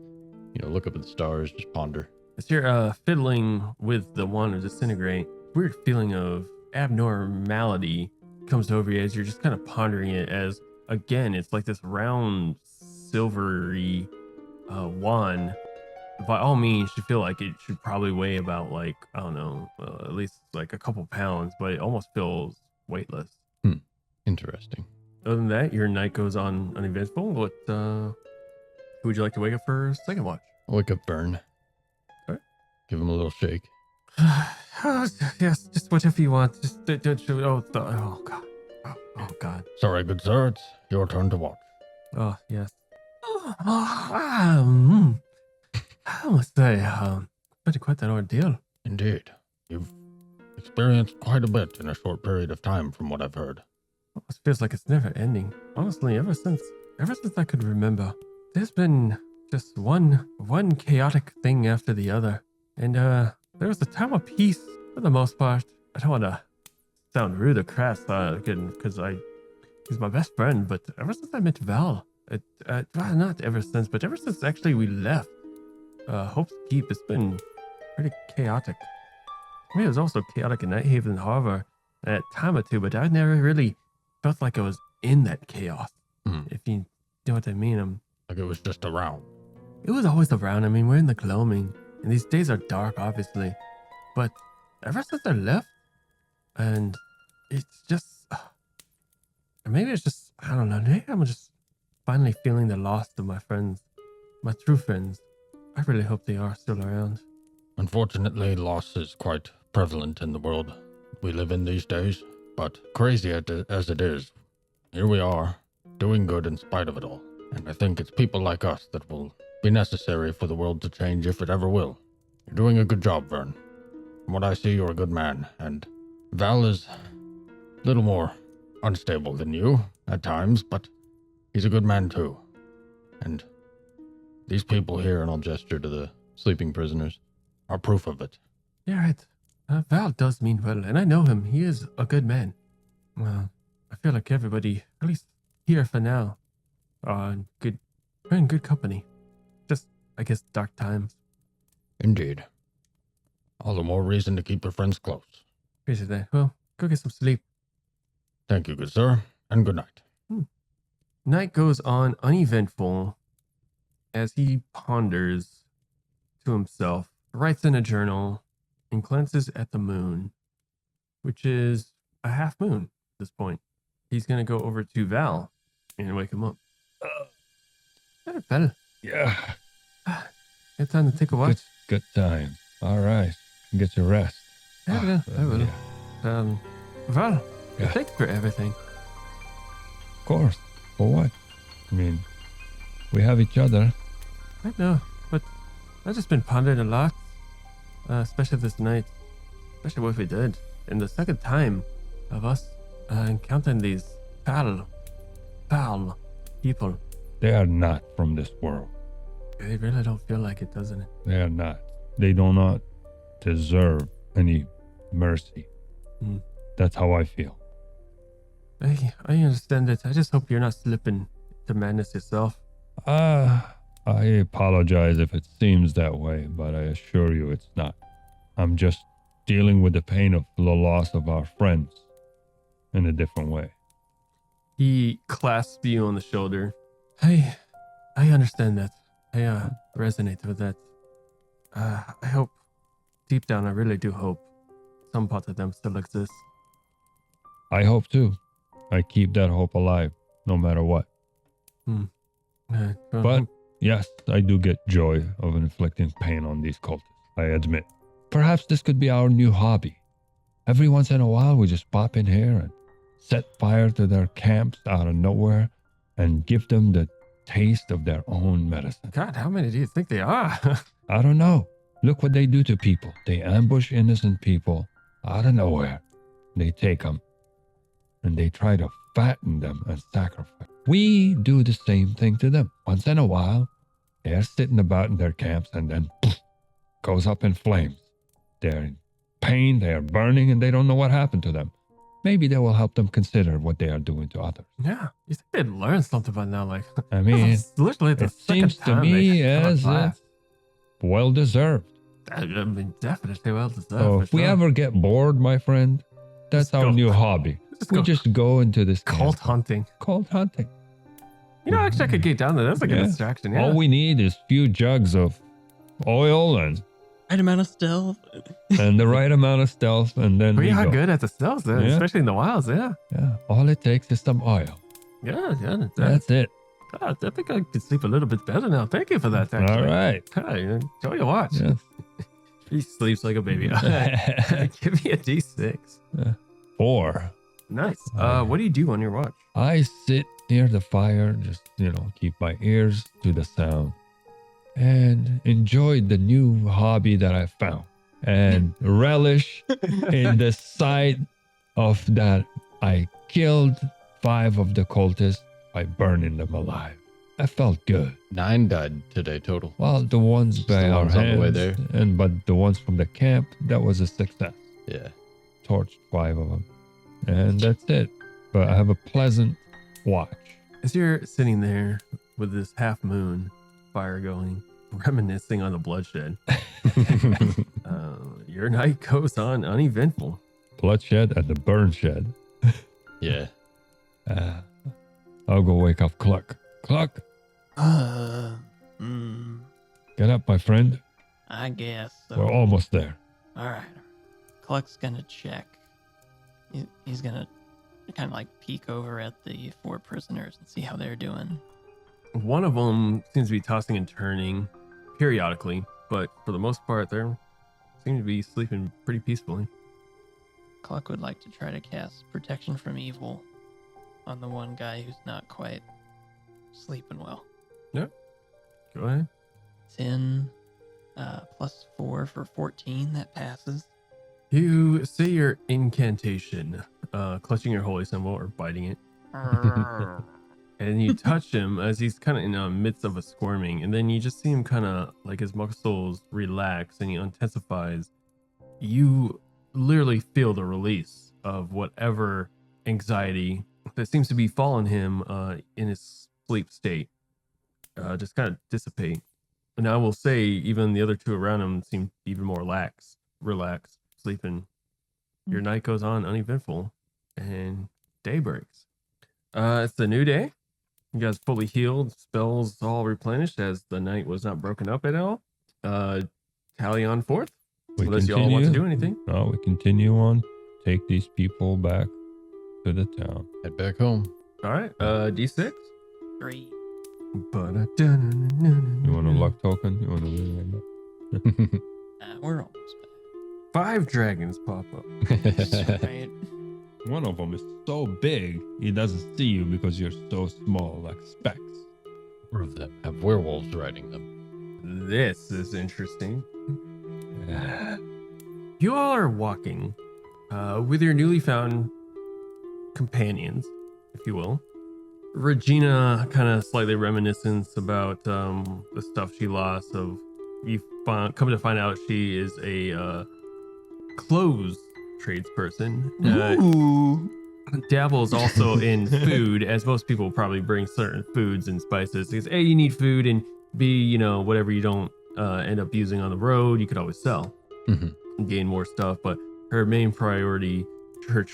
look up at the stars, just ponder. As you're fiddling with the wand of disintegrate, weird feeling of abnormality comes over you as you're just kind of pondering it, as again it's like this round silvery wand. By all means, you feel like it should probably weigh about like, I don't know, at least like a couple pounds, but it almost feels weightless. Interesting. Other than that, your night goes on uneventful. What who would you like to wake up for second watch? I'll wake up Vern. Alright. Give him a little shake. Yes, just whatever you want. Just don't shoot. Oh God. Oh God. Sorry, good sir. It's your turn to watch. Oh yes. I must say, been quite an ordeal. Indeed. You've experienced quite a bit in a short period of time, from what I've heard. It feels like it's never ending. Honestly, ever since I could remember, there's been just one chaotic thing after the other. And there was a time of peace for the most part. I don't want to sound rude or crass, again, because he's my best friend. But ever since I met Val, not ever since, but ever since actually we left Hope's Keep, it's been pretty chaotic. I mean, it was also chaotic in Nighthaven Harbor at a time or two, but I never really felt like I was in that chaos. If you know what I mean. Like it was just around. It was always around. I mean, we're in the gloaming, and these days are dark, obviously. But ever since I left, and it's just, or maybe it's just, I don't know, maybe I'm just finally feeling the loss of my friends, my true friends. I really hope they are still around. Unfortunately, loss is quite prevalent in the world we live in these days. But crazy as it is, here we are, doing good in spite of it all. And I think it's people like us that will be necessary for the world to change, if it ever will. You're doing a good job, Vern. From what I see, you're a good man, and Val is a little more unstable than you at times, but he's a good man too. And these people here, and I'll gesture to the sleeping prisoners, are proof of it. You're right. Val does mean well, and I know him. He is a good man. Well, I feel like everybody, at least here for now, are in good company. Just, I guess, dark times. Indeed. All the more reason to keep your friends close. Appreciate that. Well, go get some sleep. Thank you, good sir, and good night. Night goes on uneventful as he ponders to himself, writes in a journal, and glances at the moon, which is a half moon at this point. He's going to go over to Val and wake him up. Val. Yeah. It's time to take a watch. Good time. All right. Get your rest. I will. Yeah. Val, Yeah. thanks for everything. Of course. For what? I mean, we have each other. I know, but I've just been pondering a lot, especially this night, especially what we did. And the second time of us encountering these foul people. They are not from this world. They really don't feel like it, doesn't it? They are not. They do not deserve any mercy. That's how I feel. I understand it. I just hope you're not slipping to madness yourself. I apologize if it seems that way, but I assure you it's not. I'm just dealing with the pain of the loss of our friends in a different way. He clasps you on the shoulder. I understand that. I resonate with that. I hope, deep down, I really do hope some part of them still exists. I hope too. I keep that hope alive, no matter what. But yes, I do get joy of inflicting pain on these cultists, I admit. Perhaps this could be our new hobby. Every once in a while, we just pop in here and set fire to their camps out of nowhere and give them the taste of their own medicine. God, how many do you think they are? I don't know. Look what they do to people. They ambush innocent people out of nowhere. They take them and they try to fatten them and sacrifice. We do the same thing to them. Once in a while, they're sitting about in their camps and then poof, goes up in flames. They're in pain, they are burning, and they don't know what happened to them. Maybe that will help them consider what they are doing to others. Yeah, you think they'd learn something by now? Like, I mean, it's literally the it second seems to time me they come to as class. well deserved. I mean, definitely well deserved. So if we ever get bored, my friend, that's Just our go- new hobby. We just go into this cult camp. hunting. Cult hunting. You know, actually, I could get down there. That's like a Yeah. distraction. Yeah. All we need is few jugs of oil and Right amount of stealth. the right amount of stealth, and then We we are go. good at the stealth, then, Yeah. especially in the wilds. Yeah. Yeah, all it takes is some oil. Yeah. That's it. God, I think I could sleep a little bit better now. Thank you for that. All Actually. right. Hey, enjoy your watch. Yes. He sleeps like a baby. Give me a D6. 4. Nice. What do you do on your watch? I sit near the fire, just, keep my ears to the sound and enjoy the new hobby that I found and relish in the sight of that I killed 5 of the cultists by burning them alive. I felt good. 9 died today total. Well, the ones Just by the our ones on the way hands, there. but the ones from the camp, that was a success. Yeah. Torched 5 of them. And that's it. But I have a pleasant watch. As you're sitting there with this half moon fire going, reminiscing on the bloodshed, your night goes on uneventful. Bloodshed and the burn shed. Yeah. I'll go wake up Cluck. Cluck, get up, my friend. I guess so. We're almost there. All right. Cluck's gonna check. He's gonna kind of like peek over at the 4 prisoners and see how they're doing. One of them seems to be tossing and turning periodically, but for the most part, they seem to be sleeping pretty peacefully. Cluck would like to try to cast Protection from Evil on the one guy who's not quite sleeping well. Go ahead. 10 plus 4 for 14. That passes. You say your incantation, clutching your holy symbol or biting it, and you touch him as he's kind of in the midst of a squirming, and then you just see him kind of like his muscles relax and he intensifies. You literally feel the release of whatever anxiety that seems to be following him in his sleep state, just kind of dissipate. And I will say, even the other 2 around him seem even more relaxed, sleeping. Your night goes on uneventful, and day breaks. It's the new day. You guys fully healed, spells all replenished, as the night was not broken up at all. Tally on forth. Unless you all want to do anything. No, we continue on. Take these people back to the town. Head back home. All right. D6. 3. You want a luck token? You want to do that? We're almost 5 dragons pop up. back. Right. One of them is so big, he doesn't see you because you're so small, like specks. Prove that have werewolves riding them. This is interesting. You all are walking with your newly found companions, if you will. Regina kind of slightly reminiscence about the stuff she lost. Of you come to find out she is a clothes tradesperson. Ooh. Dabble is also in food, as most people probably bring certain foods and spices. Because A, you need food, and B, whatever you don't end up using on the road, you could always sell and gain more stuff. But her main priority, her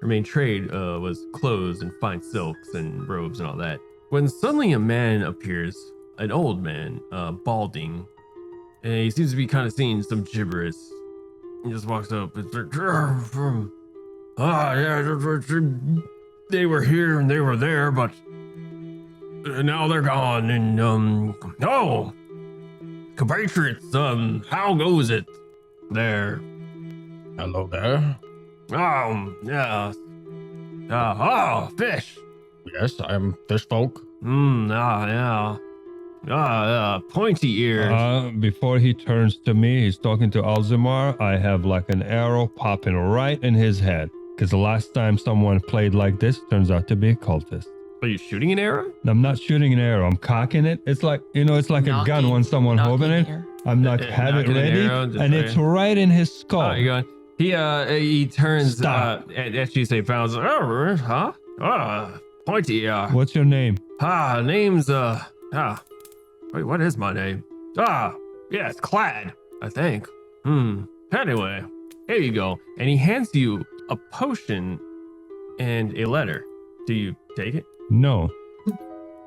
main trade was clothes and fine silks and robes and all that. When suddenly a man appears, an old man, balding, and he seems to be kind of saying some gibberish. He just walks up. It's like, they were here and they were there, but now they're gone. And compatriots, how goes it there? Hello there. Yeah. Fish. Yes, I'm Fishfolk. Pointy ears. Before he turns to me, he's talking to Alzamar. I have like an arrow popping right in his head. Because the last time someone played like this turns out to be a cultist. Are you shooting an arrow? I'm not shooting an arrow. I'm cocking it. It's like, it's like a gun when someone holding it. I'm like, have it knocking an ready. arrow, just And it's right in his skull. Oh, you're going, He turns Stop. at you, say, "Pounds." Oh, huh? Pointy. What's your name? Name's Wait, what is my name? Yeah, it's Clad, I think. Anyway, here you go. And he hands you a potion and a letter. Do you take it? No.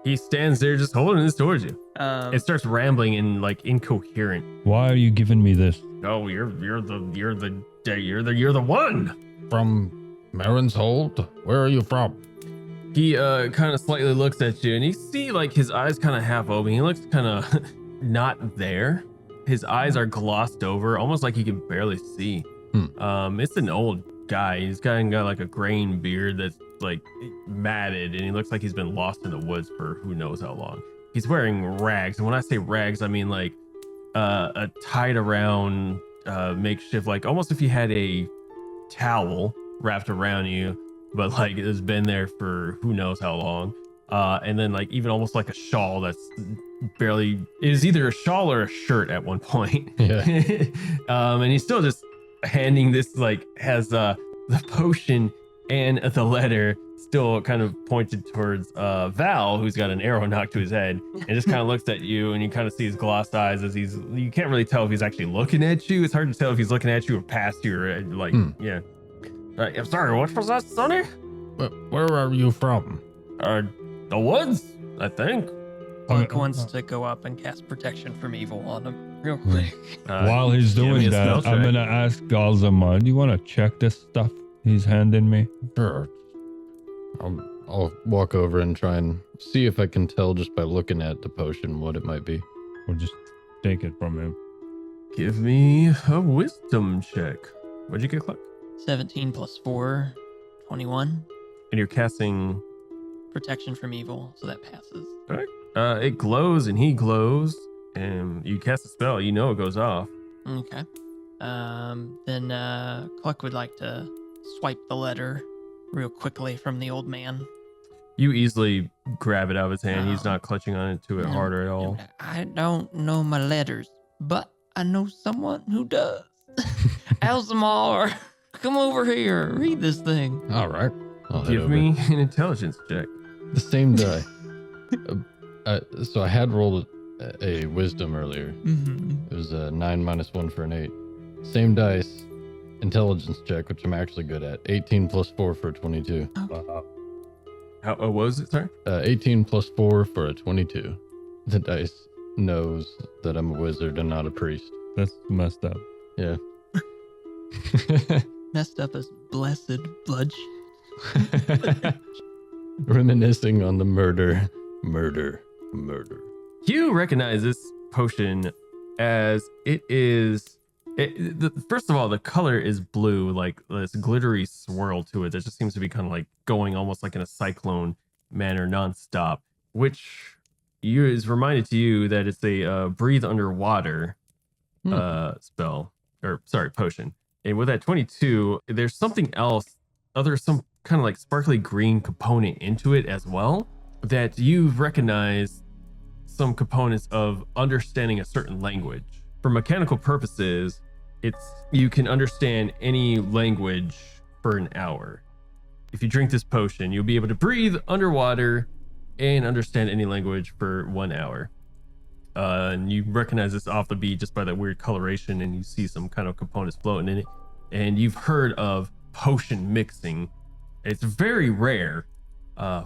He stands there just holding this towards you. Um, It starts rambling and like incoherent. Why are you giving me this? Oh, you're the one. From Marin's Hold? Where are you from? He kind of slightly looks at you, and you see like his eyes kind of half open. He looks kind of not there. His eyes are glossed over, almost like he can barely see. It's an old guy. He's got like a graying beard that's like matted, and he looks like he's been lost in the woods for who knows how long. He's wearing rags, and when I say rags, I mean like a tied around makeshift, like almost if you had a towel wrapped around you, but like it's been there for who knows how long. And then like even almost like a shawl that's barely, it is either a shawl or a shirt at one point. Yeah. And he's still just handing this, like has the potion and the letter still kind of pointed towards Val, who's got an arrow knocked to his head, and just kind of looks at you, and you kind of see his glossed eyes as you can't really tell if he's actually looking at you. It's hard to tell if he's looking at you or past you, or like, yeah. I'm sorry, what was that, Sonny? Where are you from? The woods, I think. Buck wants to go up and cast protection from evil on him real quick. While he's give me doing a spell that, I'm check. gonna ask Galzamar, do you want to check this stuff he's handing me? Sure. I'll walk over and try and see if I can tell just by looking at the potion what it might be. Or just take it from him? Give me a wisdom check. What'd you get, Clark? 17 plus 4, 21. And you're casting. Protection from evil, so that passes. All right. It glows and he glows, and you cast a spell. You know it goes off. Okay. Then Cluck would like to swipe the letter real quickly from the old man. You easily grab it out of his hand. He's No. not clutching on it to it harder at all. I don't know my letters, but I know someone who does. Alzamar, come over here. Read this thing. All right. I'll head Give over. me an intelligence check. The same die. So I had rolled a wisdom earlier. Mm-hmm. It was a 9 minus 1 for an 8. Same dice, intelligence check, which I'm actually good at. 18 plus 4 for a 22. How what was it? Sorry. 18 plus 4 for a 22. The dice knows that I'm a wizard and not a priest. That's messed up. Yeah. Messed up as blessed bludge. Reminiscing on the murder. You recognize this potion as it is. First of all, the color is blue, like this glittery swirl to it that just seems to be kind of like going almost like in a cyclone manner nonstop, which is reminded to you that it's a breathe underwater spell, or sorry, potion. And with that 22, there's something else, some kind of like sparkly green component into it as well, that you've recognized some components of understanding a certain language. For mechanical purposes, you can understand any language for an hour. If you drink this potion, you'll be able to breathe underwater and understand any language for 1 hour. And you recognize this off the beat just by that weird coloration, and you see some kind of components floating in it. And you've heard of potion mixing. It's very rare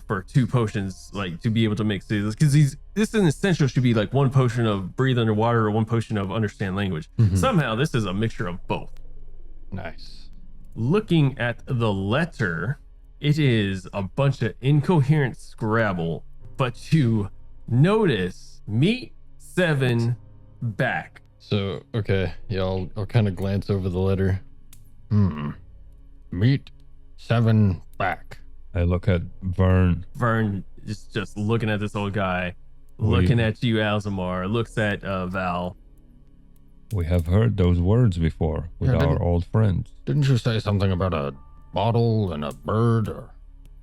for two potions like to be able to mix these, because this in essential should be like one potion of breathe underwater or one potion of understand language. Somehow this is a mixture of both. Nice. Looking at the letter, it is a bunch of incoherent Scrabble, but you notice meet 7 back. So, okay. Yeah, I'll kind of glance over the letter. Meet 7 back. I look at Vern. Vern is just looking at this old guy, looking at you, Alzamar, looks at Val. We have heard those words before with Yeah, our old friends. Didn't you say something about a bottle and a bird? Or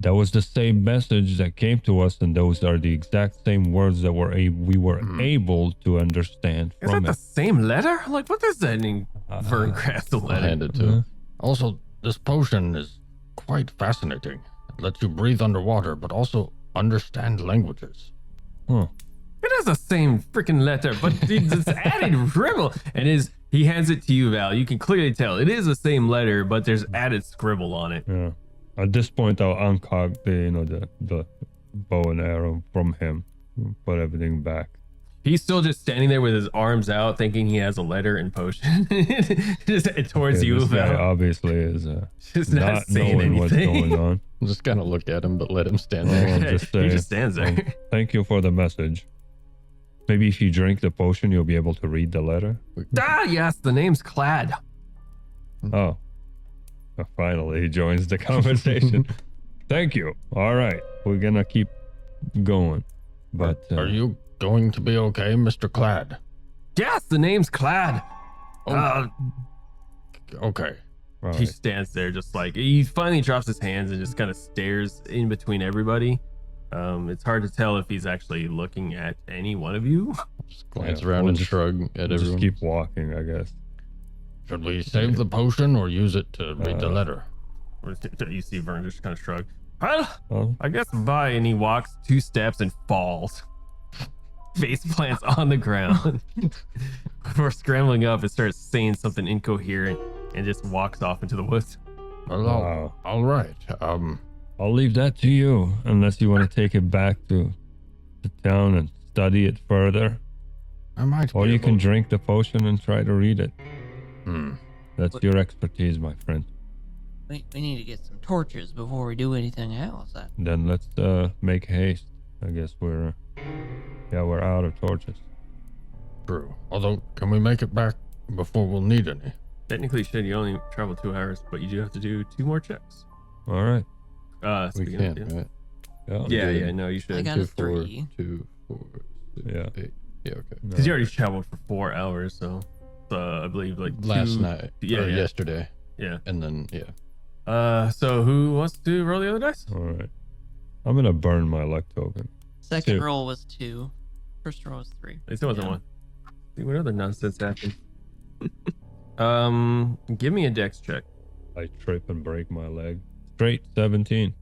That was the same message that came to us, and those are the exact same words that we were able to understand Is from that the it. same letter? Like, what does that mean? Vern grabs the I'll letter. hand it to him. Also, this potion is quite fascinating. It lets you breathe underwater, but also understand languages. Huh. It is the same freaking letter, but it's added scribble. And he hands it to you, Val. You can clearly tell it is the same letter, but there's added scribble on it. Yeah. At this point, I'll uncock the bow and arrow from him. Put everything back. He's still just standing there with his arms out, thinking he has a letter and potion. Just towards you, This guy Val. obviously is Just not saying knowing what's anything. going on. Just kind of look at him, but let him stand there. I'll just He say, just stands there. Thank you for the message. Maybe if you drink the potion, you'll be able to read the letter. Ah, yes, the name's Clad. Oh. Finally, he joins the conversation. Thank you. All right. We're going to keep going. But Are you going to be okay, Mr. Clad? Yes, the name's Clad. Okay. all He right. stands there just like, he finally drops his hands and just kind of stares in between everybody. It's hard to tell if he's actually looking at any one of you. Just glance Yeah, around we'll and just- shrug at Just everyone. keep walking, I guess. Should we save the potion or use it to read the letter? You see Vern just kind of shrug. Well, Oh, I guess bye. And he walks 2 steps and falls. Face plants on the ground. Before scrambling up and starts saying something incoherent and just walks off into the woods. Well, wow. all right. I'll leave that to you, unless you want to take it back to the town and study it further. I might. Or be you able- can drink the potion and try to read it. Hmm. That's your expertise, my friend. We need to get some torches before we do anything else. Then let's make haste. I guess we're out of torches. True. Although, can we make it back before we'll need any? Technically, you only travel 2 hours, but you do have to do 2 more checks. All right. We Speaking can't, of, right? Yeah. no, you I should. got a 2, 4, 3. 2, 4, 6, Yeah. 8. Yeah, okay. No. Because you already traveled for 4 hours, so I believe like Last 2 night. Yeah, or yeah. yesterday. Yeah. And then, yeah. So who wants to roll the other dice? All right. I'm gonna burn my luck token. Second 2. roll was 2. First roll was 3. At least it wasn't Yeah. 1. See what other nonsense happened. Give me a dex check. I trip and break my leg. Straight 17.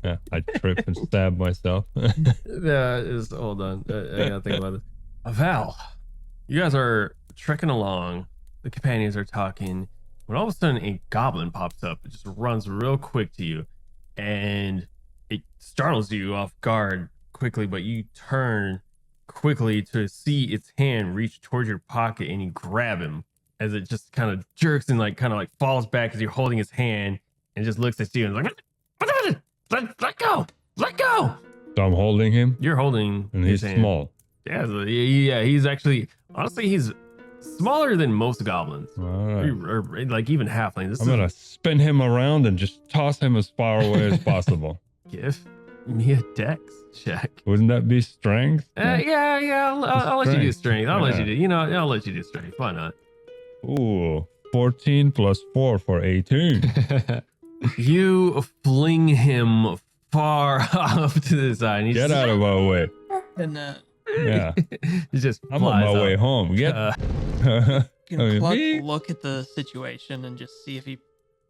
Yeah, I trip and stab myself. Hold on. I gotta think about this. Val, you guys are trekking along. The companions are talking. When all of a sudden a goblin pops up, it just runs real quick to you, and it startles you off guard quickly. But you turn quickly to see its hand reach towards your pocket, and you grab him as it just kind of jerks and kind of falls back as you're holding his hand, and just looks at you and is like, let go, let go. So I'm holding him, You're holding and his he's hand. small. Yeah, he's actually, honestly, he's smaller than most goblins. All right. Or even halflings. This I'm gonna spin him around and just toss him as far away as possible. give me a dex check. Wouldn't that be strength? Yeah, I'll let you do strength. I'll let you Yeah. do, I'll let you do strength. Why not? Ooh, 14 plus 4 for 18. You fling him far off to the side. And he Get just, out of our way. And Yeah, he just I'm on my flies way up. home. Get. you can Cluck beep. look at the situation and just see if he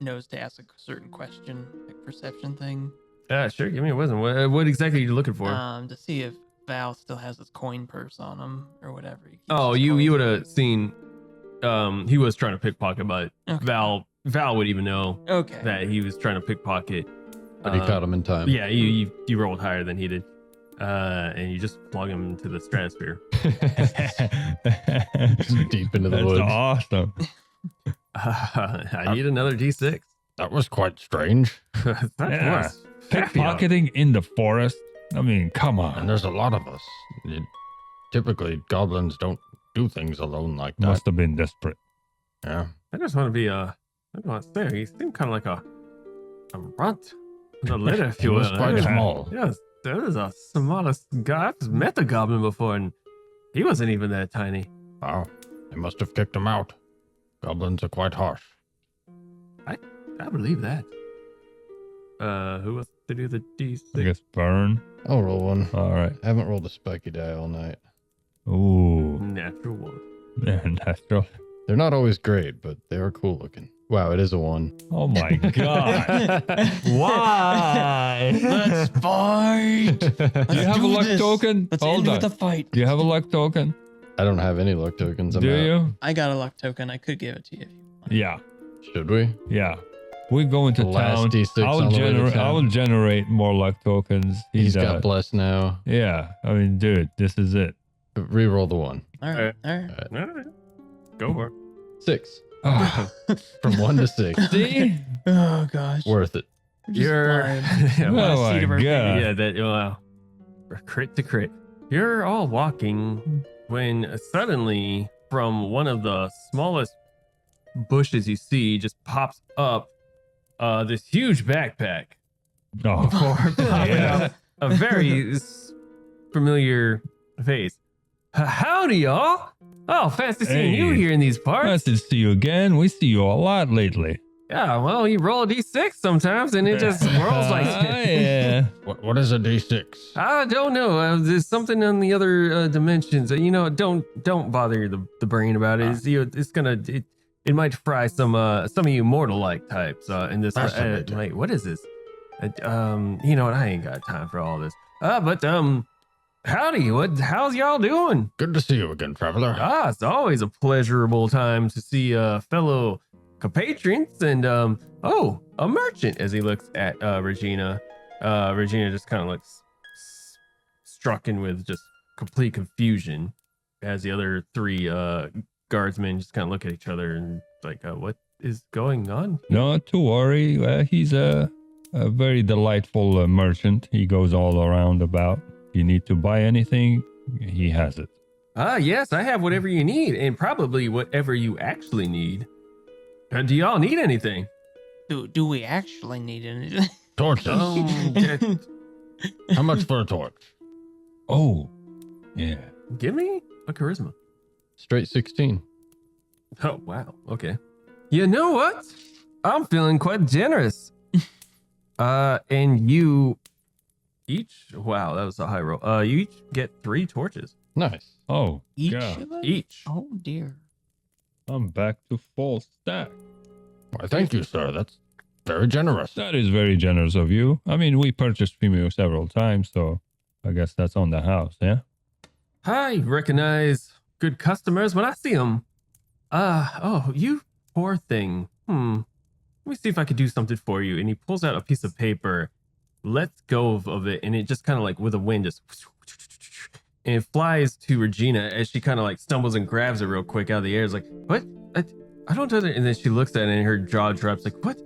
knows to ask a certain question, like perception thing, Sure, give me a wisdom. What exactly are you looking for? to see if Val still has his coin purse on him or whatever. He keeps Oh, his you coins would in. have seen. He was trying to pickpocket, but Okay. Val would even know Okay. that he was trying to pickpocket. But he caught him in time. Yeah, you rolled higher than he did, and you just flung him into the stratosphere. Deep into the That's woods. awesome. I need another D6. That was quite strange. That Yeah. was heavy on it. Pickpocketing in the forest. I mean, come And on. there's a lot of us. Typically, goblins don't do things alone like that. Must have been desperate. Yeah. I just want to be I don't want to say. He seemed kind of like a runt, a letter, if He you will. was quite Yeah. small. Yes, there was a smallest guy. I've met a goblin before, and he wasn't even that tiny. Wow. They must have kicked him out. Goblins are quite harsh. I believe that. Who wants to do the D6? I guess burn. I'll roll one. All right. I haven't rolled a spiky die all night. Ooh. Natural one. Man, natural. They're not always great, but they are cool looking. Wow, it is a 1. Oh my god. Why? Let's fight. Do you have a luck token? Let's Hold end on. with a fight. Do you have a luck token? I don't have any luck tokens. Do you? I got a luck token. I could give it to you if you want. Yeah. Should we? Yeah. We go into The last town. D6 on the way to town. I will generate more luck tokens. He's got blessed now. Yeah. I mean, dude, this is it. Reroll the 1. All right. All right. No. Go for it. 6. Oh, From 1 to 6. see? Oh gosh. Worth it. You're Oh my god. yeah, that wow. Crit to crit. You're all walking when suddenly from one of the smallest bushes you see just pops up this huge backpack. Oh. Popping Yeah. out a very familiar face. Howdy, y'all. Oh, fancy seeing you Hey. here in these Nice parts. to see you again. We see you a lot lately. Yeah, well, you roll a d6 sometimes and it just rolls like yeah. What is a D6? I don't know. There's something on the other dimensions. Don't bother the brain about it. It's gonna it might fry some of you mortal like types in this. Fascinating. Wait, what is this? You know what? I ain't got time for all this. But howdy. How's y'all doing? Good to see you again, traveler. It's always a pleasurable time to see fellow compatriots and a merchant as he looks at Regina. Regina just kind of looks strucken with just complete confusion as the other 3 guardsmen just kind of look at each other and like, what is going on? Not to worry. He's a very delightful merchant. He goes all around about. If you need to buy anything, he has it. Yes, I have whatever you need and probably whatever you actually need. Do y'all need anything? Do we actually need anything? Torches. How much for a torch? Oh, yeah. Give me a charisma. Straight 16. Oh, wow. Okay. You know what? I'm feeling quite generous. And you each, wow, that was a high roll. You each get 3 torches. Nice. Oh, Each God. of us? Each. Oh dear. I'm back to full stack. Why, thank you, sir. That's very generous. That is very generous of you. I mean, we purchased from you several times, so I guess that's on the house, yeah? I recognize good customers when I see them. Oh, you poor thing. Let me see if I could do something for you. And he pulls out a piece of paper, lets go of it, and it just kind of like with a wind just and it flies to Regina as she kind of like stumbles and grabs it real quick out of the air. It's like, what? I don't know that. And then she looks at it and her jaw drops like, what?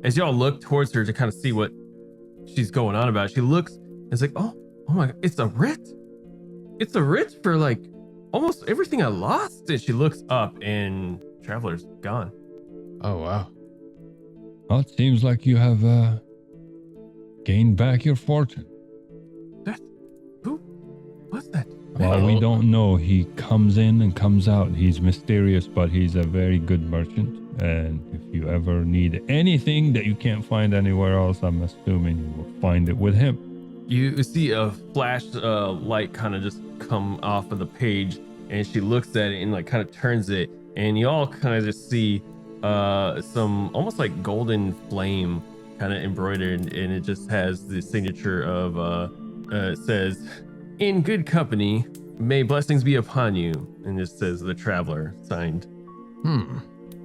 As y'all look towards her to kind of see what she's going on about, she looks and it's like, oh my God, it's a writ. It's a writ for like almost everything I lost. And she looks up and Traveler's gone. Oh, wow. Well, it seems like you have gained back your fortune. What's that? Well, we don't know. He comes in and comes out. He's mysterious, but he's a very good merchant. And if you ever need anything that you can't find anywhere else, I'm assuming you will find it with him. You see a flash light kind of just come off of the page, and she looks at it and like kind of turns it, and you all kind of just see some almost like golden flame kind of embroidered, and it just has the signature of it says, "In good company, may blessings be upon you," and it says the Traveler signed.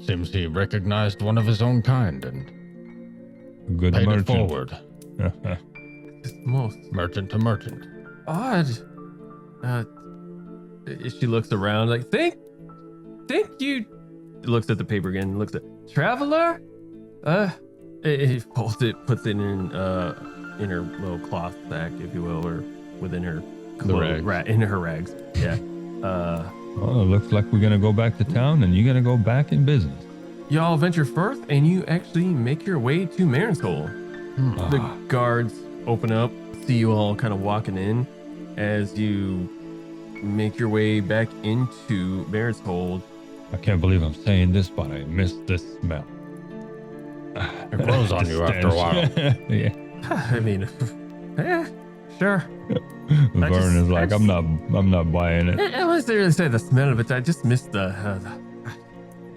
Seems he recognized one of his own kind and Good paid merchant. it forward. It's most Merchant to merchant. odd. She looks around like, think you. Looks at the paper again. Looks at Traveler. He folds it, puts it in her little cloth sack, if you will, or within her rags. in her rags. Yeah. Well, it looks like we're gonna go back to town, and you're gonna go back in business. Y'all venture forth, and you actually make your way to Marin's Hole. The guards open up, see you all kind of walking in as you make your way back into Marin's Hole. I can't believe I'm saying this, but I miss this smell. It grows on The you after a while. stench. Yeah. I mean, yeah, sure. Vern is like, I'm not buying it. I wasn't really say the smell of it. I just missed the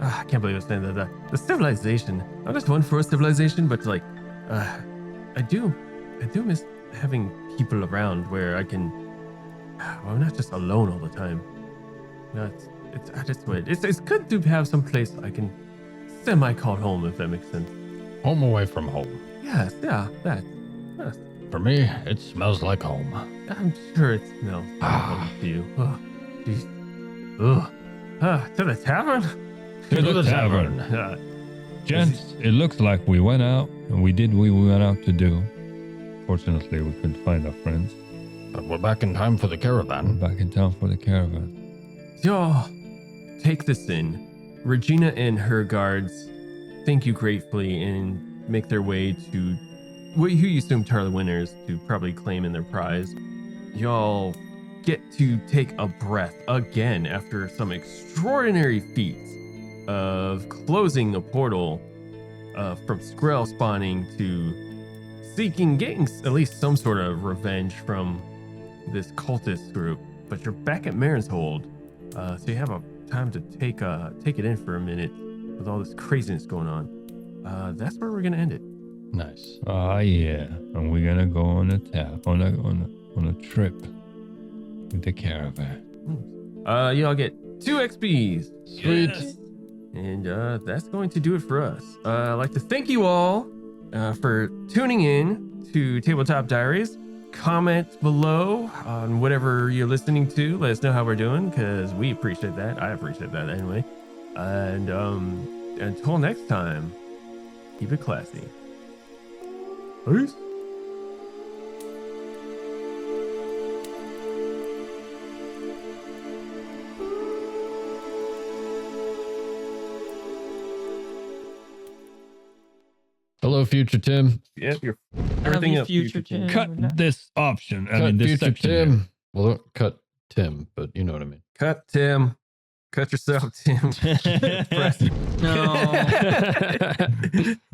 I can't believe I'm saying the civilization. Not just one for a civilization, but like, I do miss having people around where I can. Well, I'm not just alone all the time. No, it's good to have some place I can semi-call home, if that makes sense. Home away from home. Yes, yeah, that. Yes. For me, it smells like home. I'm sure it smells like home to you. Oh, jeez. Ugh. To the tavern? To the tavern. Gents, it looks like we went out and we did what we went out to do. Fortunately, we couldn't find our friends. But we're back in time for the caravan. We're back in town for the caravan. Y'all, take this in. Regina and her guards thank you gratefully and make their way to who you assume Tarly Winters to probably claim in their prize. Y'all get to take a breath again after some extraordinary feats of closing a portal from Skrell spawning to getting at least some sort of revenge from this cultist group. But you're back at Marin's Hold, so you have a time to take it in for a minute with all this craziness going on. That's where we're gonna end it. Nice. Yeah, and we're gonna go on a trip with the caravan. Y'all get 2 XPs. Sweet. Yes. And that's going to do it for us. I'd like to thank you all for tuning in to Tabletop Diaries. Comment below on whatever you're listening to. Let us know how we're doing, because we appreciate that. I appreciate that anyway. And until next time, keep it classy. Peace. Hello, future Tim. Yep, you're Love everything you, up. future Tim. Cut this option. Cut this future section. Tim. Well, don't cut Tim, but you know what I mean. Cut Tim. Cut yourself, Tim. No.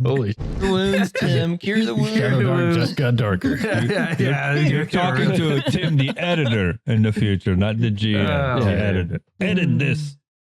Holy Wounds, Tim. Cure the wounds. Shadowdark just got darker. You're talking to Tim, the editor, in the future, not the GM. Oh, the man. editor. Edit this.